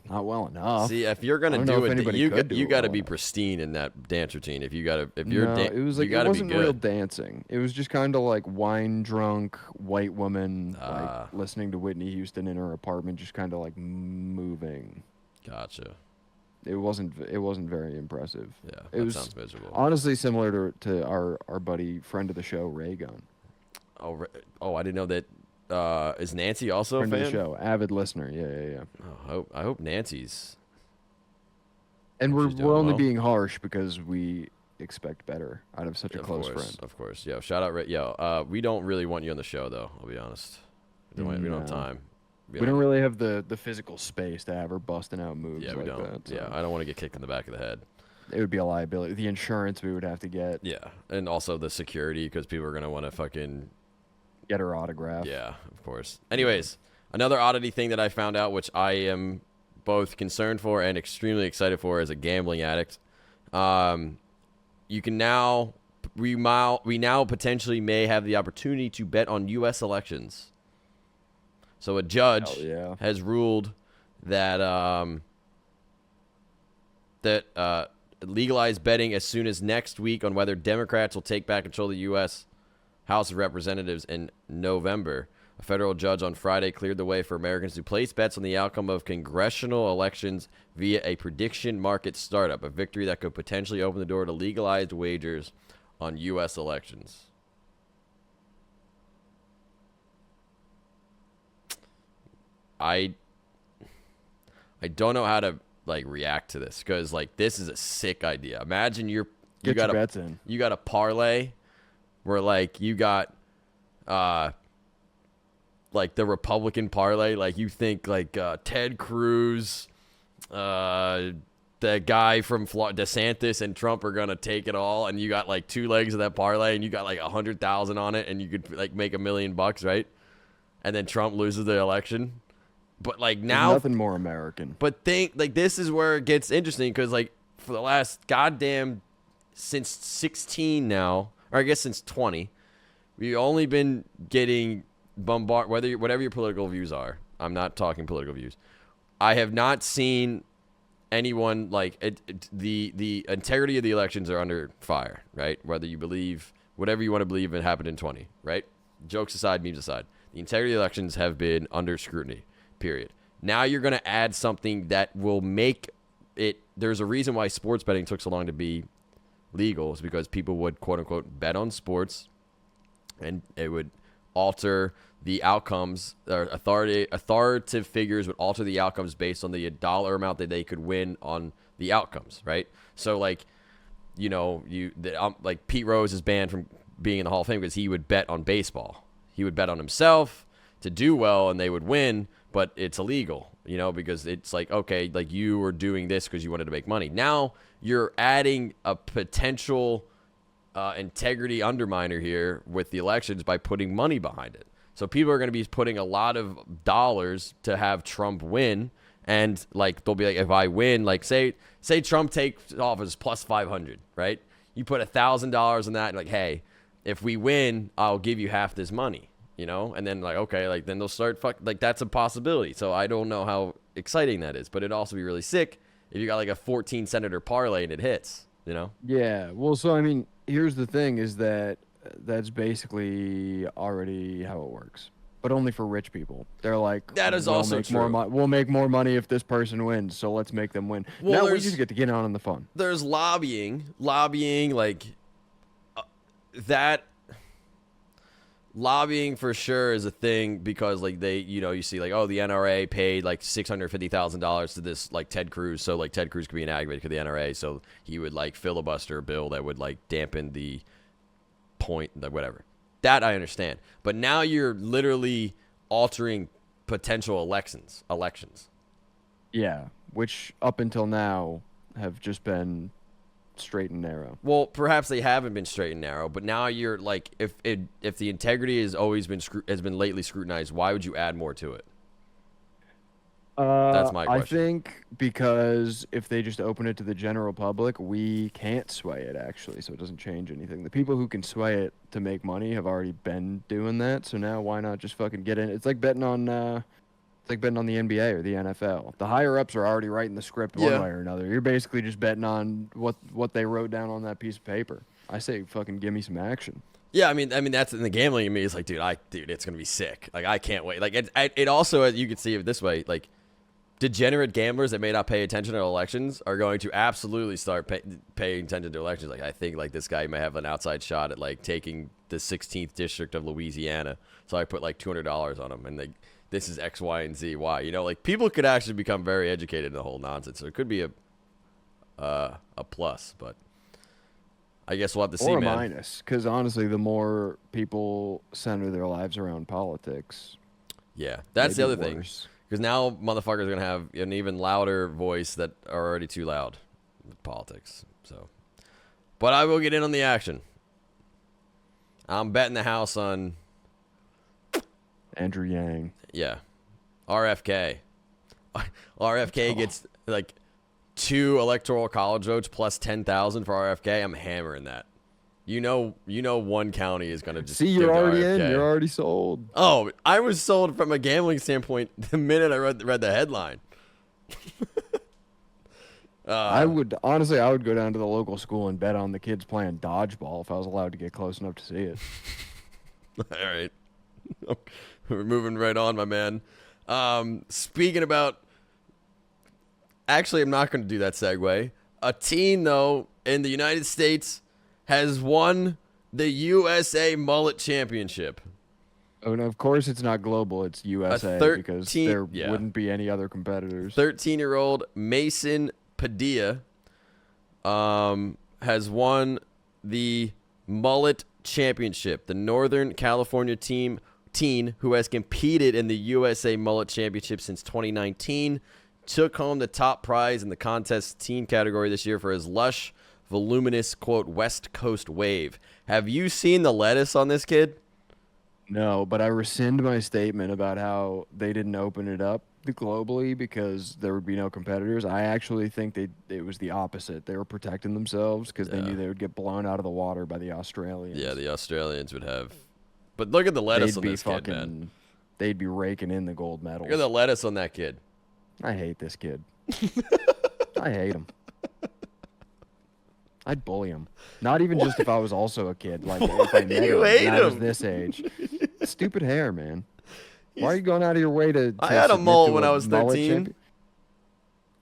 Not well enough. See, if you're gonna do it, you got to be pristine in that dance routine. If you're it was like, you got it to be wasn't good. real dancing. It was just kind of like wine drunk white woman like listening to Whitney Houston in her apartment, just kind of like moving. Gotcha. It wasn't very impressive. Yeah, it was sounds miserable. Honestly similar to our buddy friend of the show Ray Gun. Oh, I didn't know that. Is Nancy also Friend a fan? of the show, avid listener. Yeah. Oh, I hope Nancy's. And we're doing only well. being harsh because we expect better out of such a close course, friend. Of course. Yo, shout out Ray. Yo, we don't really want you on the show though. I'll be honest. We don't have time. We don't really have the physical space to have her busting out moves Yeah, we like don't. that. So. Yeah, I don't want to get kicked in the back of the head. It would be a liability. The insurance we would have to get. Yeah, and also the security because people are gonna want to fucking get her autograph. Yeah, of course. Anyways, another oddity thing that I found out, which I am both concerned for and extremely excited for as a gambling addict. You can now we now potentially may have the opportunity to bet on U.S. elections. So a judge Hell yeah. has ruled that legalize betting as soon as next week on whether Democrats will take back control of the U.S. House of Representatives in November. A federal judge on Friday cleared the way for Americans to place bets on the outcome of congressional elections via a prediction market startup, a victory that could potentially open the door to legalized wagers on U.S. elections. I don't know how to react to this because this is a sick idea. Imagine you Get got your a bets in. you got a parlay where you got the Republican parlay, you think Ted Cruz, the guy from DeSantis and Trump are gonna take it all, and you got 2 legs of that parlay, and you got 100,000 on it, and you could make $1 million, right? And then Trump loses the election, but now There's nothing more American. But this is where it gets interesting because for the last goddamn since 16 now, or I guess since 20, we've only been getting bombarded. Whatever your political views are, I'm not talking political views. I have not seen anyone the integrity of the elections are under fire, right? Whether you believe whatever you want to believe it happened in 20, right? Jokes aside, memes aside, the integrity of the elections have been under scrutiny. Period. Now you're going to add something that will make it. There's a reason why sports betting took so long to be legal. Is because people would quote unquote bet on sports, and it would alter the outcomes. Or authoritative figures would alter the outcomes based on the dollar amount that they could win on the outcomes. Right. So Pete Rose is banned from being in the Hall of Fame because he would bet on baseball. He would bet on himself to do well, and they would win. But it's illegal, because it's okay, you were doing this because you wanted to make money. Now you're adding a potential integrity underminer here with the elections by putting money behind it. So people are going to be putting a lot of dollars to have Trump win. And they'll be if I win, say Trump takes office plus 500, right? You put $1,000 on that and hey, if we win, I'll give you half this money. And then okay, then they'll start that's a possibility. So I don't know how exciting that is, but it'd also be really sick if you got a 14 senator parlay and it hits, Yeah. Well, so I mean, here's the thing is that's basically already how it works, but only for rich people. They're that is we'll also make true. We'll make more money if this person wins, so let's make them win. Well, now we just get to get on the fun. There's lobbying that. Lobbying for sure is a thing because they you see the NRA paid $650,000 to this Ted Cruz, so Ted Cruz could be an aggravator to the NRA, so he would filibuster a bill that would dampen the point, whatever. That I understand, but now you're literally altering potential elections. Yeah, which up until now have just been straight and narrow. Well, perhaps they haven't been straight and narrow, but now you're if the integrity has always been has been lately scrutinized, why would you add more to it? That's my question. I think because if they just open it to the general public, we can't sway it actually, so it doesn't change anything. The people who can sway it to make money have already been doing that, so now why not just fucking get in? It's like betting on the NBA or the NFL. The higher ups are already writing the script one way or another. You're basically just betting on what they wrote down on that piece of paper. I say fucking give me some action. Yeah, I mean that's in the gambling in me. It's dude, it's gonna be sick. I can't wait. It also, you could see it this way. Degenerate gamblers that may not pay attention to elections are going to absolutely start paying attention to elections. I think this guy may have an outside shot at taking the 16th district of Louisiana. So I put $200 on him, and this is X, Y, and Z. Why? People could actually become very educated in the whole nonsense. So it could be a plus, but I guess we'll have to see, or man. Or a minus, because honestly, the more people center their lives around politics. Yeah, that's the other thing. Worse. Because now motherfuckers are going to have an even louder voice that are already too loud with politics. So, but I will get in on the action. I'm betting the house on Andrew Yang. Yeah. RFK. RFK gets 2 electoral college votes plus 10,000 for RFK. I'm hammering that. one county is gonna just See, give you're to already in. RFK. You're already sold. Oh, I was sold from a gambling standpoint the minute I read the headline. I would go down to the local school and bet on the kids playing dodgeball if I was allowed to get close enough to see it. All right. We're moving right on, my man. Speaking about... Actually, I'm not going to do that segue. A teen, though, in the United States has won the USA Mullet Championship. Oh, and of course it's not global. It's USA because there wouldn't be any other competitors. 13-year-old Mason Padilla has won the Mullet Championship. The Northern California teen who has competed in the USA Mullet Championship since 2019 took home the top prize in the contest team category this year for his lush, voluminous, quote, West Coast wave. Have you seen the lettuce on this kid? No, but I rescind my statement about how they didn't open it up globally because there would be no competitors. I actually think it was the opposite. They were protecting themselves because they knew they would get blown out of the water by the Australians. Yeah, the Australians would have. But look at the lettuce on this kid, man. They'd be raking in the gold medals. Look at the lettuce on that kid. I hate this kid. I hate him. I'd bully him. Not even just if I was also a kid. Like if I met him when I was this age. Stupid hair, man. Why are you going out of your way to I had a mullet when I was mullet 13.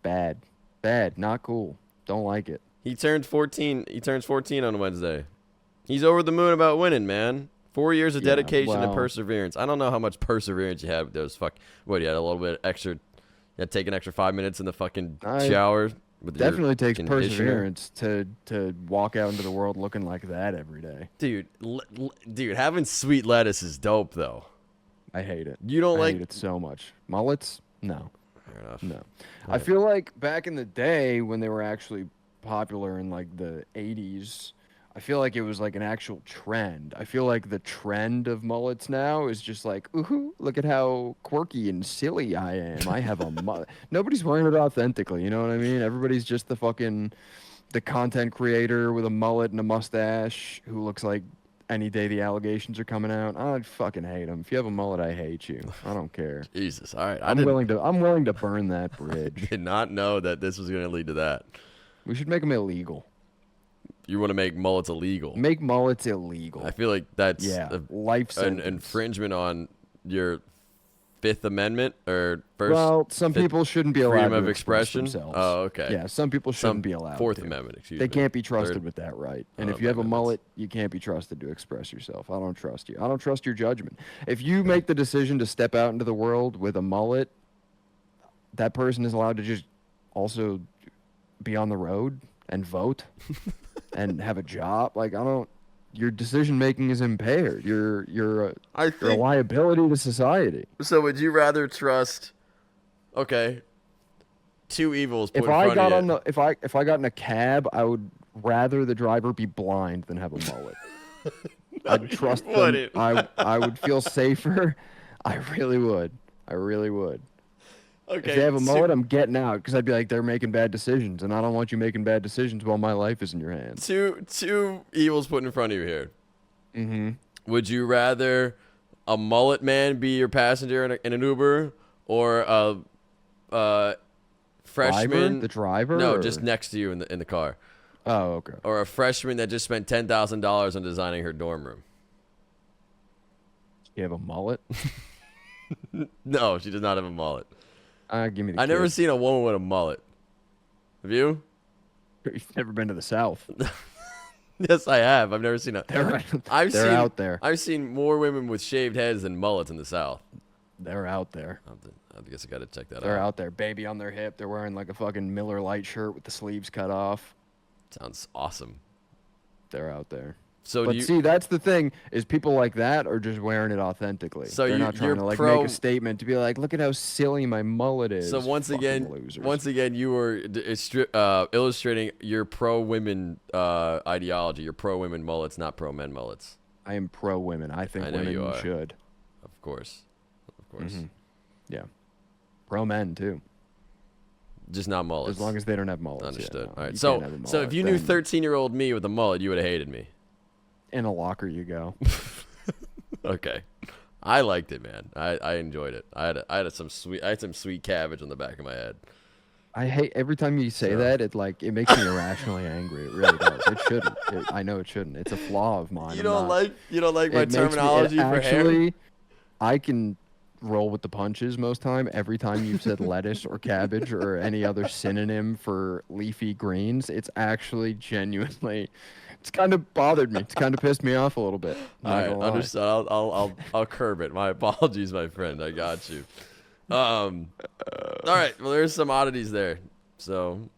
Bad. Not cool. Don't like it. He turned 14. He turns 14 on Wednesday. He's over the moon about winning, man. 4 years of dedication and perseverance. I don't know how much perseverance you had with those What, you had a little bit extra... You had to take an extra 5 minutes in the fucking shower? Definitely takes perseverance to walk out into the world looking like that every day. Dude, having sweet lettuce is dope, though. I hate it. You don't I hate it so much. Mullets? No. Fair enough. No. I feel like back in the day when they were actually popular in like the 80s, I feel like it was like an actual trend. I feel like the trend of mullets now is just like, ooh, look at how quirky and silly I am. I have a mullet. Nobody's wearing it authentically, you know what I mean? Everybody's just the content creator with a mullet and a mustache who looks like any day the allegations are coming out. I'd fucking hate them. If you have a mullet, I hate you. I don't care. Jesus, all right. I'm willing to burn that bridge. Did not know that this was going to lead to that. We should make them illegal. You want to make mullets illegal? Make mullets illegal. I feel like that's life sentence. An infringement on your Fifth Amendment or first. Well, some people shouldn't be allowed freedom to of expression. Themselves. Oh, okay. Yeah, some people shouldn't be allowed. Fourth to. Amendment. Excuse they me. Can't be trusted Third. with that right. And if you have a mullet, you can't be trusted to express yourself. I don't trust you. I don't trust your judgment. If you make the decision to step out into the world with a mullet, that person is allowed to just also be on the road and vote and have a job. Like your decision making is impaired. You're a liability to society. So would you rather trust? Okay, two evils put if in I front got of on you. the if I got in a cab, I would rather the driver be blind than have a mullet. I'd trust them. I would feel safer. I really would. Okay, if they have a mullet, I'm getting out because I'd be like, they're making bad decisions, and I don't want you making bad decisions while my life is in your hands. Two evils put in front of you here. Mm-hmm. Would you rather a mullet man be your passenger in an Uber, or a freshman? The driver? No, or? just next to you in the car. Oh, okay. Or a freshman that just spent $10,000 on designing her dorm room. You have a mullet? No, she does not have a mullet. Give me the I've never seen a woman with a mullet. Have you? You've never been to the South. Yes, I have. I've never seen a. They're out there. I've seen more women with shaved heads than mullets in the South. They're out there. I guess I got to check that out. They're out there. Baby on their hip. They're wearing like a fucking Miller Lite shirt with the sleeves cut off. Sounds awesome. They're out there. So see, that's the thing, is people like that are just wearing it authentically. So they're not trying to like make a statement to be like, look at how silly my mullet is. So once again, you were illustrating your pro-women ideology. Your pro-women mullets, not pro-men mullets. I am pro-women. I think women should. Of course. Mm-hmm. Yeah. Pro-men, too. Just not mullets. As long as they don't have mullets. Understood. Yeah, no, all right. So if you knew 13-year-old me with a mullet, you would have hated me. In a locker you go. Okay. I liked it, man. I enjoyed it. I had some sweet cabbage on the back of my head. I hate every time you say that. It makes me irrationally angry. It really does. It shouldn't. I know it shouldn't. It's a flaw of mine. You don't like my It makes me. terminology for hair? Actually, I can roll with the punches most time. Every time you've said lettuce or cabbage or any other synonym for leafy greens, it's actually genuinely. It's kind of bothered me. It's kind of pissed me off a little bit. All right, understood. I'll curb it. My apologies, my friend. I got you. All right. Well, there's some oddities there. So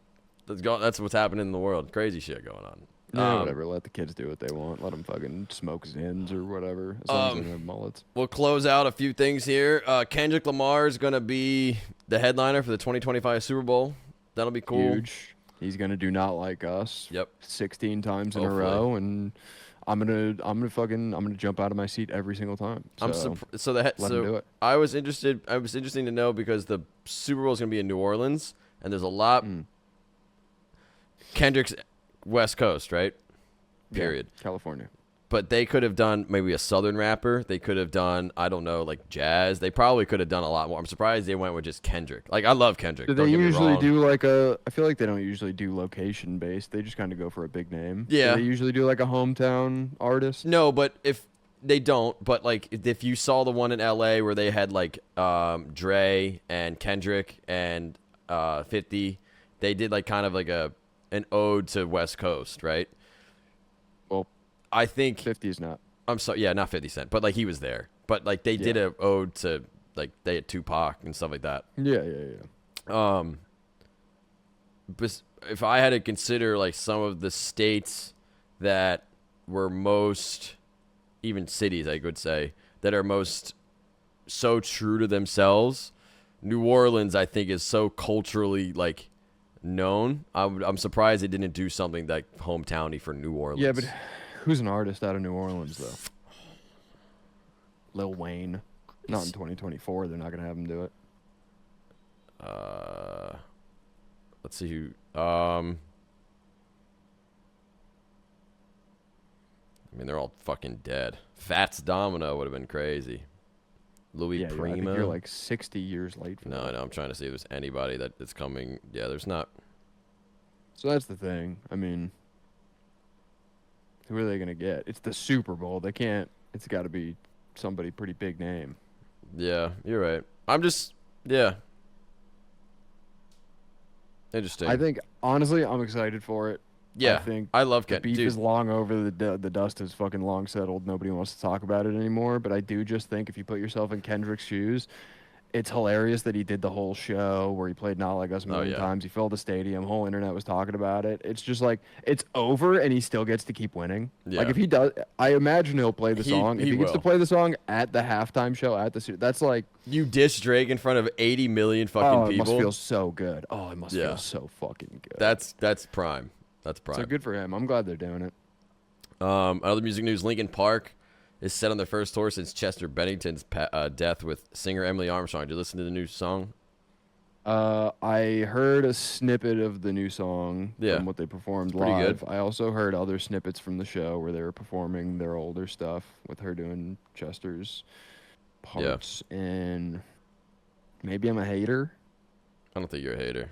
that's what's happening in the world. Crazy shit going on. Yeah, whatever. Let the kids do what they want. Let them fucking smoke Zins or whatever. As long as they don't have mullets. We'll close out a few things here. Kendrick Lamar is going to be the headliner for the 2025 Super Bowl. That'll be cool. Huge. He's gonna do Not Like Us. Yep. 16 times in Hopefully. a row, and I'm gonna jump out of my seat every single time. So, let him do it. I was interesting to know because the Super Bowl is going to be in New Orleans, and there's a lot. Kendrick's West Coast, right? Period. Yeah, California. But they could have done maybe a Southern rapper. They could have done, I don't know, like jazz. They probably could have done a lot more. I'm surprised they went with just Kendrick. Like, I love Kendrick. Do they usually do like a? I feel like they don't usually do location based. They just kind of go for a big name. Yeah. Do they usually do like a hometown artist. No, but if they don't, but like if you saw the one in LA where they had like Dre and Kendrick and 50, they did like kind of like an ode to West Coast, right? Well, I think 50 is not. I'm sorry, yeah, not 50 Cent, but like he was there. But like they did a ode to like they had Tupac and stuff like that. Yeah. But if I had to consider like some of the states that were most, even cities I could say, that are most so true to themselves, New Orleans I think is so culturally like known. I'm surprised they didn't do something like hometowny for New Orleans. Yeah, but who's an artist out of New Orleans though? Lil Wayne. Not in 2024. They're not gonna have him do it. Let's see who. I mean, they're all fucking dead. Fats Domino would have been crazy. Louis I Prima. think you're like 60 years late for No, that. I'm trying to see if there's anybody that's coming. Yeah, there's not. So that's the thing. I mean, who are they gonna get? It's the Super Bowl. They can't. It's got to be somebody pretty big name. Yeah, you're right. I'm just. Yeah. Interesting. I think honestly, I'm excited for it. Yeah, I think I love the Kendrick. beef is long over. The dust is fucking long settled. Nobody wants to talk about it anymore. But I do just think if you put yourself in Kendrick's shoes, it's hilarious that he did the whole show where he played Not Like Us a million times. He filled the stadium. Whole internet was talking about it. It's just like it's over, and he still gets to keep winning. Yeah. Like if he does, I imagine he'll play the song. If he he gets to will. play the song at the halftime show at the that's like You diss Drake in front of 80 million fucking it people. must feel so good. Oh, it must feel so fucking good. That's prime. That's prime. So good for him. I'm glad they're doing it. Other music news: Linkin Park is set on their first tour since Chester Bennington's death with singer Emily Armstrong. Did you listen to the new song? I heard a snippet of the new song from what they performed Pretty live. good. I also heard other snippets from the show where they were performing their older stuff with her doing Chester's parts. And maybe I'm a hater. I don't think you're a hater.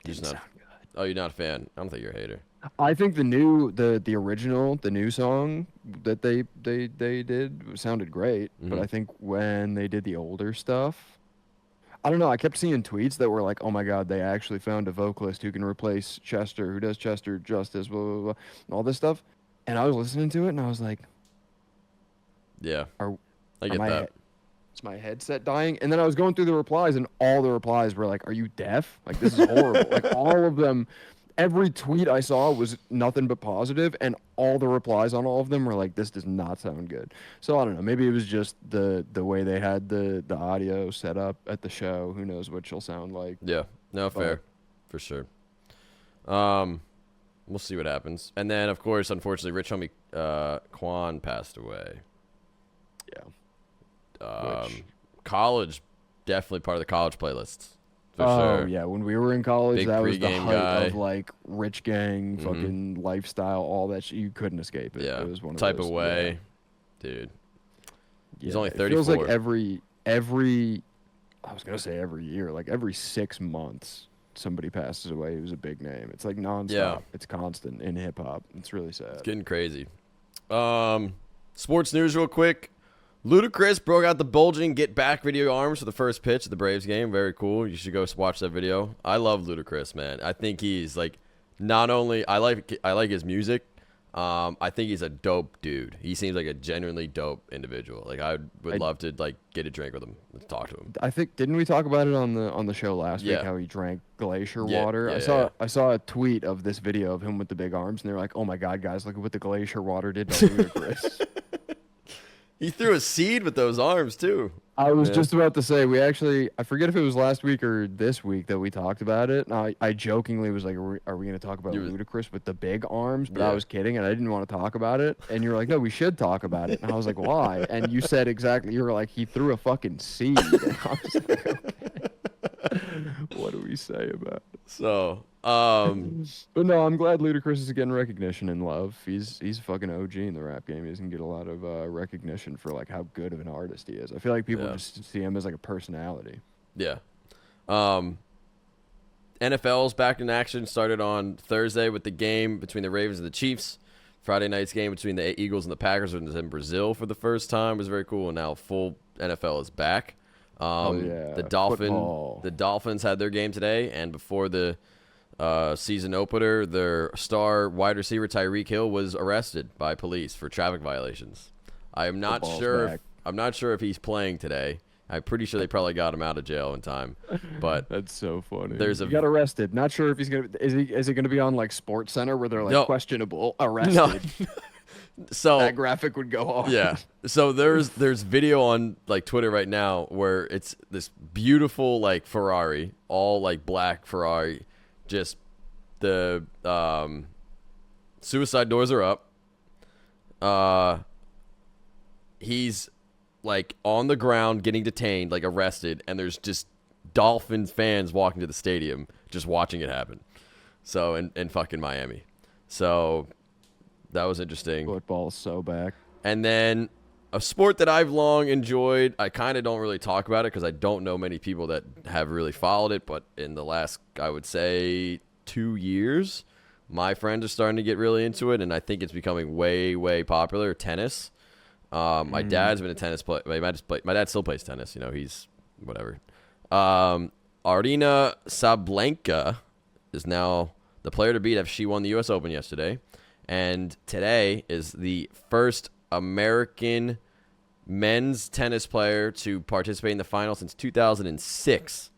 You're just Didn't not. sound good. Oh, you're not a fan. I don't think you're a hater. I think the original, the new song that they did sounded great, but I think when they did the older stuff, I don't know. I kept seeing tweets that were like, "Oh my God, they actually found a vocalist who can replace Chester, who does Chester justice, blah blah blah," and all this stuff. And I was listening to it, and I was like, Yeah, I Are get my that. "Is my headset dying?" And then I was going through the replies, and all the replies were like, "Are you deaf? Like this is horrible." Like all of them. Every tweet I saw was nothing but positive, and all the replies on all of them were like, "This does not sound good." So I don't know. Maybe it was just the way they had the audio set up at the show. Who knows what she'll sound like? Yeah, no, fair, for sure. We'll see what happens. And then, of course, unfortunately, Rich Homie Quan passed away. Yeah. College, definitely part of the college playlists For Oh sure. yeah, when we were in college, Big that was the pregame height guy. of like rich gang, fucking lifestyle, all that shit. You couldn't escape it. Yeah. It was one of Type those. of way. Dude. Yeah, He's only it feels like 34. every I was gonna say every year, like every 6 months, somebody passes away who's a big name. It's like nonstop. Yeah. It's constant in hip hop. It's really sad. It's getting crazy. Sports news real quick. Ludacris broke out the bulging get back video arms for the first pitch of the Braves game. Very cool. You should go watch that video. I love Ludacris, man. I think he's like, not only I like his music. I think he's a dope dude. He seems like a genuinely dope individual. Like I would love to like get a drink with him and talk to him. I think didn't we talk about it on the show last Yeah. week how he drank glacier Yeah, water? yeah, I saw a tweet of this video of him with the big arms, and they're like, "Oh my god, guys, look at what the glacier water did to Ludacris." He threw a seed with those arms too. I was Yeah. just about to say I forget if it was last week or this week that we talked about it. And I jokingly was like, "Are we going to talk about Ludacris with the big arms?" But I Yeah. was kidding, and I didn't want to talk about it. And you were like, "No, we should talk about it." And I was like, "Why?" And you said exactly. You were like, "He threw a fucking seed." And I was like, "Okay, what do we say about it?" So, But no, I'm glad Ludacris is getting recognition and love. He's a fucking OG in the rap game. He doesn't get a lot of recognition for like how good of an artist he is. I feel like people just see him as like a personality. yeah. NFL's back in action. Started on Thursday with the game between the Ravens and the Chiefs. Friday night's game between the Eagles and the Packers was in Brazil for the first time. It was very cool. And now full NFL is back. Yeah, The football. Dolphins had their game today, and before the season opener, their star wide receiver Tyreek Hill was arrested by police for traffic violations. I'm not Football's sure. back. I'm not sure if he's playing today. I'm pretty sure they probably got him out of jail in time. But That's so funny. There's He got arrested. Not sure if he's gonna. Is he gonna be on like Sports Center where they're like No. questionable arrested? no. So That graphic would go off. yeah. So there's video on like Twitter right now where it's this beautiful like Ferrari, all like black Ferrari, just the suicide doors are up. He's like on the ground getting detained, like arrested, and there's just Dolphins fans walking to the stadium just watching it happen. So in fucking Miami. So that was interesting. Football's so back. And then a sport that I've long enjoyed, I kind of don't really talk about it because I don't know many people that have really followed it. But in the last, I would say, 2 years, my friends are starting to get really into it. And I think it's becoming way, way popular. Tennis. My dad's been a tennis player. My dad still plays tennis. You know, he's whatever. Arina Sablenka is now the player to beat after she won the U.S. Open yesterday. And today is the first American men's tennis player to participate in the final since 2006.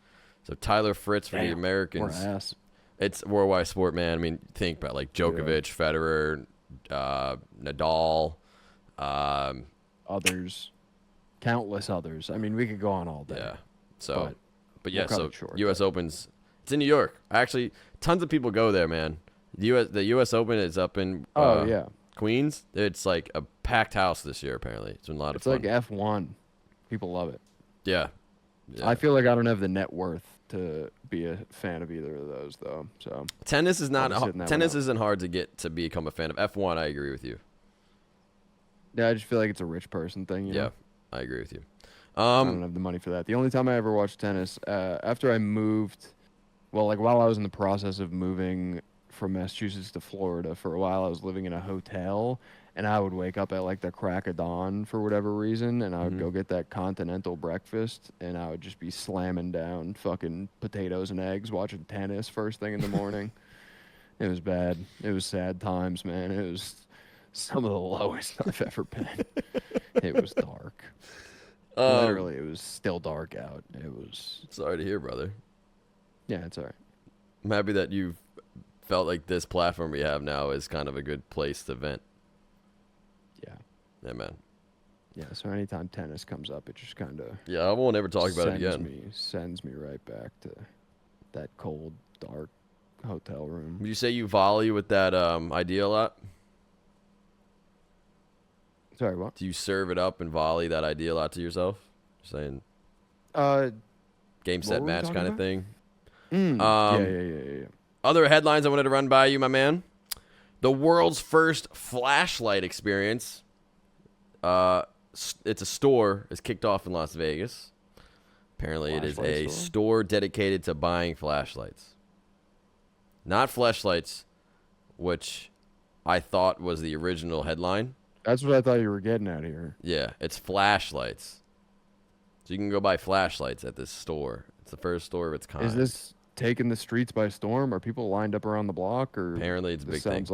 So Tyler Fritz for the Americans. We're ass. It's worldwide sport, man. I mean, think about like Djokovic, Federer, Nadal. Others, countless others. I mean, we could go on all day. Yeah. So, but yeah, we'll cut so it short, U.S. Opens. It's in New York. Actually, tons of people go there, man. The U.S. Open is up in Queens. It's like a packed house this year. Apparently, it's been a lot of fun. It's like F1. People love it. Yeah. I feel like I don't have the net worth to be a fan of either of those, though. So tennis is not. I'll be sitting that Tennis one out. isn't hard to get to become a fan of. F1, I agree with you. Yeah, I just feel like it's a rich person thing. You know? Yeah, I agree with you. I don't have the money for that. The only time I ever watched tennis, after I moved, well, like while I was in the process of moving from Massachusetts to Florida for a while, I was living in a hotel, and I would wake up at like the crack of dawn for whatever reason, and I would go get that continental breakfast, and I would just be slamming down fucking potatoes and eggs, watching tennis first thing in the morning. It was bad. It was sad times, man. It was some of the lowest I've ever been. It was dark. Literally, it was still dark out. It was. Sorry to hear, brother. Yeah, it's all right. I'm happy that you've felt like this platform we have now is kind of a good place to vent. Yeah. Yeah, man. Yeah, so anytime tennis comes up, it just kind of Yeah, I won't ever talk about it again. Sends me right back to that cold, dark hotel room. Would you say you volley with that idea a lot? Sorry, what? Do you serve it up and volley that idea a lot to yourself? Just saying Uh, game, What set, were we match talking kind of about? thing? Yeah. Other headlines I wanted to run by you, my man. The world's first flashlight experience. It's a store. Is kicked off in Las Vegas. Apparently, it is a store dedicated to buying flashlights. Not fleshlights, which I thought was the original headline. That's what I thought you were getting at here. Yeah, it's flashlights. So you can go buy flashlights at this store. It's the first store of its kind. Is this taking the streets by storm? Are people lined up around the block? Or Apparently, it's a big thing.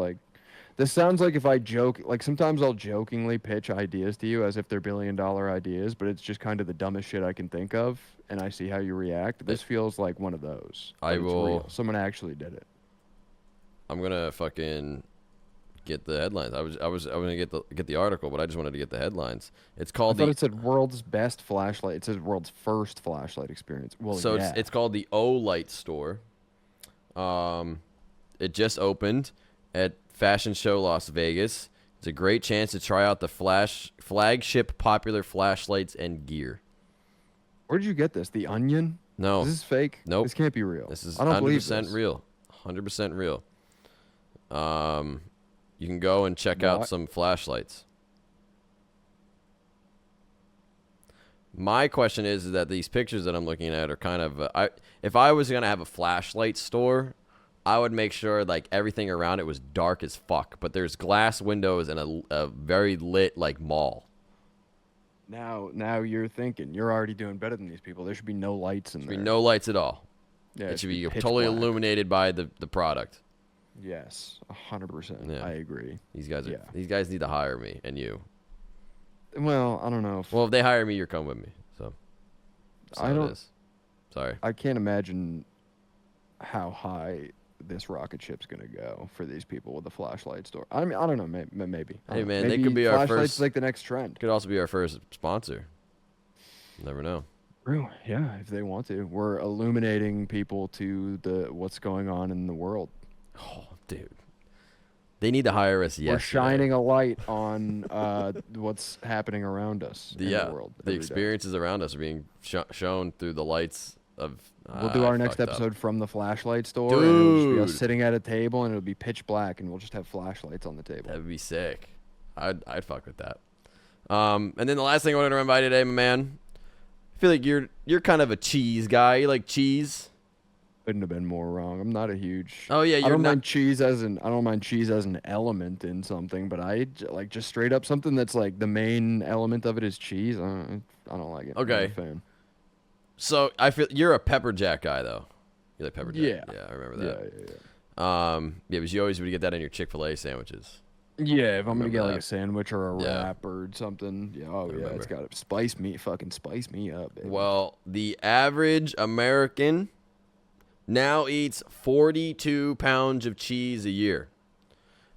This sounds like if I joke, like sometimes I'll jokingly pitch ideas to you as if they're billion-dollar ideas, but it's just kind of the dumbest shit I can think of, and I see how you react. This feels like one of those. I will. Real. Someone actually did it. I'm gonna fucking get the headlines. I was gonna get the article, but I just wanted to get the headlines. It's called. I thought it said world's best flashlight. It says world's first flashlight experience. Well, so yeah. it's called the O Light Store. It just opened at Fashion Show Las Vegas. It's a great chance to try out the flagship popular flashlights and gear. Where did you get this? The Onion? No. Is this fake? Nope. This can't be real. This is I don't believe 100% this. real. 100% real. You can go and check out some flashlights. My question is that these pictures that I'm looking at are kind of if I was gonna have a flashlight store, I would make sure like everything around it was dark as fuck, but there's glass windows and a very lit like mall. Now you're thinking you're already doing better than these people. There should be no lights in there. There should be no lights at all. Yeah, it should be pitch totally black. illuminated by the product. Yes, 100%. Yeah. I agree. These guys need to hire me and you. Well, I don't know. Well, if they hire me, you're coming with me. So I don't. It is. Sorry. I can't imagine how high this rocket ship's gonna go for these people with the flashlight store. I mean, I don't know. Maybe. Hey man, maybe they could be our flashlights first. like the next trend. Could also be our first sponsor. Never know. True. Yeah, if they want to, we're illuminating people to what's going on in the world. Oh, dude. They need to hire us yesterday. We're shining a light on what's happening around us in the world. The experiences around us are being shown through the lights of. We'll do our next episode from the flashlight store. Dude. And it'll just be us sitting at a table, and it'll be pitch black, and we'll just have flashlights on the table. That would be sick. I'd fuck with that. And then the last thing I wanted to run by today, my man. I feel like you're kind of a cheese guy. You like cheese? Couldn't have been more wrong. I'm not a huge. Oh yeah, I don't mind cheese as an element in something, but I like just straight up something that's like the main element of it is cheese. I don't like it. Okay. I'm not a fan. So I feel you're a pepper jack guy though. You like pepper jack? Yeah. I remember that. Yeah. Yeah, because you always would get that in your Chick-fil-A sandwiches. Yeah, if I'm gonna get Remember like that. a sandwich or a Yeah. wrap or something, yeah, oh yeah, remember. it's got to spice me up, baby. Well, the average American now eats 42 pounds of cheese a year,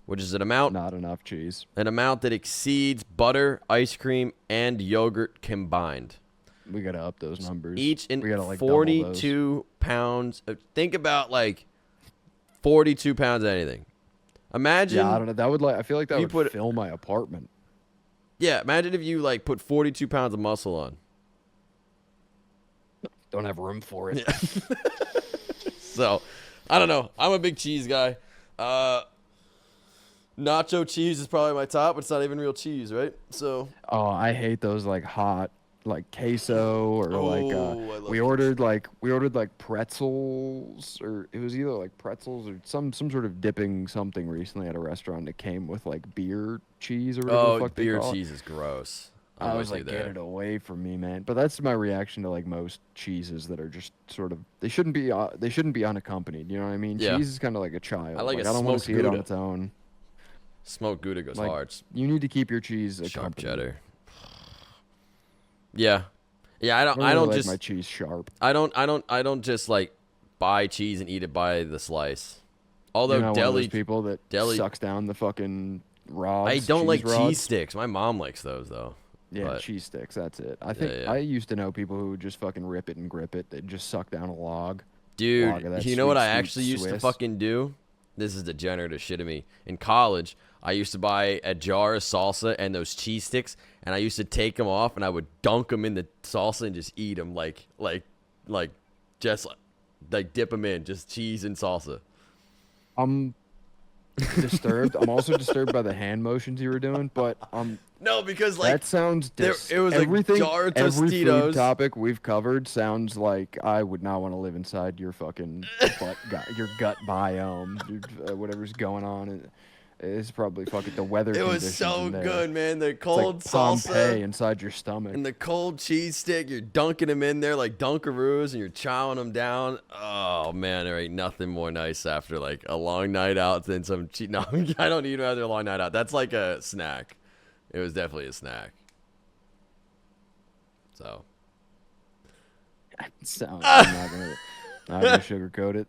which is an amount Not enough cheese. that exceeds butter, ice cream, and yogurt combined. We gotta up those numbers. Each in we gotta, like, double those. 42 pounds. Think about like 42 pounds of anything. Imagine. Yeah, I don't know. That would I feel like that you would fill my apartment. Yeah, imagine if you like put 42 pounds of muscle on. Don't have room for it. So, I don't know. I'm a big cheese guy. Nacho cheese is probably my top, but it's not even real cheese, right? So. Oh, I hate those like hot, like queso or I love we ordered like pretzels, or it was either like pretzels or some sort of dipping something recently at a restaurant that came with like beer cheese or whatever the fuck they beer call it. cheese is gross. I was like, get it away from me, man. But that's my reaction to like most cheeses that are just sort of they shouldn't be unaccompanied. You know what I mean? Yeah. Cheese is kind of like a child. I like a I don't want to smoked see it on Gouda. its own. Smoked Gouda goes Like, hard. You need to keep your cheese Sharp accompanied. cheddar. Yeah. Yeah, I don't really like just my cheese sharp. I don't just like buy cheese and eat it by the slice. Although You're not one of those deli people that sucks down the fucking rods. I don't like rods. cheese sticks. My mom likes those though. Yeah, but- cheese sticks. That's it. I think yeah. I used to know people who would just fucking rip it and grip it. They'd just suck down a log. Dude, Log of that you know what sweet, I sweet actually used to Swiss. fucking do? This is degenerate shit of me. In college, I used to buy a jar of salsa and those cheese sticks, and I used to take them off and I would dunk them in the salsa and just eat them like just like Like dip them in, just cheese and salsa. I'm disturbed. I'm also disturbed by the hand motions you were doing, but No, because like that sounds it was everything. a jar of Every Tostitos. food topic we've covered sounds like I would not want to live inside your fucking your gut biome, whatever's going on. It's probably fucking the weather. It was conditions so in there. good, man. The It's cold like salsa Pompeii inside your stomach. and the cold cheese stick. You're dunking them in there like Dunkaroos, and you're chowing them down. Oh man, there ain't nothing more nice after like a long night out than some cheese. No, I don't eat after a long night out. That's like a snack. It was definitely a snack. So. I'm not gonna sugarcoat it.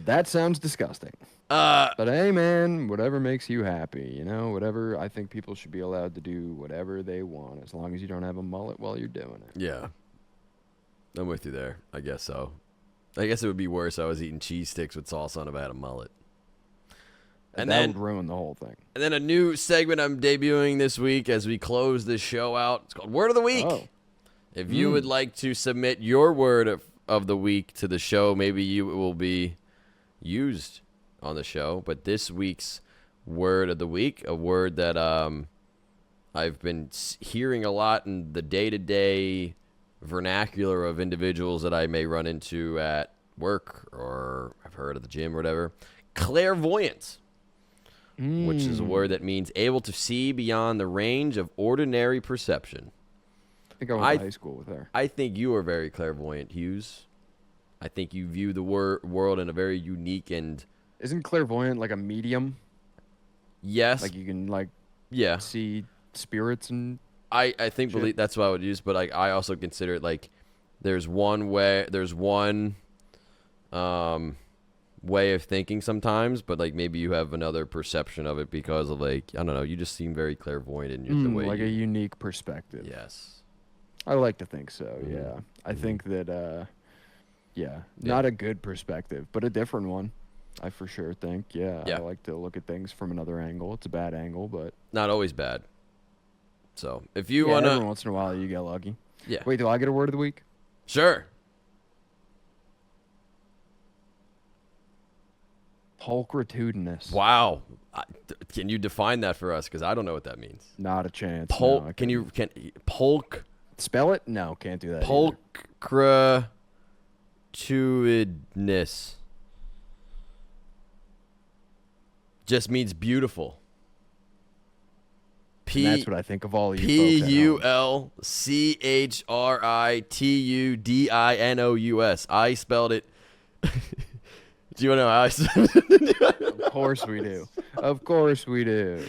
That sounds disgusting. But hey, man, whatever makes you happy, you know, whatever. I think people should be allowed to do whatever they want as long as you don't have a mullet while you're doing it. Yeah. I'm with you there. I guess so. I guess it would be worse if I was eating cheese sticks with salsa on if I had a mullet. And that would ruin the whole thing. And then a new segment I'm debuting this week as we close this show out. It's called Word of the Week. Oh. If you would like to submit your word of the week to the show, maybe it will be used on the show. But this week's word of the week, a word that I've been hearing a lot in the day-to-day vernacular of individuals that I may run into at work or I've heard at the gym or whatever. Clairvoyant, which is a word that means able to see beyond the range of ordinary perception. I think I went to high school with her. I think you are very clairvoyant, Hues. I think you view the world in a very unique and... Isn't clairvoyant like a medium? Yes. Like you can see spirits and... I think that's what I would use, but like I also consider it like there's one way of thinking sometimes, but like maybe you have another perception of it because of like, I don't know, you just seem very clairvoyant in the way like a unique perspective. Yes. I like to think so, yeah. I think that, not a good perspective, but a different one. I for sure think, yeah. I like to look at things from another angle. It's a bad angle, but... Not always bad. So, if you want to... every once in a while you get lucky. Yeah. Wait, do I get a word of the week? Sure. Pulchritudinous. Wow. Can you define that for us? Because I don't know what that means. Not a chance. Can pulk... Spell it? No, can't do that. Pulchritudinous just means beautiful. And that's what I think of all you folks Pulchritudinous. I spelled it. Do you want to know how I spelled it? Of course we do. Of course we do.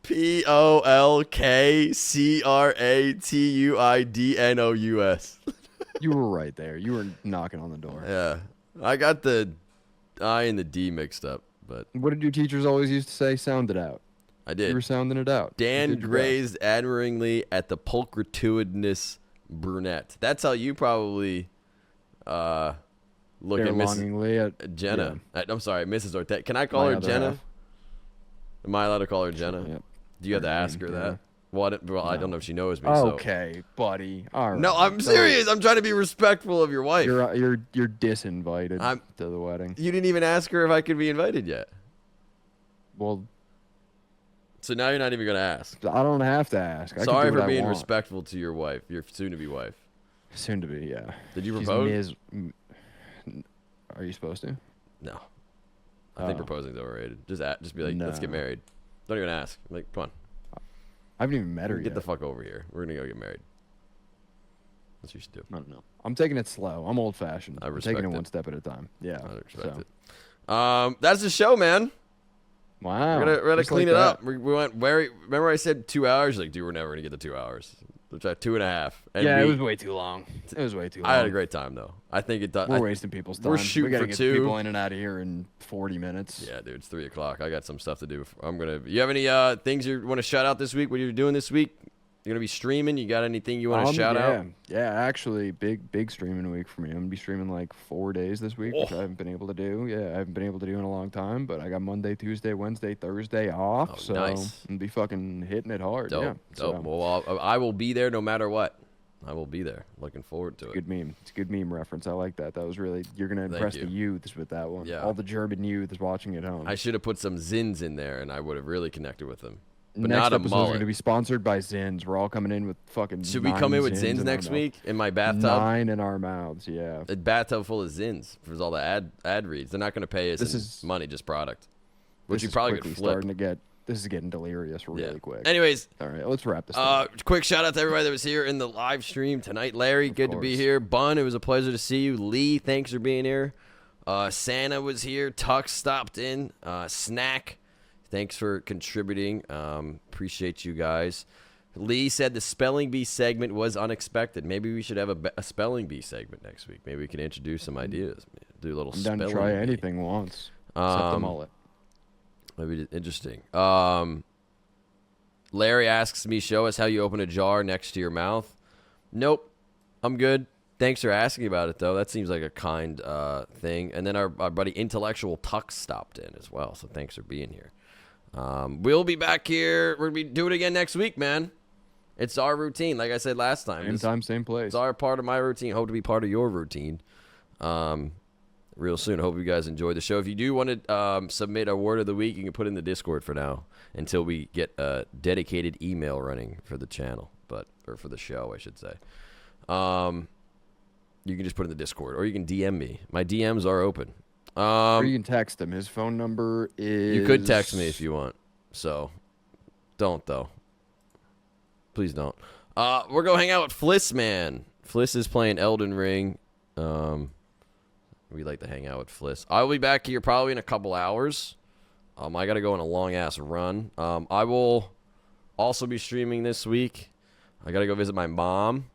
Polkcratudinous. You were right there. You were knocking on the door. Yeah. I got the I and the D mixed up, but what did your teachers always used to say? Sound it out. I did. You were sounding it out. Dan grazed admiringly at the pulchritudinous brunette. That's how you probably look at longingly at Jenna. Yeah. I'm sorry, Mrs. Ortega. Can I call her Jenna? Half. Am I allowed to call her Jenna? Yep. Do you have to ask her that? Well, I don't know if she knows me. Okay, buddy. All right. No, I'm serious. I'm trying to be respectful of your wife. You're disinvited to the wedding. You didn't even ask her if I could be invited yet. Well, so now you're not even going to ask. I don't have to ask. Sorry for being respectful to your wife, your soon-to-be wife. Soon to be, yeah. Did you propose? Are you supposed to? No. I think proposing's overrated. Just be like, let's get married. Don't even ask. Like, come on. I haven't even met her yet. Get the fuck over here. We're going to go get married. That's what you should do. I don't know. I'm taking it slow. I'm old-fashioned. I respect I'm taking it one step at a time. Yeah. I respect it. That's the show, man. Wow. We're gonna clean it up. We went remember I said 2 hours? You're like, dude, we're never going to get the 2 hours. Let's try 2.5. And it was way too long. I had a great time, though. I think it does. We're wasting people's time. We're shooting for 2. We got to get people in and out of here in 40 minutes. Yeah, dude, it's 3 o'clock. I got some stuff to do. You have any things you want to shout out this week? What you're doing this week? You're going to be streaming? You got anything you want to shout out? Yeah, actually, big streaming week for me. I'm going to be streaming like 4 days this week, which I haven't been able to do. Yeah, I haven't been able to do in a long time, but I got Monday, Tuesday, Wednesday, Thursday off. So nice. I'm going to be fucking hitting it hard. Dope. Yeah, Dope. Well, I will be there no matter what. I will be there. Looking forward to it. Good meme. It's a good meme reference. I like that. That was really, you're going to impress you. the youths with that one. Yeah. All the German youth is watching at home. I should have put some Zins in there, and I would have really connected with them. But Next not a episode is mullet. going to be sponsored by Zins. We're all coming in with fucking Should we come in with Zins our next mouth. week in my bathtub? 9 in our mouths, yeah. A bathtub full of Zins for all the ad reads. They're not going to pay us money, just product. Which you probably could flip. Starting to get, this is getting delirious really quick. Anyways. All right, let's wrap this up. Quick shout out to everybody that was here in the live stream tonight. Larry, good to be here. Bun, it was a pleasure to see you. Lee, thanks for being here. Santa was here. Tux stopped in. Snack, thanks for contributing. Appreciate you guys. Lee said the spelling bee segment was unexpected. Maybe we should have a spelling bee segment next week. Maybe we can introduce some ideas. Do a little I'm spelling done to try bee. anything once. Except the mullet. Maybe interesting. Larry asks me, show us how you open a jar next to your mouth. Nope. I'm good. Thanks for asking about it, though. That seems like a kind thing. And then our buddy Intellectual Tux stopped in as well, so thanks for being here. We'll be back here. We're going to do it again next week, man. It's our routine, like I said last time. Same time, same place. It's our part of my routine. Hope to be part of your routine real soon. Hope you guys enjoyed the show. If you do want to submit a word of the week, you can put it in the Discord for now until we get a dedicated email running for the channel, or for the show, I should say. You can just put it in the Discord, or you can DM me. My DMs are open. Or you can text him. His phone number is... You could text me if you want. So, don't, though. Please don't. We're going to hang out with Fliss, man. Fliss is playing Elden Ring. We like to hang out with Fliss. I'll be back here probably in a couple hours. I got to go on a long-ass run. I will also be streaming this week. I got to go visit my mom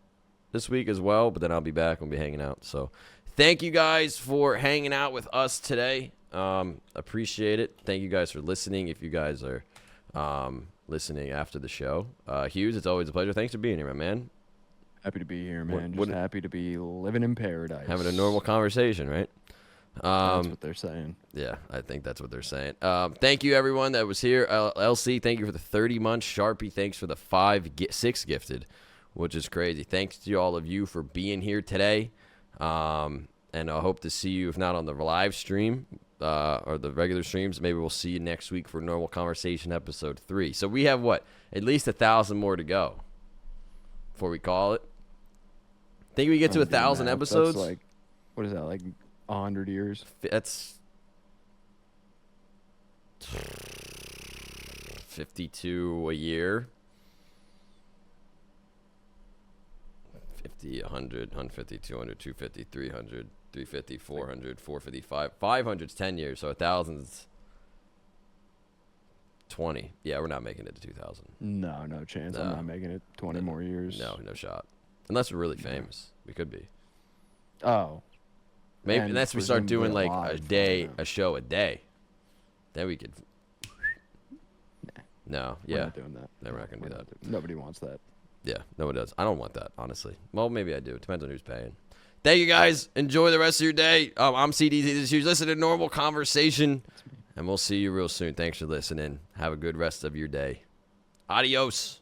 this week as well, but then I'll be back and we'll be hanging out. So thank you guys for hanging out with us today. Appreciate it. Thank you guys for listening. If you guys are listening after the show. Hues, it's always a pleasure. Thanks for being here, my man. Happy to be here, man. Just happy to be living in paradise. Having a normal conversation, right? That's what they're saying. Yeah, I think that's what they're saying. Thank you, everyone that was here. LC, thank you for the 30 months. Sharpie, thanks for the 6 gifted, which is crazy. Thanks to all of you for being here today. And I hope to see you, if not on the live stream or the regular streams, maybe we'll see you next week for Normal Conversation episode 3. So we have, at least 1,000 more to go before we call it. Think we get to 1,000 episodes? That's what is that, 100 years? That's 52 a year. 50, 100, 150, 200, 250, 300, 350, 400, 455. 500's 10 years, so 1,000's 20. Yeah, we're not making it to 2,000. No chance. I'm not making it 20 more years. No shot. Unless we're really famous. We could be. Oh. Maybe unless we start doing a show a day. Then we could. No, yeah. We're not doing that. No, we're not going to do that. Nobody wants that. Yeah, no one does. I don't want that, honestly. Well, maybe I do. It depends on who's paying. Thank you, guys. Enjoy the rest of your day. I'm CDZ. This is Huge. Listen to Normal Conversation, and we'll see you real soon. Thanks for listening. Have a good rest of your day. Adios.